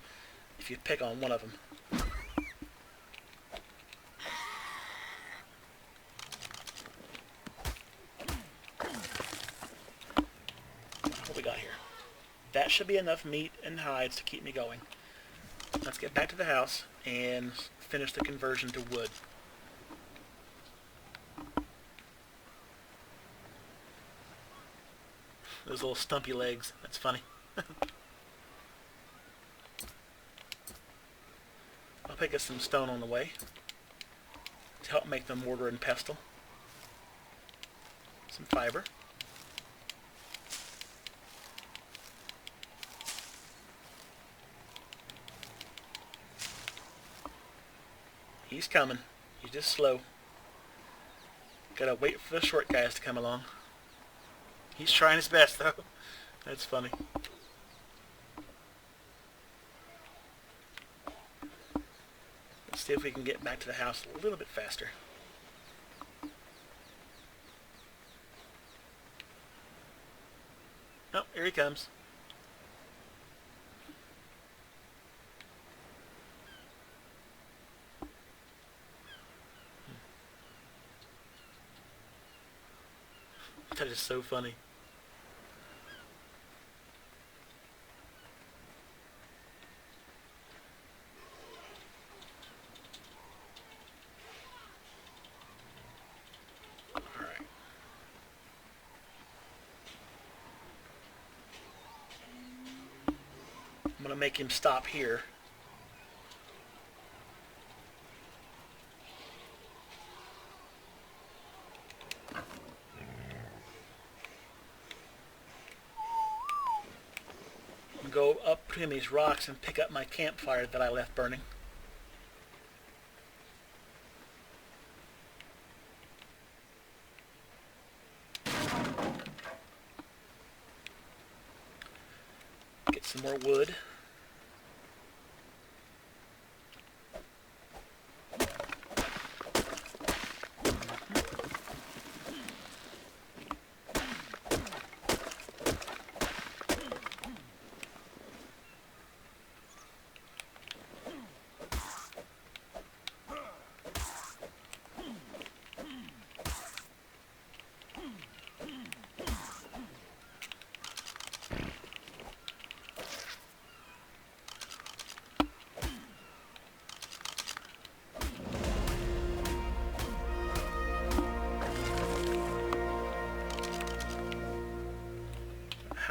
if you pick on one of them. What we got here? That should be enough meat and hides to keep me going. Let's get back to the house and finish the conversion to wood. Those little stumpy legs. That's funny. I'll pick up some stone on the way to help make the mortar and pestle. Some fiber. He's coming. He's just slow. Gotta wait for the short guys to come along. He's trying his best, though. That's funny. Let's see if we can get back to the house a little bit faster. Oh, here he comes. That is so funny. I'm going to make him stop here. Go up between these rocks and pick up my campfire that I left burning. Get some more wood.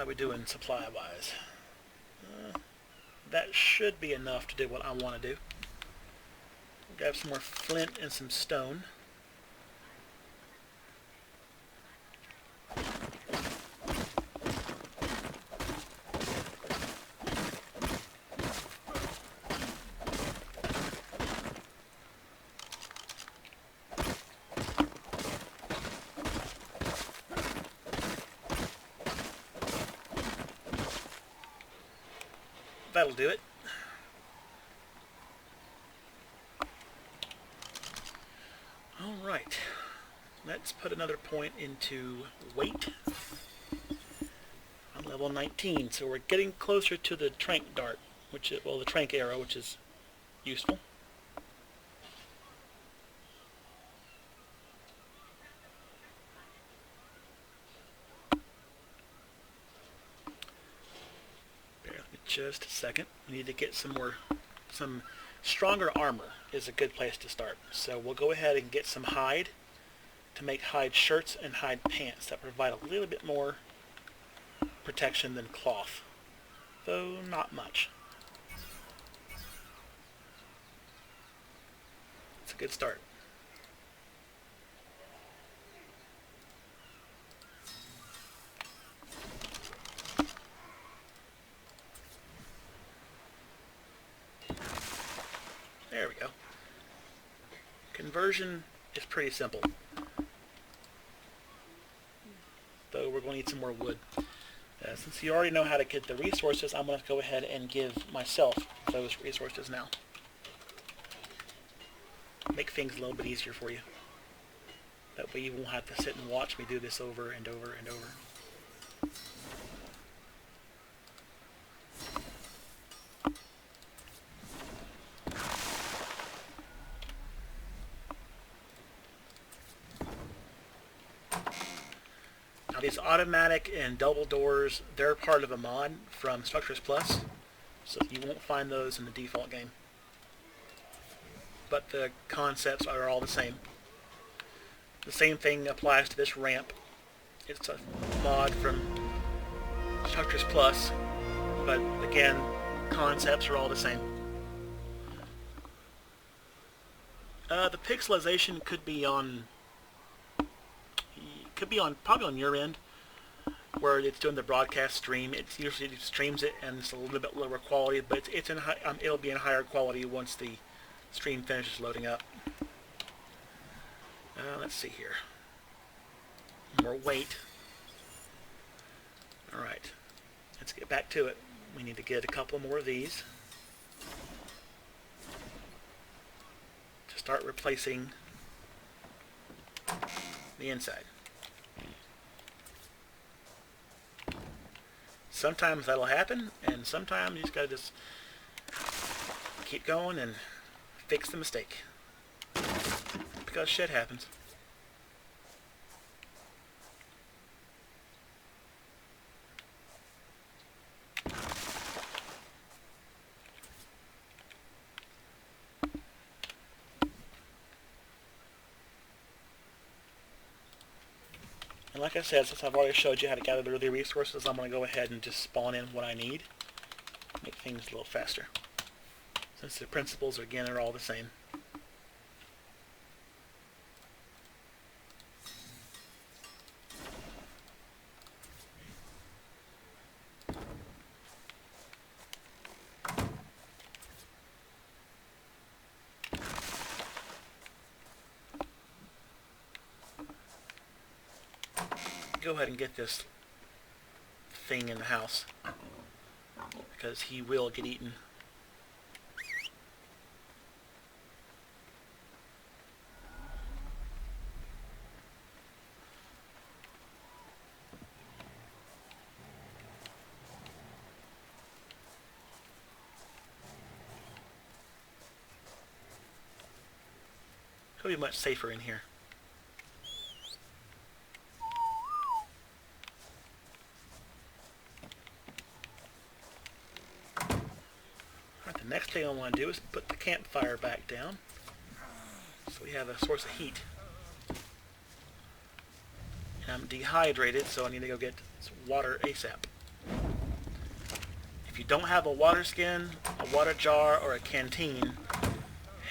we doing supply-wise? That should be enough to do what I want to do. Grab some more flint and some stone. That'll do it. Alright, let's put another point into weight on level 19. So we're getting closer to the trank dart, which is, well, the trank arrow, which is useful. Bear with me just a second. We need to get some stronger armor is a good place to start. So we'll go ahead and get some hide to make hide shirts and hide pants that provide a little bit more protection than cloth, though not much. It's a good start. There we go. Conversion is pretty simple, though we're going to need some more wood. Since you already know how to get the resources, I'm going to go ahead and give myself those resources now. Make things a little bit easier for you. That way you won't have to sit and watch me do this over and over and over. Now these automatic and double doors, they're part of a mod from Structures Plus, so you won't find those in the default game. But the concepts are all the same. The same thing applies to this ramp. It's a mod from Structures Plus, but again, concepts are all the same. The pixelization could be on probably on your end, where it's doing the broadcast stream. It usually streams it and it's a little bit lower quality, but it's in it'll be in higher quality once the stream finishes loading up. Let's see here. More weight. Alright, let's get back to it. We need to get a couple more of these to start replacing the inside. Sometimes that'll happen, and sometimes you just gotta just keep going and fix the mistake. Because shit happens. And like I said, since I've already showed you how to gather the resources, I'm going to go ahead and just spawn in what I need. Make things a little faster. Since the principles, again, are all the same. Go ahead and get this thing in the house, because he will get eaten. He'll be much safer in here. The next thing I want to do is put the campfire back down so we have a source of heat. And I'm dehydrated, so I need to go get some water ASAP. If you don't have a water skin, a water jar, or a canteen,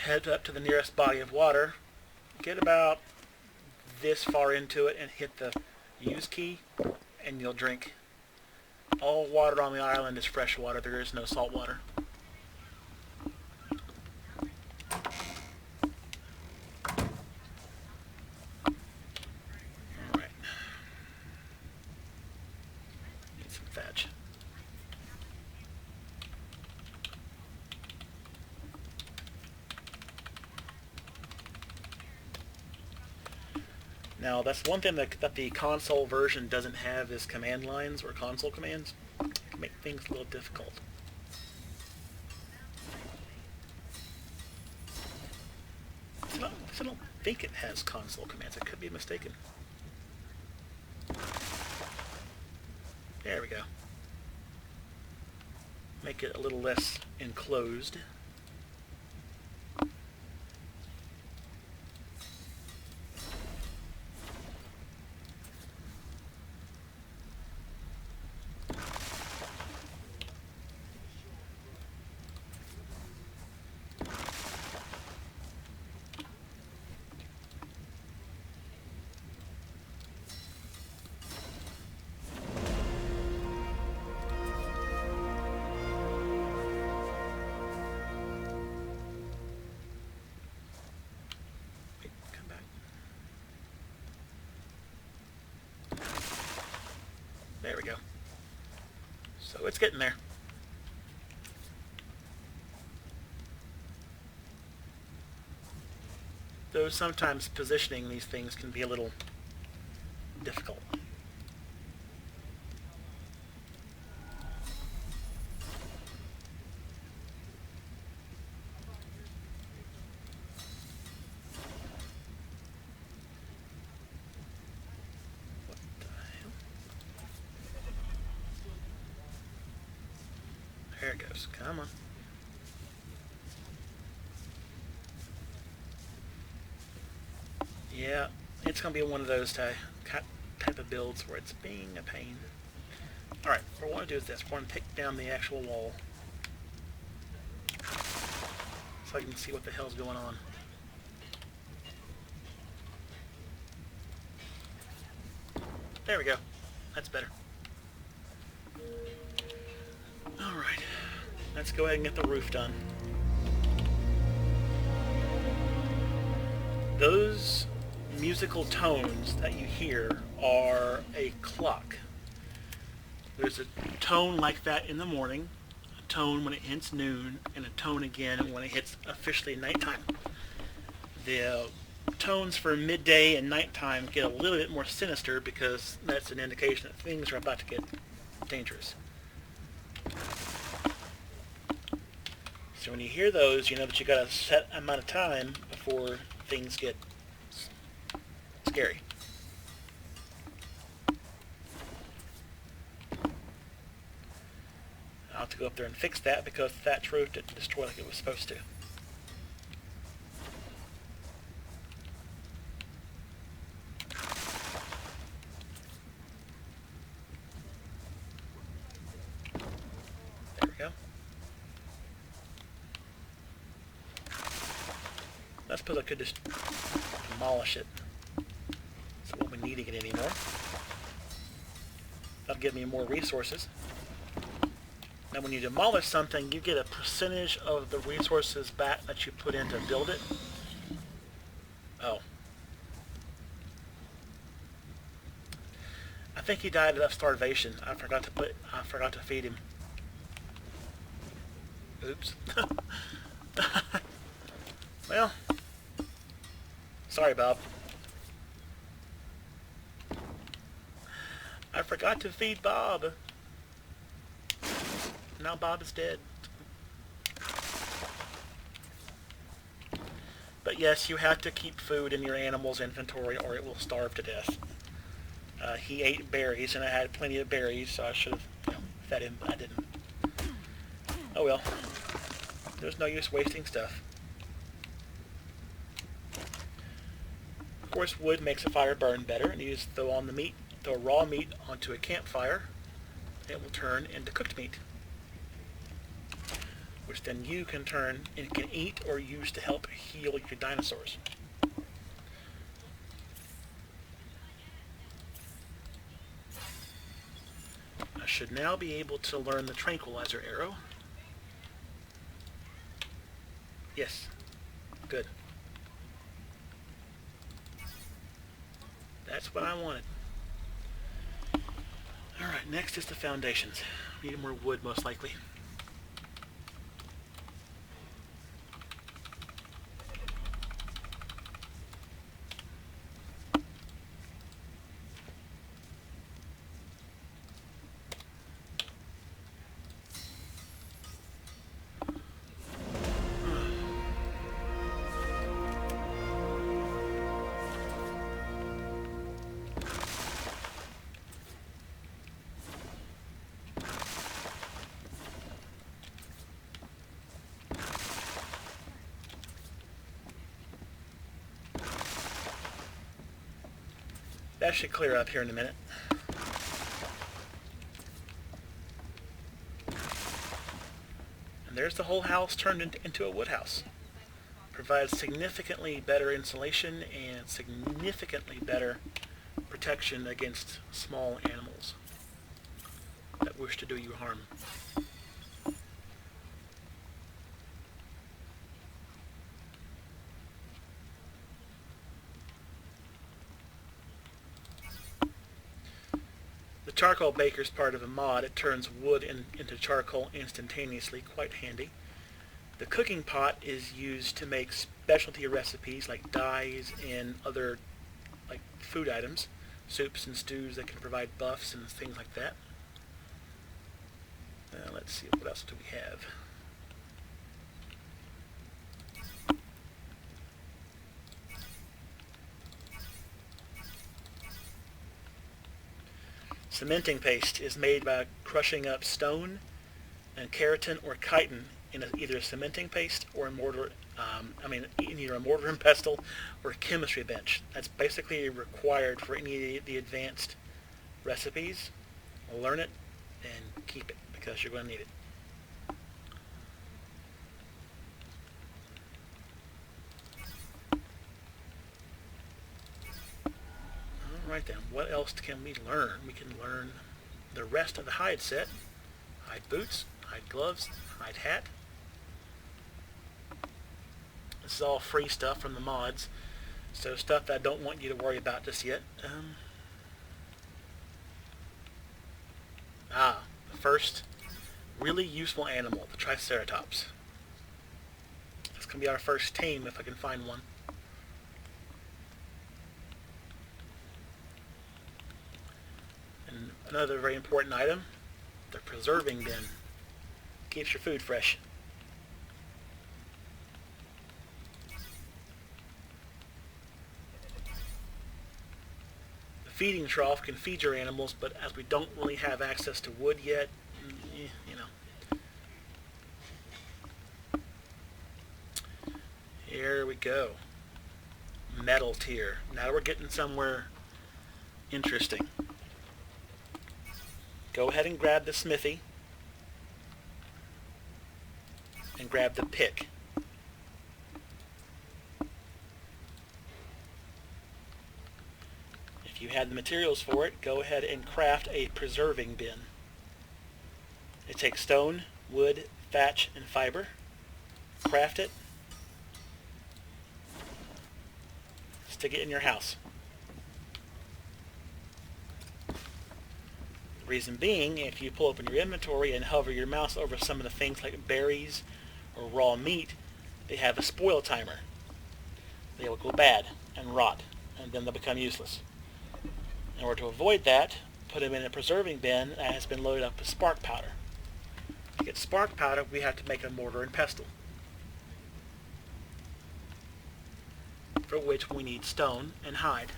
head up to the nearest body of water, get about this far into it and hit the use key, and you'll drink. All water on the island is fresh water. There is no salt water. Alright. Need some fetch. Now, that's one thing that the console version doesn't have is command lines or console commands. It can make things a little difficult. I don't think it has console commands. I could be mistaken. There we go. Make it a little less enclosed. There we go. So it's getting there. Though sometimes positioning these things can be a little difficult. There it goes. Come on. Yeah, it's going to be one of those type of builds where it's being a pain. Alright, what I want to do is this. I want to take down the actual wall so I can see what the hell's going on. There we go. That's better. Alright, let's go ahead and get the roof done. Those musical tones that you hear are a clock. There's a tone like that in the morning, a tone when it hits noon, and a tone again when it hits officially nighttime. The tones for midday and nighttime get a little bit more sinister because that's an indication that things are about to get dangerous. So when you hear those, you know that you got a set amount of time before things get scary. I'll have to go up there and fix that because the thatch roof didn't destroy like it was supposed to. There we go. I suppose I could just demolish it. So I won't be needing it anymore. That'll give me more resources. Now when you demolish something, you get a percentage of the resources back that you put in to build it. Oh. I think he died of starvation. I forgot to feed him. Oops. Well, sorry, Bob. I forgot to feed Bob. Now Bob is dead. But yes, you have to keep food in your animal's inventory or it will starve to death. He ate berries, and I had plenty of berries, so I should have fed him, but I didn't. Oh well. There's no use wasting stuff. Of course, wood makes a fire burn better, and you just throw raw meat onto a campfire. It will turn into cooked meat. which then you can turn and can eat or use to help heal your dinosaurs. I should now be able to learn the tranquilizer arrow. Yes. Good. That's what I wanted. Alright, next is the foundations. We need more wood, most likely. That should clear up here in a minute. And there's the whole house turned into a wood house. Provides significantly better insulation and significantly better protection against small animals that wish to do you harm. The charcoal baker is part of a mod. It turns wood into charcoal instantaneously, quite handy. The cooking pot is used to make specialty recipes like dyes and other like food items, soups and stews that can provide buffs and things like that. Let's see, what else do we have? Cementing paste is made by crushing up stone and keratin or chitin in either a cementing paste or a mortar. In either a mortar and pestle or a chemistry bench. That's basically required for any of the advanced recipes. Learn it and keep it because you're going to need it. Alright then, what else can we learn? We can learn the rest of the hide set. Hide boots, hide gloves, hide hat. This is all free stuff from the mods, so stuff that I don't want you to worry about just yet. The first really useful animal, the Triceratops. That's going to be our first tame if I can find one. And another very important item, the preserving bin. Keeps your food fresh. The feeding trough can feed your animals, but as we don't really have access to wood yet, Here we go. Metal tier. Now we're getting somewhere interesting. Go ahead and grab the smithy. And grab the pick. If you have the materials for it, go ahead and craft a preserving bin. It takes stone, wood, thatch, and fiber. Craft it. Stick it in your house. The reason being, if you pull open your inventory and hover your mouse over some of the things like berries or raw meat, they have a spoil timer. They will go bad and rot, and then they'll become useless. In order to avoid that, put them in a preserving bin that has been loaded up with spark powder. To get spark powder, we have to make a mortar and pestle, for which we need stone and hide.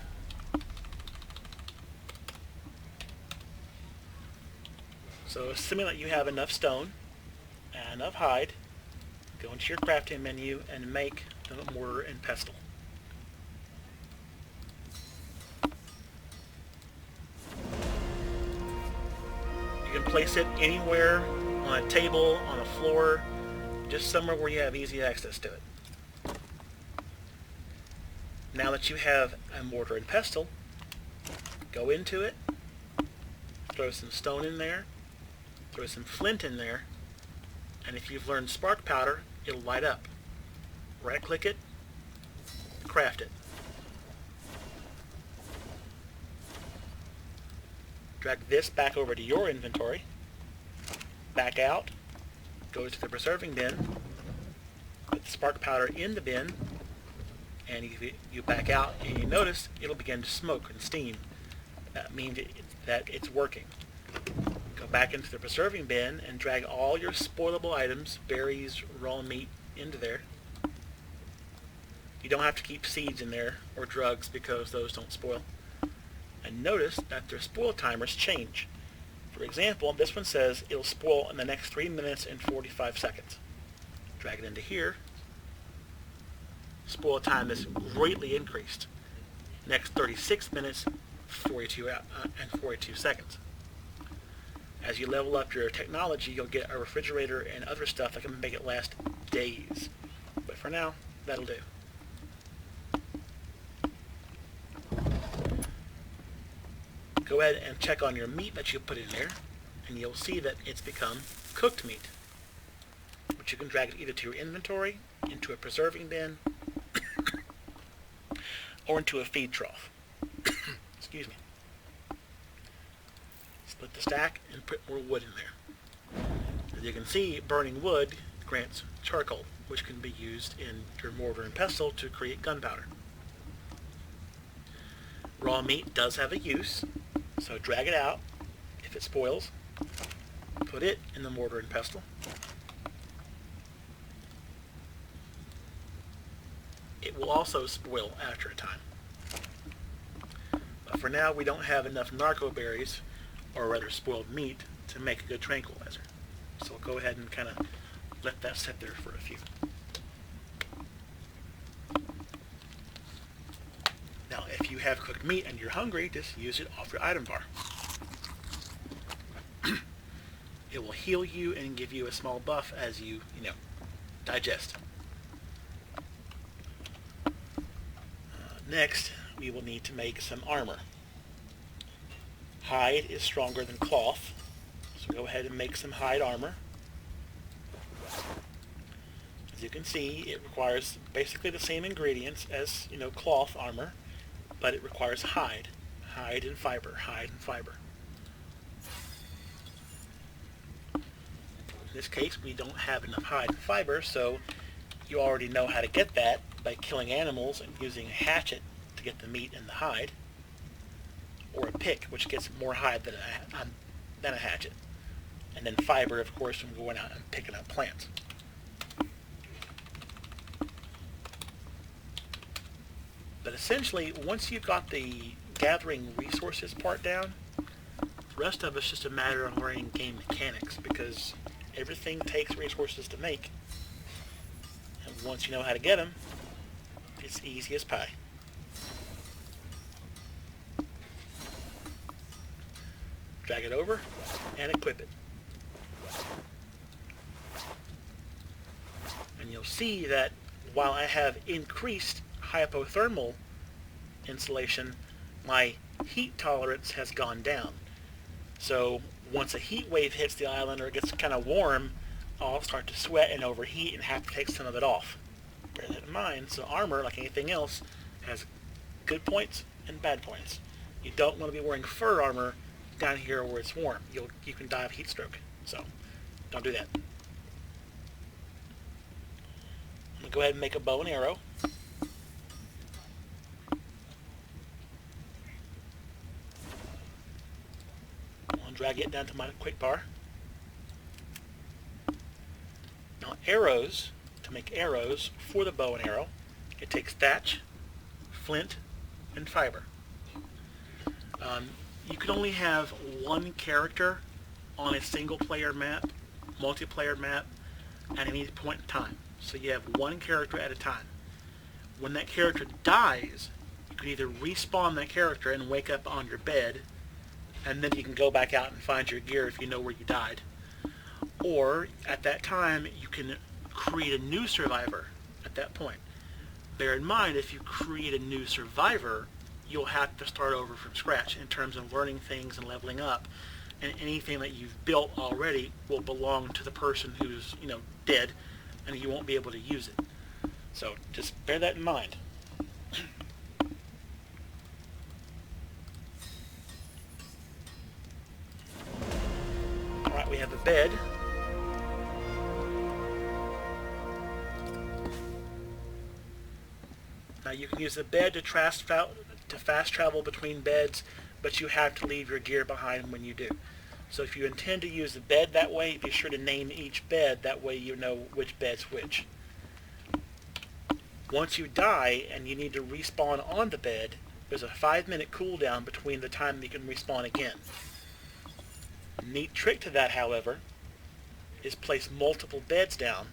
So assuming that you have enough stone and enough hide, go into your crafting menu and make the mortar and pestle. You can place it anywhere, on a table, on a floor, Just somewhere where you have easy access to it. Now that you have a mortar and pestle, go into it, throw some stone in there, throw some flint in there, and if you've learned spark powder, it'll light up. Right click it, craft it. Drag this back over to your inventory, back out, go to the preserving bin, put the spark powder in the bin, and you back out and you notice it'll begin to smoke and steam. That means that it's working. Go back into the preserving bin and drag all your spoilable items, berries, raw meat, into there. You don't have to keep seeds in there or drugs because those don't spoil. And notice that their spoil timers change. For example, this one says it'll spoil in the next 3 minutes and 45 seconds. Drag it into here. Spoil time is greatly increased. Next 36 minutes, 42 seconds. As you level up your technology, you'll get a refrigerator and other stuff that can make it last days. But for now, that'll do. Go ahead and check on your meat that you put in there, and you'll see that it's become cooked meat, which you can drag either to your inventory, into a preserving bin, or into a feed trough. Excuse me. Split the stack and put more wood in there. As you can see, burning wood grants charcoal, which can be used in your mortar and pestle to create gunpowder. Raw meat does have a use, so drag it out. If it spoils, put it in the mortar and pestle. It will also spoil after a time. But for now, we don't have enough narco berries, or rather spoiled meat, to make a good tranquilizer. So we'll go ahead and kind of let that sit there for a few. Now, if you have cooked meat and you're hungry, just use it off your item bar. It will heal you and give you a small buff as you digest. Next, we will need to make some armor. Hide is stronger than cloth, so go ahead and make some hide armor. As you can see, it requires basically the same ingredients as cloth armor, but it requires hide and fiber, hide and fiber. In this case, we don't have enough hide and fiber, so you already know how to get that by killing animals and using a hatchet to get the meat and the hide, or a pick, which gets more hide than a hatchet, and then fiber, of course, from going out and picking up plants. But essentially, once you've got the gathering resources part down, the rest of it's just a matter of learning game mechanics, because everything takes resources to make, and once you know how to get them, it's easy as pie. Drag it over and equip it. And you'll see that while I have increased hypothermal insulation, my heat tolerance has gone down. So once a heat wave hits the island or it gets kind of warm, I'll start to sweat and overheat and have to take some of it off. Bear that in mind. So armor, like anything else, has good points and bad points. You don't want to be wearing fur armor down here where it's warm. You can die of heat stroke. So don't do that. I'm going to go ahead and make a bow and arrow. I'll drag it down to my quick bar. Now arrows, to make arrows for the bow and arrow, it takes thatch, flint, and fiber. You can only have one character on a single player map, multiplayer map, at any point in time. So you have one character at a time. When that character dies, you can either respawn that character and wake up on your bed, and then you can go back out and find your gear if you know where you died. Or, at that time, you can create a new survivor at that point. Bear in mind, if you create a new survivor, you'll have to start over from scratch in terms of learning things and leveling up. And anything that you've built already will belong to the person who's, dead, and you won't be able to use it. So just bear that in mind. Alright, we have a bed. Now you can use the bed to fast travel between beds, but you have to leave your gear behind when you do. So if you intend to use the bed that way, be sure to name each bed, that way you know which bed's which. Once you die and you need to respawn on the bed, there's a 5-minute cooldown between the time you can respawn again. A neat trick to that, however, is place multiple beds down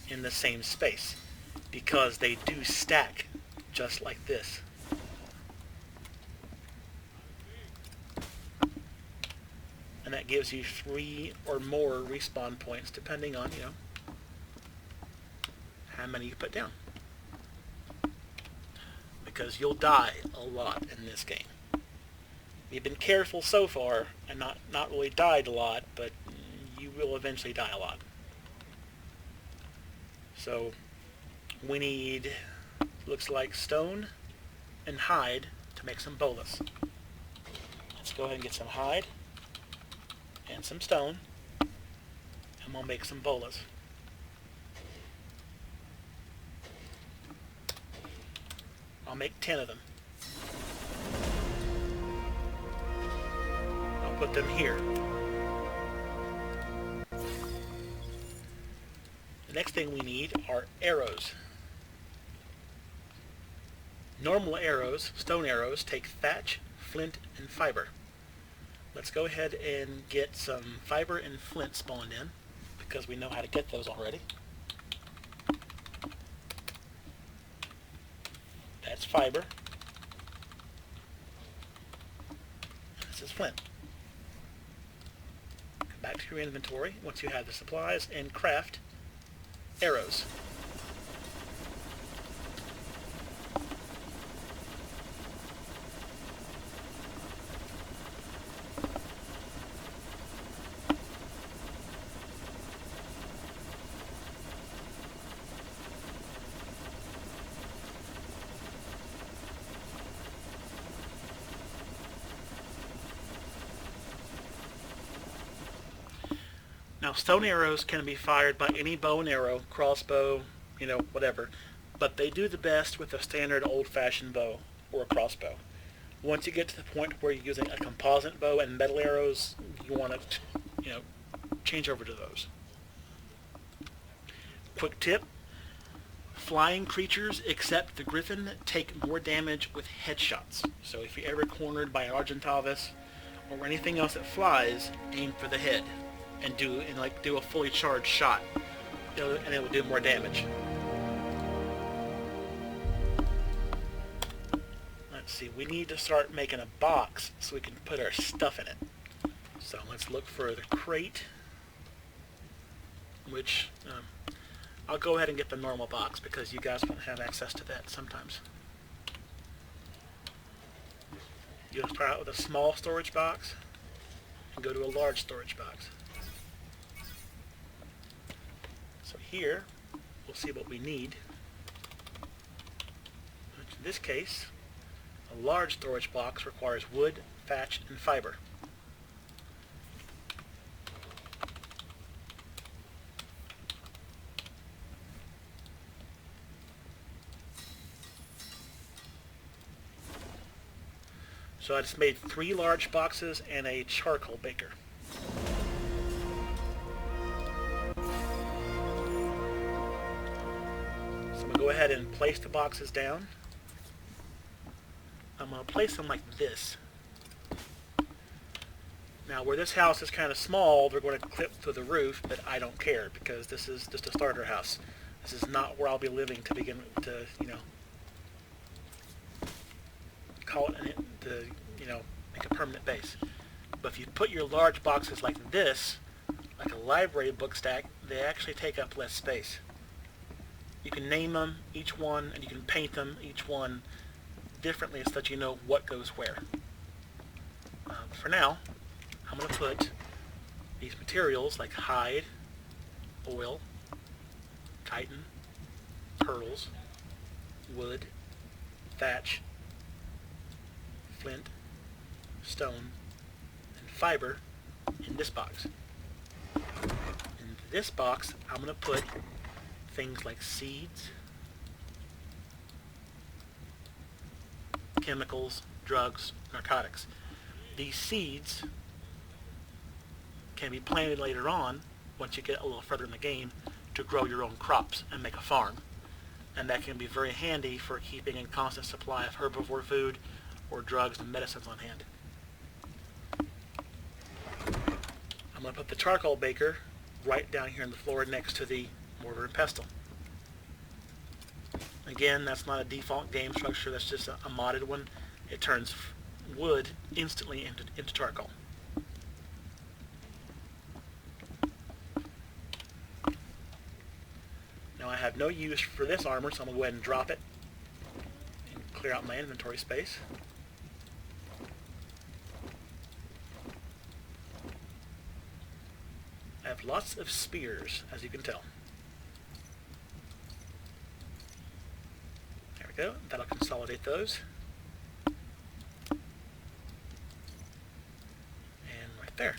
in the same space, because they do stack just like this. And that gives you 3 or more respawn points, depending on, how many you put down. Because you'll die a lot in this game. You've been careful so far, and not really died a lot, but you will eventually die a lot. So, we need, looks like stone and hide to make some bolas. Let's go ahead and get some hide and some stone, and we'll make some bolas. I'll make 10 of them. I'll put them here. The next thing we need are arrows. Normal arrows, stone arrows, take thatch, flint, and fiber. Let's go ahead and get some fiber and flint spawned in, because we know how to get those already. That's fiber. This is flint. Come back to your inventory once you have the supplies and craft arrows. Now, stone arrows can be fired by any bow and arrow, crossbow, whatever, but they do the best with a standard old-fashioned bow or a crossbow. Once you get to the point where you're using a composite bow and metal arrows, you want to, change over to those. Quick tip: flying creatures, except the griffin, take more damage with headshots. So if you're ever cornered by an Argentavis or anything else that flies, aim for the head. And do a fully charged shot, and it will do more damage. Let's see, we need to start making a box so we can put our stuff in it. So let's look for the crate, which I'll go ahead and get the normal box because you guys won't have access to that sometimes. You'll start out with a small storage box and go to a large storage box. So here, we'll see what we need. In this case, a large storage box requires wood, thatch, and fiber. So I just made 3 large boxes and a charcoal baker. So I'm going to go ahead and place the boxes down. I'm going to place them like this. Now where this house is kind of small, they're going to clip through the roof, but I don't care because this is just a starter house. This is not where I'll be living to begin to, call it, make a permanent base. But if you put your large boxes like this, like a library book stack, they actually take up less space. You can name them, each one, and you can paint them, each one, differently so that you know what goes where. For now, I'm going to put these materials like hide, oil, chitin, pearls, wood, thatch, flint, stone, and fiber in this box. In this box, I'm going to put things like seeds, chemicals, drugs, narcotics. These seeds can be planted later on, once you get a little further in the game, to grow your own crops and make a farm. And that can be very handy for keeping a constant supply of herbivore food or drugs and medicines on hand. I'm going to put the charcoal baker right down here on the floor next to the mortar and pestle. Again, that's not a default game structure, that's just a modded one. It turns wood instantly into charcoal. Now I have no use for this armor, so I'm going to go ahead and drop it and clear out my inventory space. I have lots of spears, as you can tell. There we go. That'll consolidate those. And right there.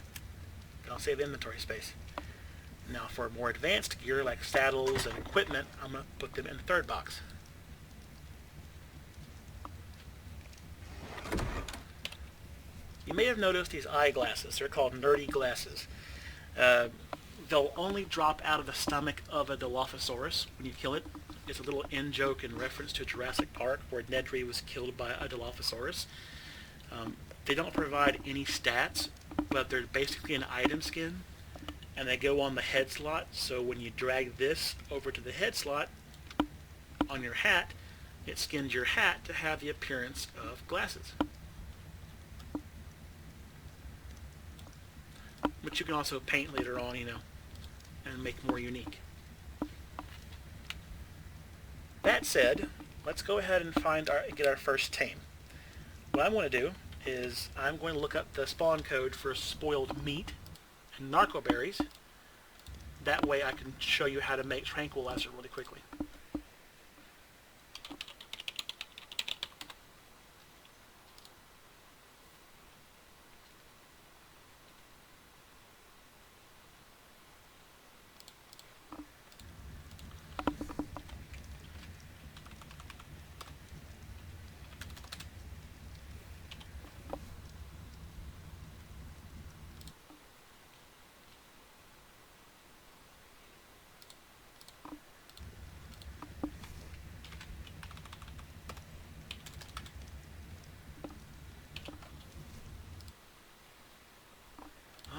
That'll save inventory space. Now for more advanced gear like saddles and equipment, I'm going to put them in the third box. You may have noticed these eyeglasses. They're called nerdy glasses. They'll only drop out of the stomach of a Dilophosaurus when you kill it. It's a little in-joke in reference to Jurassic Park where Nedry was killed by a Dilophosaurus. They don't provide any stats, but they're basically an item skin, and they go on the head slot, so when you drag this over to the head slot on your hat, it skins your hat to have the appearance of glasses. Which you can also paint later on, and make more unique. That said, let's go ahead and get our first tame. What I'm going to do is I'm going to look up the spawn code for spoiled meat and narcoberries. That way I can show you how to make tranquilizer really quickly.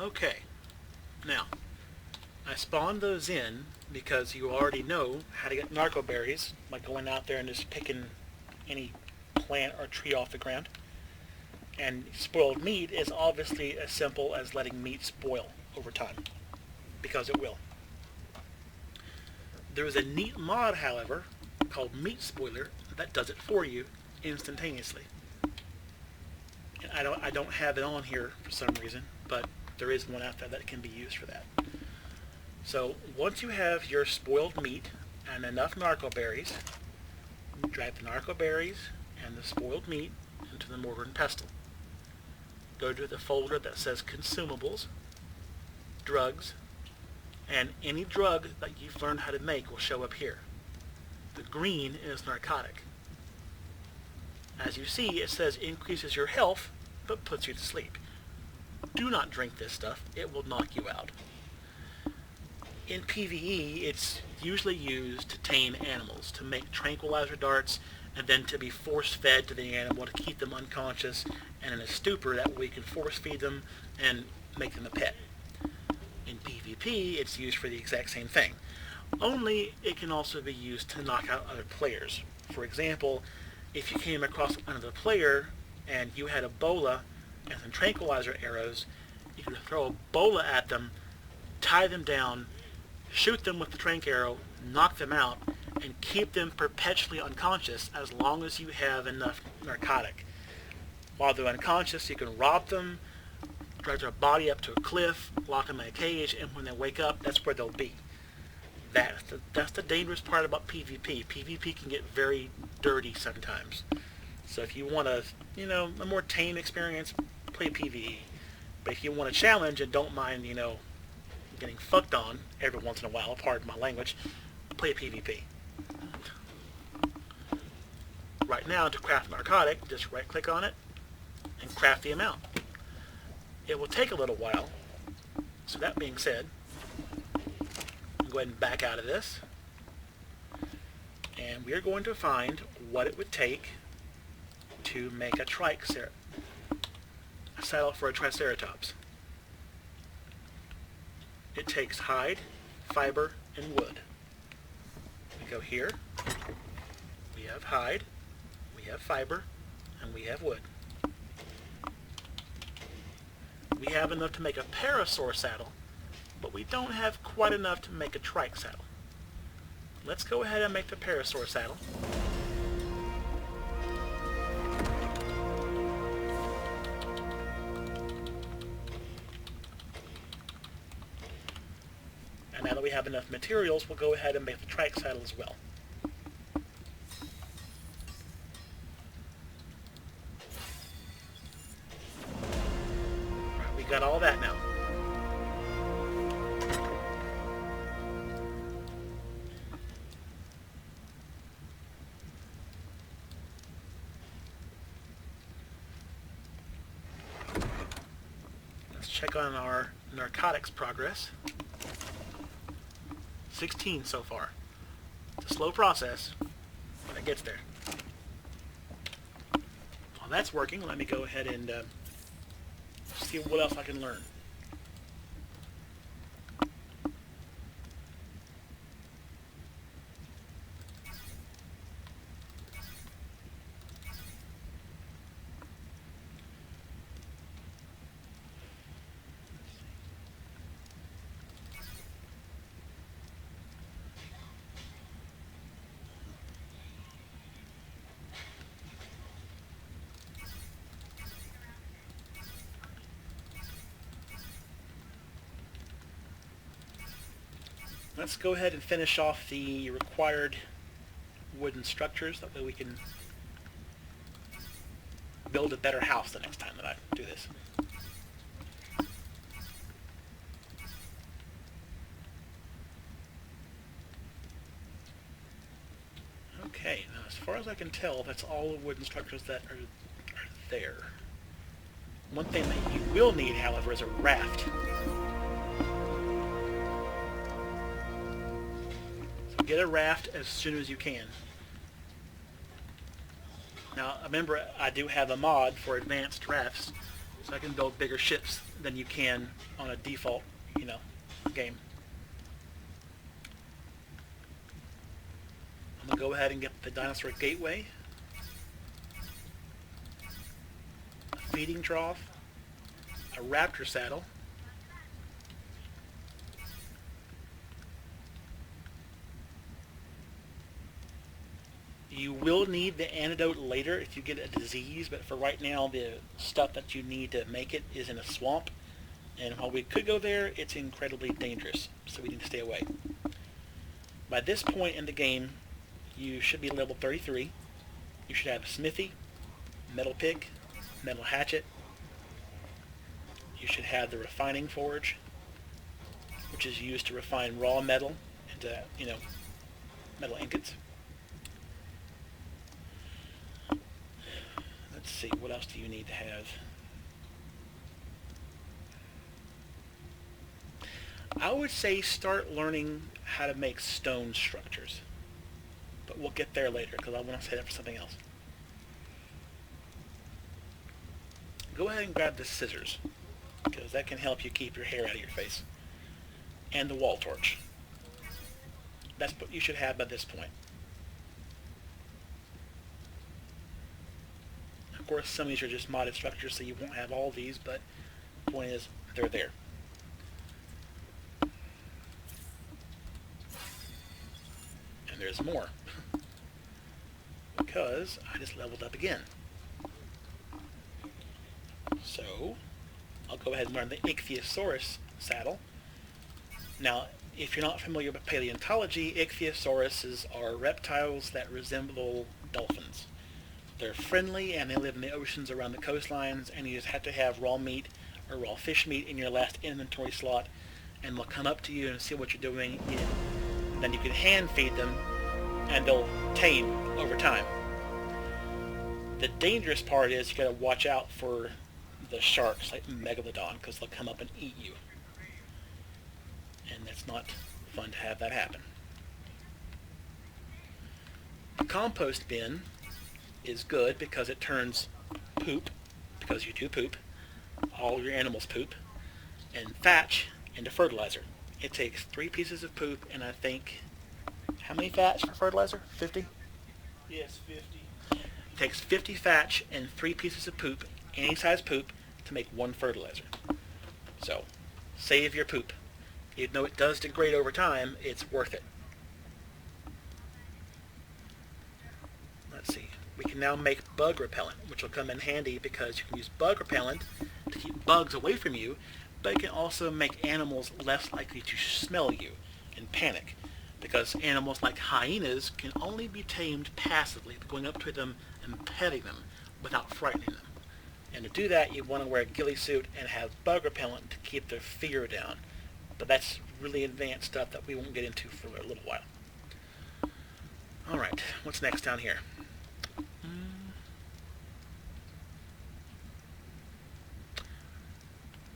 Okay, now, I spawned those in because you already know how to get narcoberries, like going out there and just picking any plant or tree off the ground. And spoiled meat is obviously as simple as letting meat spoil over time, because it will. There is a neat mod, however, called Meat Spoiler that does it for you instantaneously. And I don't have it on here for some reason, but there is one out there that can be used for that. So once you have your spoiled meat and enough narcoberries, drag the narcoberries and the spoiled meat into the mortar and pestle. Go to the folder that says consumables, drugs, and any drug that you've learned how to make will show up here. The green is narcotic. As you see, it says increases your health, but puts you to sleep. Do not drink this stuff. It will knock you out. In PvE, it's usually used to tame animals, to make tranquilizer darts, and then to be force-fed to the animal to keep them unconscious and in a stupor. That way you can force-feed them and make them a pet. In PvP, it's used for the exact same thing. Only it can also be used to knock out other players. For example, if you came across another player and you had a bola and some tranquilizer arrows, you could throw a bola at them, tie them down, shoot them with the tranq arrow, knock them out, and keep them perpetually unconscious as long as you have enough narcotic. While they're unconscious, you can rob them, drag their body up to a cliff, lock them in a cage, and when they wake up, that's where they'll be. That's the dangerous part about PvP. PvP can get very dirty sometimes. So if you want a more tame experience, play PvE. But if you want a challenge and don't mind, getting fucked on every once in a while, pardon my language, play PvP. Right now, to craft narcotic, just right click on it and craft the amount. It will take a little while. So that being said, go ahead and back out of this, and we are going to find what it would take to make a saddle for a Triceratops. It takes hide, fiber, and wood. We go here, we have hide, we have fiber, and we have wood. We have enough to make a parasaur saddle, but we don't have quite enough to make a trike saddle. Let's go ahead and make the parasaur saddle. And now that we have enough materials, we'll go ahead and make the trike saddle as well. Alright, we got all that now. Check on our narcotics progress. 16 so far. It's a slow process, but it gets there. While that's working, let me go ahead and see what else I can learn. Let's go ahead and finish off the required wooden structures. That way we can build a better house the next time that I do this. Okay, now as far as I can tell, that's all the wooden structures that are there. One thing that you will need, however, is a raft. Get a raft as soon as you can. Now, remember, I do have a mod for advanced rafts, so I can build bigger ships than you can on a default, game. I'm going to go ahead and get the dinosaur gateway, a feeding trough, a raptor saddle, you will need the antidote later if you get a disease, but for right now, the stuff that you need to make it is in a swamp. And while we could go there, it's incredibly dangerous, so we need to stay away. By this point in the game, you should be level 33. You should have a smithy, metal pick, metal hatchet. You should have the refining forge, which is used to refine raw metal into, metal ingots. Let's see, what else do you need to have? I would say start learning how to make stone structures. But we'll get there later, because I want to say that for something else. Go ahead and grab the scissors, because that can help you keep your hair out of your face. And the wall torch. That's what you should have by this point. Of course, some of these are just modded structures, so you won't have all these, but the point is, they're there. And there's more. Because I just leveled up again. So, I'll go ahead and learn the Ichthyosaurus saddle. Now, if you're not familiar with paleontology, Ichthysauruses are reptiles that resemble dolphins. They're friendly and they live in the oceans around the coastlines, and you just have to have raw meat or raw fish meat in your last inventory slot, and they'll come up to you and see what you're doing. Then you can hand feed them, and they'll tame over time. The dangerous part is you gotta watch out for the sharks like Megalodon, because they'll come up and eat you. And it's not fun to have that happen. The compost bin is good because it turns poop, because you do poop, all your animals poop, and thatch into fertilizer. It takes 3 pieces of poop and I think, how many thatch for fertilizer? 50? Yes, 50. It takes 50 thatch and 3 pieces of poop, any size poop, to make 1 fertilizer. So, save your poop. Even though it does degrade over time, it's worth it. Let's see. We can now make bug repellent, which will come in handy because you can use bug repellent to keep bugs away from you, but it can also make animals less likely to smell you and panic, because animals like hyenas can only be tamed passively, going up to them and petting them without frightening them. And to do that, you want to wear a ghillie suit and have bug repellent to keep their fear down. But that's really advanced stuff that we won't get into for a little while. Alright, what's next down here?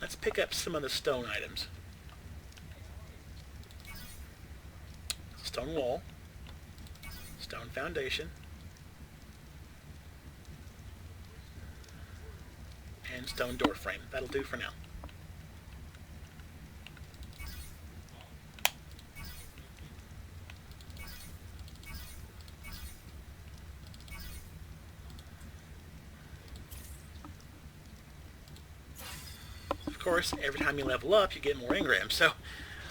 Let's pick up some of the stone items. Stone wall, stone foundation, and stone door frame. That'll do for now. Of course, every time you level up, you get more engrams. So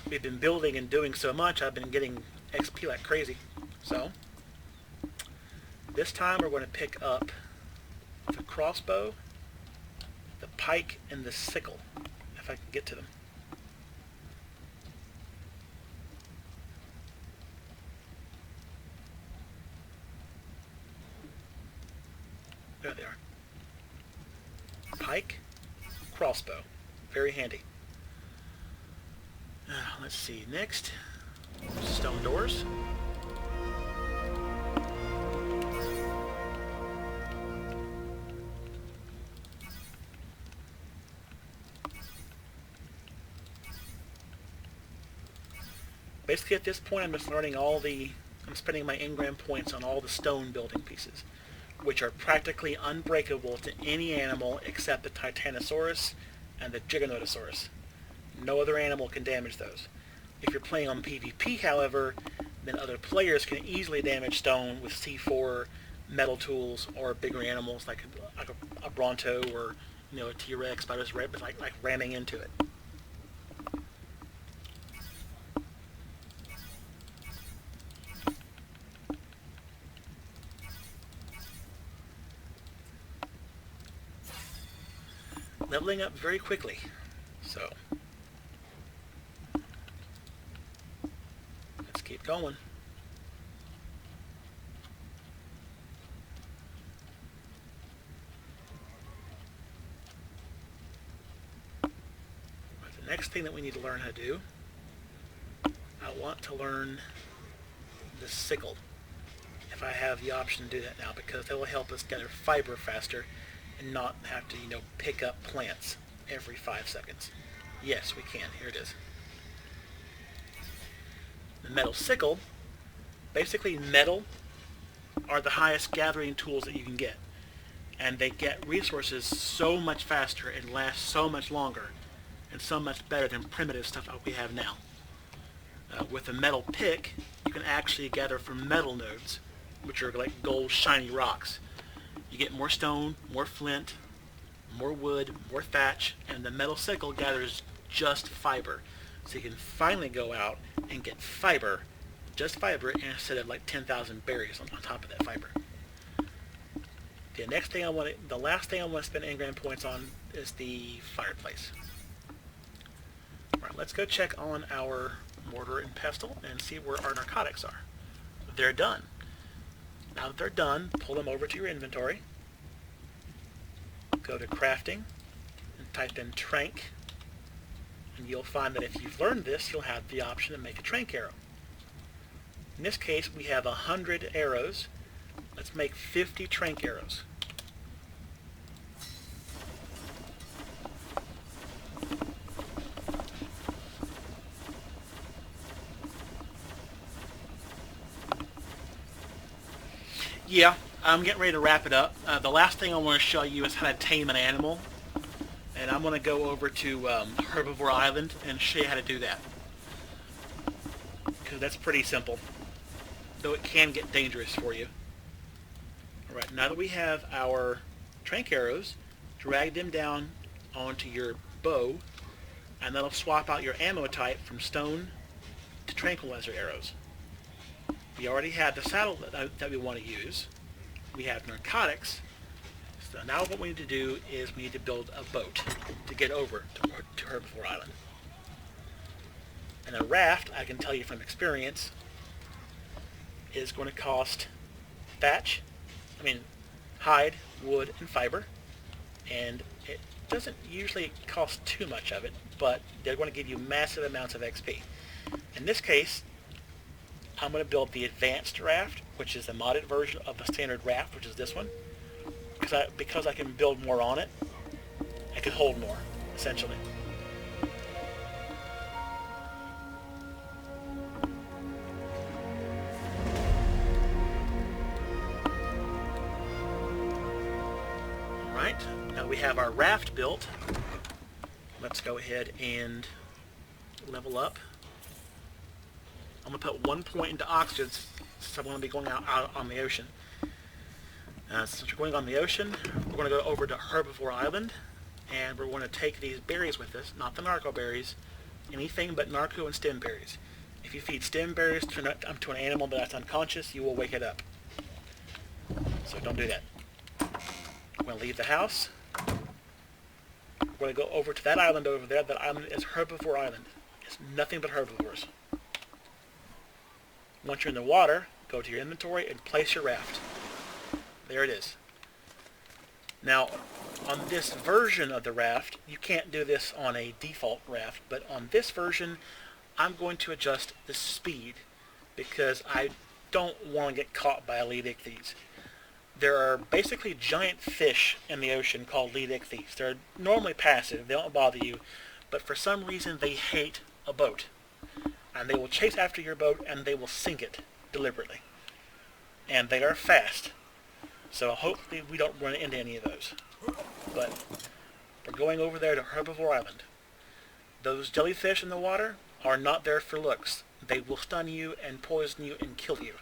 we've been building and doing so much, I've been getting XP like crazy. So this time we're going to pick up the crossbow, the pike, and the sickle, if I can get to them. There they are. Pike, crossbow. Very handy. Let's see. Next, stone doors. Basically, at this point, I'm just learning I'm spending my engram points on all the stone building pieces, which are practically unbreakable to any animal except the Titanosaurus and the Giganotosaurus. No other animal can damage those. If you're playing on PvP, however, then other players can easily damage stone with C4, metal tools, or bigger animals like a Bronto or a TRex by just like ramming into it. Leveling up very quickly. So let's keep going. The next thing that we need to learn how to do, I want to learn the sickle, if I have the option to do that now, because that will help us gather fiber faster and not have to, pick up plants every 5 seconds. Yes, we can. Here it is. The metal sickle, basically metal are the highest gathering tools that you can get. And they get resources so much faster and last so much longer and so much better than primitive stuff like we have now. With a metal pick, you can actually gather from metal nodes, which are like gold shiny rocks. You get more stone, more flint, more wood, more thatch, and the metal sickle gathers just fiber. So you can finally go out and get fiber just fiber instead of like 10,000 berries on top of that fiber. The last thing I want to spend engram points on is the fireplace. Alright, let's go check on our mortar and pestle and see where our narcotics are. They're done. Now that they're done, pull them over to your inventory. Go to crafting and type in trank. And you'll find that if you've learned this, you'll have the option to make a trank arrow. In this case, we have 100 arrows. Let's make 50 trank arrows. Yeah, I'm getting ready to wrap it up. The last thing I want to show you is how to tame an animal. And I'm going to go over to Herbivore Island and show you how to do that. Because that's pretty simple. Though it can get dangerous for you. Alright, now that we have our trank arrows, drag them down onto your bow, and that'll swap out your ammo type from stone to tranquilizer arrows. We already have the saddle that we want to use. We have narcotics. So now what we need to do is we need to build a boat to get over to Herbivore Island. And a raft, I can tell you from experience, is going to cost hide, wood, and fiber. And it doesn't usually cost too much of it, but they're going to give you massive amounts of XP. In this case, I'm going to build the advanced raft, which is a modded version of the standard raft, which is this one. Because I can build more on it, I can hold more, essentially. Alright, now we have our raft built. Let's go ahead and level up. I'm going to put 1 point into oxygen since I'm going to be going out on the ocean. Since we're going on the ocean, we're going to go over to Herbivore Island, and we're going to take these berries with us, not the narco berries, anything but narco and stem berries. If you feed stem berries to an animal that's unconscious, you will wake it up. So don't do that. We're going to leave the house. We're going to go over to that island over there. That island is Herbivore Island. It's nothing but herbivores. Once you're in the water, go to your inventory and place your raft. There it is. Now, on this version of the raft, you can't do this on a default raft, but on this version, I'm going to adjust the speed because I don't want to get caught by elite ichthyes. There are basically giant fish in the ocean called elite ichthyes. They're normally passive, they don't bother you, but for some reason they hate a boat. And they will chase after your boat and they will sink it deliberately. And they are fast. So hopefully we don't run into any of those. But we're going over there to Herbivore Island. Those jellyfish in the water are not there for looks. They will stun you and poison you and kill you.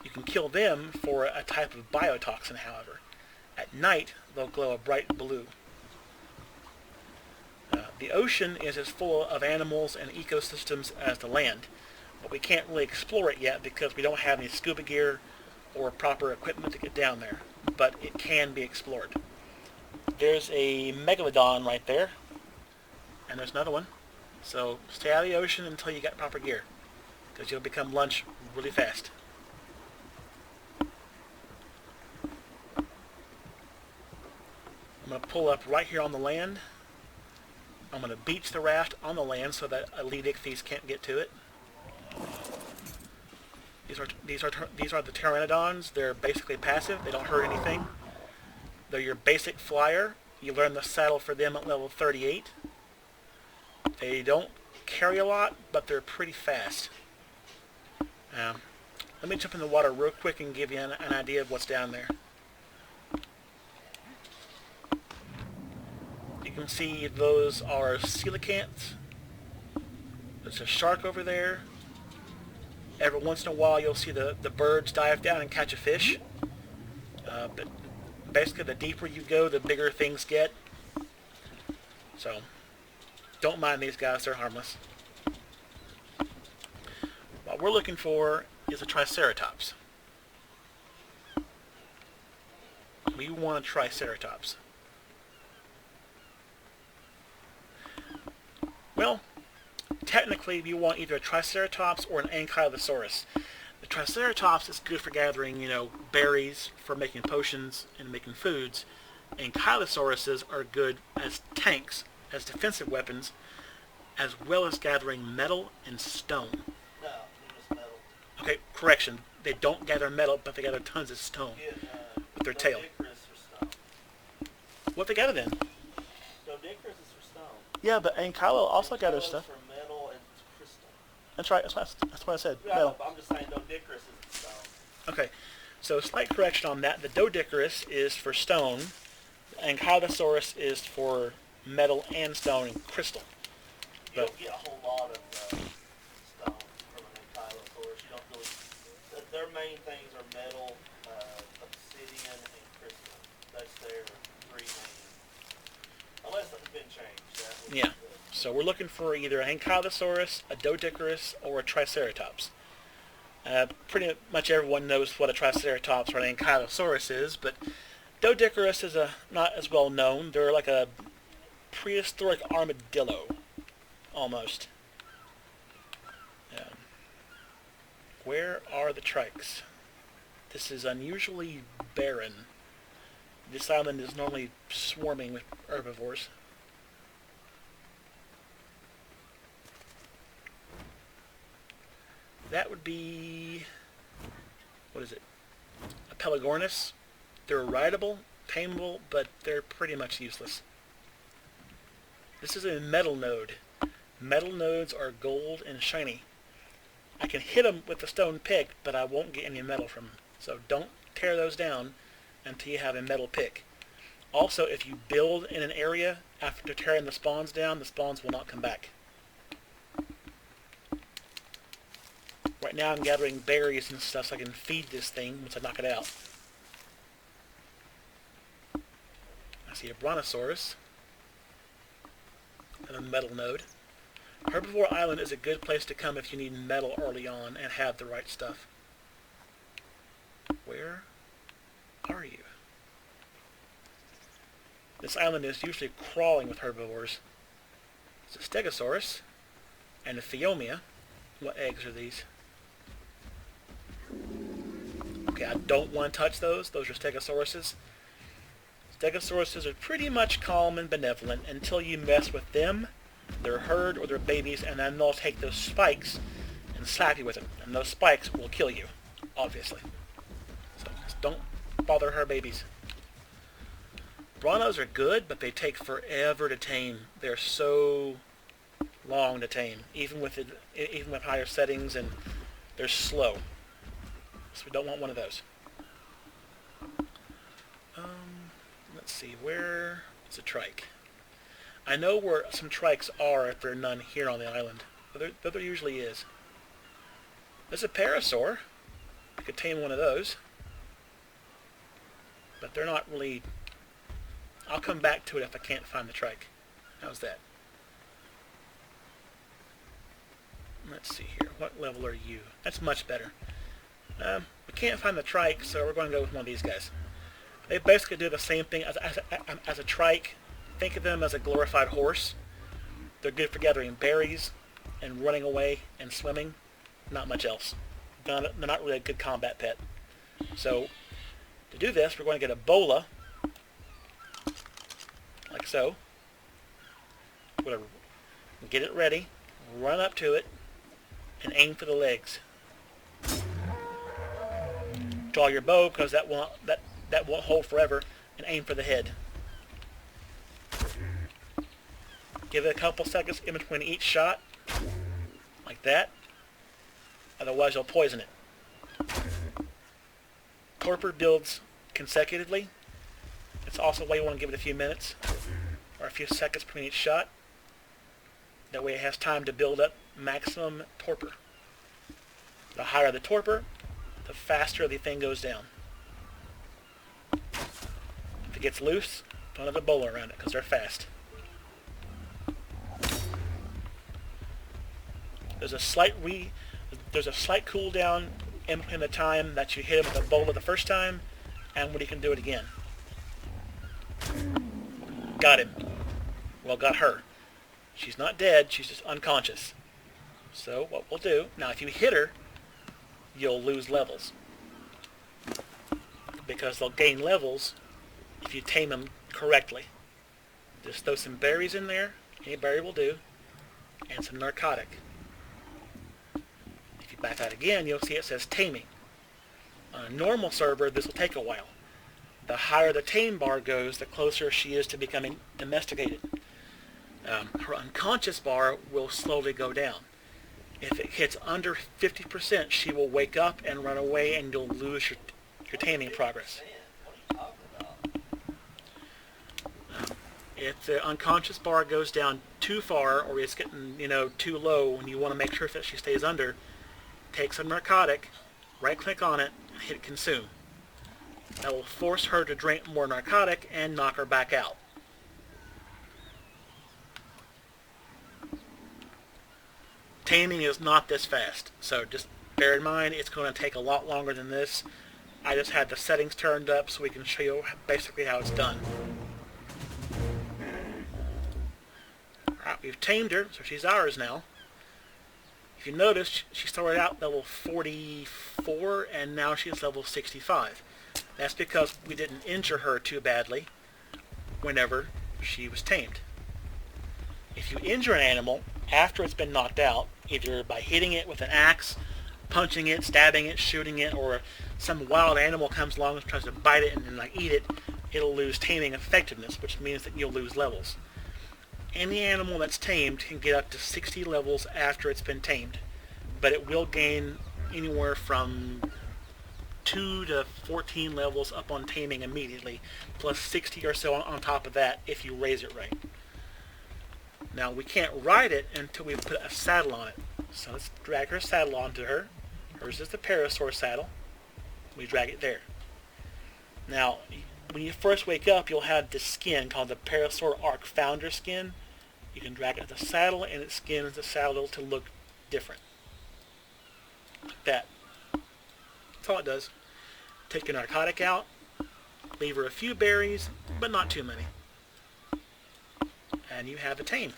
You can kill them for a type of biotoxin, however. At night, they'll glow a bright blue. The ocean is as full of animals and ecosystems as the land, but we can't really explore it yet because we don't have any scuba gear or proper equipment to get down there, but it can be explored. There's a megalodon right there, and there's another one. So stay out of the ocean until you get proper gear, because you'll become lunch really fast. I'm going to pull up right here on the land. I'm going to beach the raft on the land so that elite ichthyes can't get to it. These are the pteranodons. They're basically passive. They don't hurt anything. They're your basic flyer. You learn the saddle for them at level 38. They don't carry a lot, but they're pretty fast. Let me jump in the water real quick and give you an idea of what's down there. You can see those are coelacanths. There's a shark over there. Every once in a while you'll see the birds dive down and catch a fish. But basically the deeper you go, the bigger things get. So don't mind these guys, they're harmless. While What we're looking for is a Triceratops. We want a Triceratops. Well, technically we want either a Triceratops or an Ankylosaurus. The Triceratops is good for gathering, berries, for making potions and making foods. Ankylosauruses are good as tanks, as defensive weapons, as well as gathering metal and stone. No, just metal. Okay, correction. They don't gather metal, but they gather tons of stone with their tail. Dodicarus for stone. What they gather then? Dodicarus is for stone. Yeah, but Ankylo also gathers Ankylo's stuff. for metal and crystal. That's right. That's what I said. Yeah, Metal. I'm just saying Dodicarus is stone. Okay, so slight correction on that. The Dodicarus is for stone. The Ankylosaurus is for metal and stone and crystal. You don't get a whole lot of stone from an Ankylosaurus. You don't really. Their main things are metal, obsidian, and crystal. That's their three main. Unless it's been changed. That would be Yeah. good. So we're looking for either an Ankylosaurus, a Dodicarus, or a Triceratops. Pretty much everyone knows what a Triceratops or an Ankylosaurus is, but Dodicarus is not as well known. They're like a prehistoric armadillo, almost. Where are the TRex? This is unusually barren. This island is normally swarming with herbivores. That would be, what is it? A Pelagornis. They're rideable, tameable, but they're pretty much useless. This is a metal node. Metal nodes are gold and shiny. I can hit them with the stone pick, but I won't get any metal from them. So don't tear those down until you have a metal pick. Also, if you build in an area after tearing the spawns down, the spawns will not come back. Right now I'm gathering berries and stuff so I can feed this thing once I knock it out. I see a Brontosaurus and a metal node. Herbivore Island is a good place to come if you need metal early on and have the right stuff. Where are you? This island is usually crawling with herbivores. It's a Stegosaurus and a Phiomia. What eggs are these? Okay, I don't want to touch those. Those are Stegosauruses. Stegosauruses are pretty much calm and benevolent until you mess with them, their herd, or their babies, and then they'll take those spikes and slap you with them. And those spikes will kill you, obviously. So just don't bother her babies. Brontos are good, but they take forever to tame. They're so long to tame, even with higher settings, and they're slow. So we don't want one of those. Let's see, where is a trike? I know where some trikes are if there are none here on the island. But there usually is. There's a parasaur. I could tame one of those. But they're not really... I'll come back to it if I can't find the trike. How's that? Let's see here. What level are you? That's much better. We can't find the trike, so we're going to go with one of these guys. They basically do the same thing as a trike. Think of them as a glorified horse. They're good for gathering berries and running away and swimming. Not much else. They're not really a good combat pet. So, to do this, we're going to get a bola, like so. We're going to get it ready, run up to it, and aim for the legs. Draw your bow, because that won't hold forever, and aim for the head. Give it a couple seconds in between each shot, like that. Otherwise you'll poison it. Torpor builds consecutively. It's also why you want to give it a few minutes, or a few seconds between each shot. That way it has time to build up maximum torpor. The higher the torpor, the faster the thing goes down. If it gets loose, don't have a bola around it, because they're fast. There's a slight there's a slight cooldown in between the time that you hit him with a boulder the first time and when you can do it again. Got him. Well, got her. She's not dead, she's just unconscious. So what we'll do, now if you hit her, you'll lose levels. Because they'll gain levels if you tame them correctly. Just throw some berries in there, any berry will do, and some narcotic. If you back out again, you'll see it says taming. On a normal server, this will take a while. The higher the tame bar goes, the closer she is to becoming domesticated. Her unconscious bar will slowly go down. If it hits under 50%, she will wake up and run away, and you'll lose your taming progress. What are you talking about? If the unconscious bar goes down too far, or it's getting too low, and you want to make sure that she stays under, take some narcotic, right-click on it, and hit consume. That will force her to drink more narcotic and knock her back out. Taming is not this fast, so just bear in mind it's going to take a lot longer than this. I just had the settings turned up so we can show you basically how it's done. Alright, we've tamed her, so she's ours now. If you notice, she started out level 44 and now she's level 65. That's because we didn't injure her too badly whenever she was tamed. If you injure an animal after it's been knocked out, either by hitting it with an axe, punching it, stabbing it, shooting it, or some wild animal comes along and tries to bite it and then eat it, it'll lose taming effectiveness, which means that you'll lose levels. Any animal that's tamed can get up to 60 levels after it's been tamed, but it will gain anywhere from 2 to 14 levels up on taming immediately, plus 60 or so on top of that if you raise it right. Now we can't ride it until we put a saddle on it. So let's drag her saddle onto her. Hers is the Parasaur saddle. We drag it there. Now, when you first wake up, you'll have this skin called the Parasaur ARK Founder skin. You can drag it to the saddle, and it skins the saddle to look different. Like that. That's all it does. Take your narcotic out, leave her a few berries, but not too many. And you have a tame.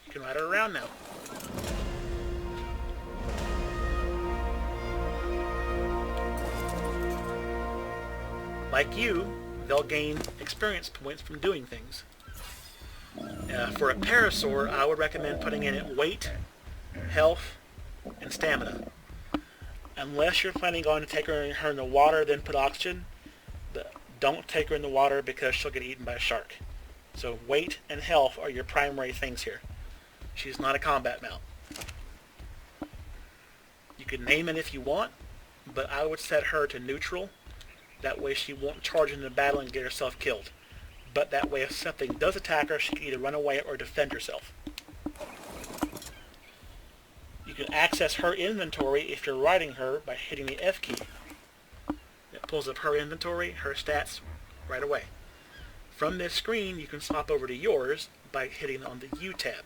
You can ride her around now. Like you, they'll gain experience points from doing things. For a Parasaur, I would recommend putting in it weight, health, and stamina. Unless you're planning on to take her in the water, then put oxygen, don't take her in the water because she'll get eaten by a shark. So weight and health are your primary things here. She's not a combat mount. You can name it if you want, but I would set her to neutral. That way she won't charge into battle and get herself killed. But that way if something does attack her, she can either run away or defend herself. You can access her inventory if you're riding her by hitting the F key. It pulls up her inventory, her stats, right away. From this screen, you can swap over to yours by hitting on the U tab.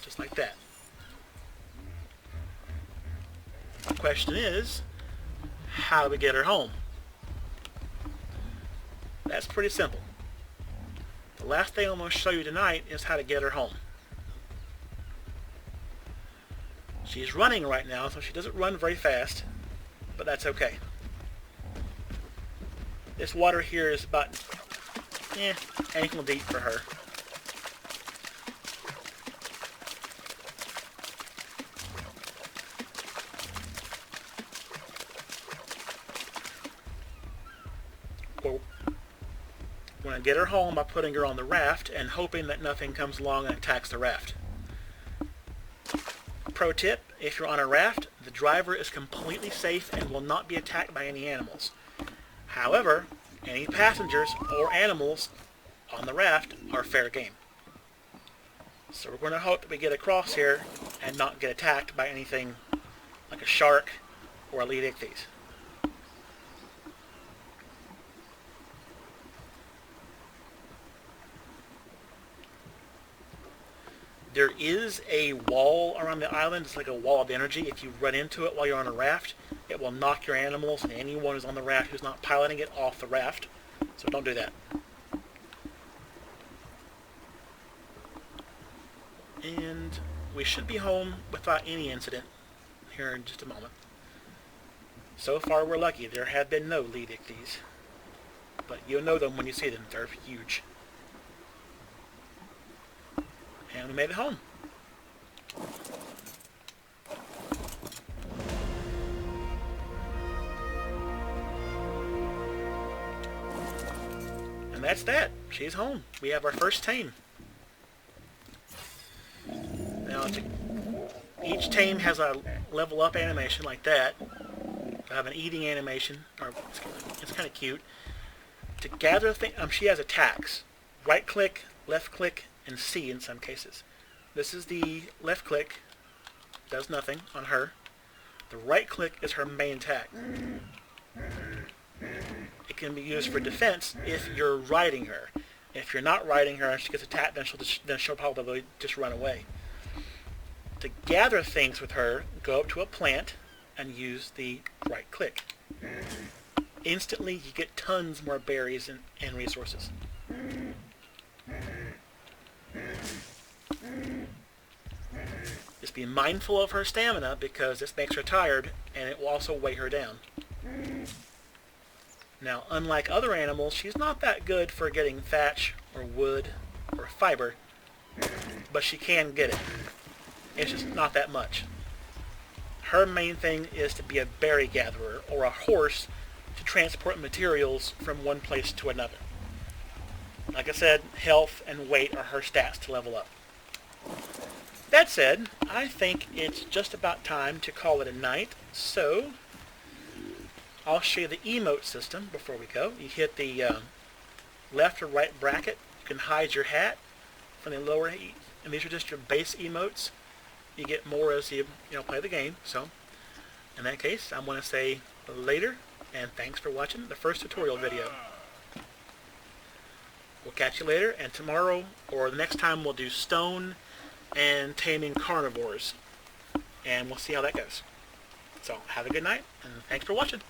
Just like that. The question is, how do we get her home? That's pretty simple. The last thing I'm going to show you tonight is how to get her home. She's running right now, so she doesn't run very fast, but that's okay. This water here is about ankle deep for her. Well, we're going to get her home by putting her on the raft and hoping that nothing comes along and attacks the raft. Pro tip, if you're on a raft, the driver is completely safe and will not be attacked by any animals. However, any passengers or animals on the raft are fair game. So we're going to hope that we get across here and not get attacked by anything like a shark or elite ichthyes. There is a wall around the island. It's like a wall of energy. If you run into it while you're on a raft, it will knock your animals and anyone who's on the raft who's not piloting it off the raft. So don't do that. And we should be home without any incident here in just a moment. So far we're lucky. There have been no lead ichthyes. But you'll know them when you see them. They're huge. And we made it home. And that's that. She's home. We have our first tame. Now, each tame has a level up animation like that. I have an eating animation. It's kind of cute. To gather things, she has attacks. Right click, left click, and C in some cases. This is the left click. Does nothing on her. The right click is her main attack. It can be used for defense if you're riding her. If you're not riding her and she gets attacked, then she'll probably just run away. To gather things with her, go up to a plant and use the right click. Instantly, you get tons more berries and resources. Just be mindful of her stamina because this makes her tired and it will also weigh her down. Now, unlike other animals, she's not that good for getting thatch or wood or fiber, but she can get it. It's just not that much. Her main thing is to be a berry gatherer or a horse to transport materials from one place to another. Like I said, health and weight are her stats to level up. That said, I think it's just about time to call it a night, so I'll show you the emote system before we go. You hit the left or right bracket. You can hide your hat from the lower, and these are just your base emotes. You get more as you play the game. So, in that case, I'm going to say later, and thanks for watching the first tutorial video. We'll catch you later, and tomorrow, or the next time, we'll do stone and taming carnivores, and we'll see how that goes. So, have a good night, and thanks for watching.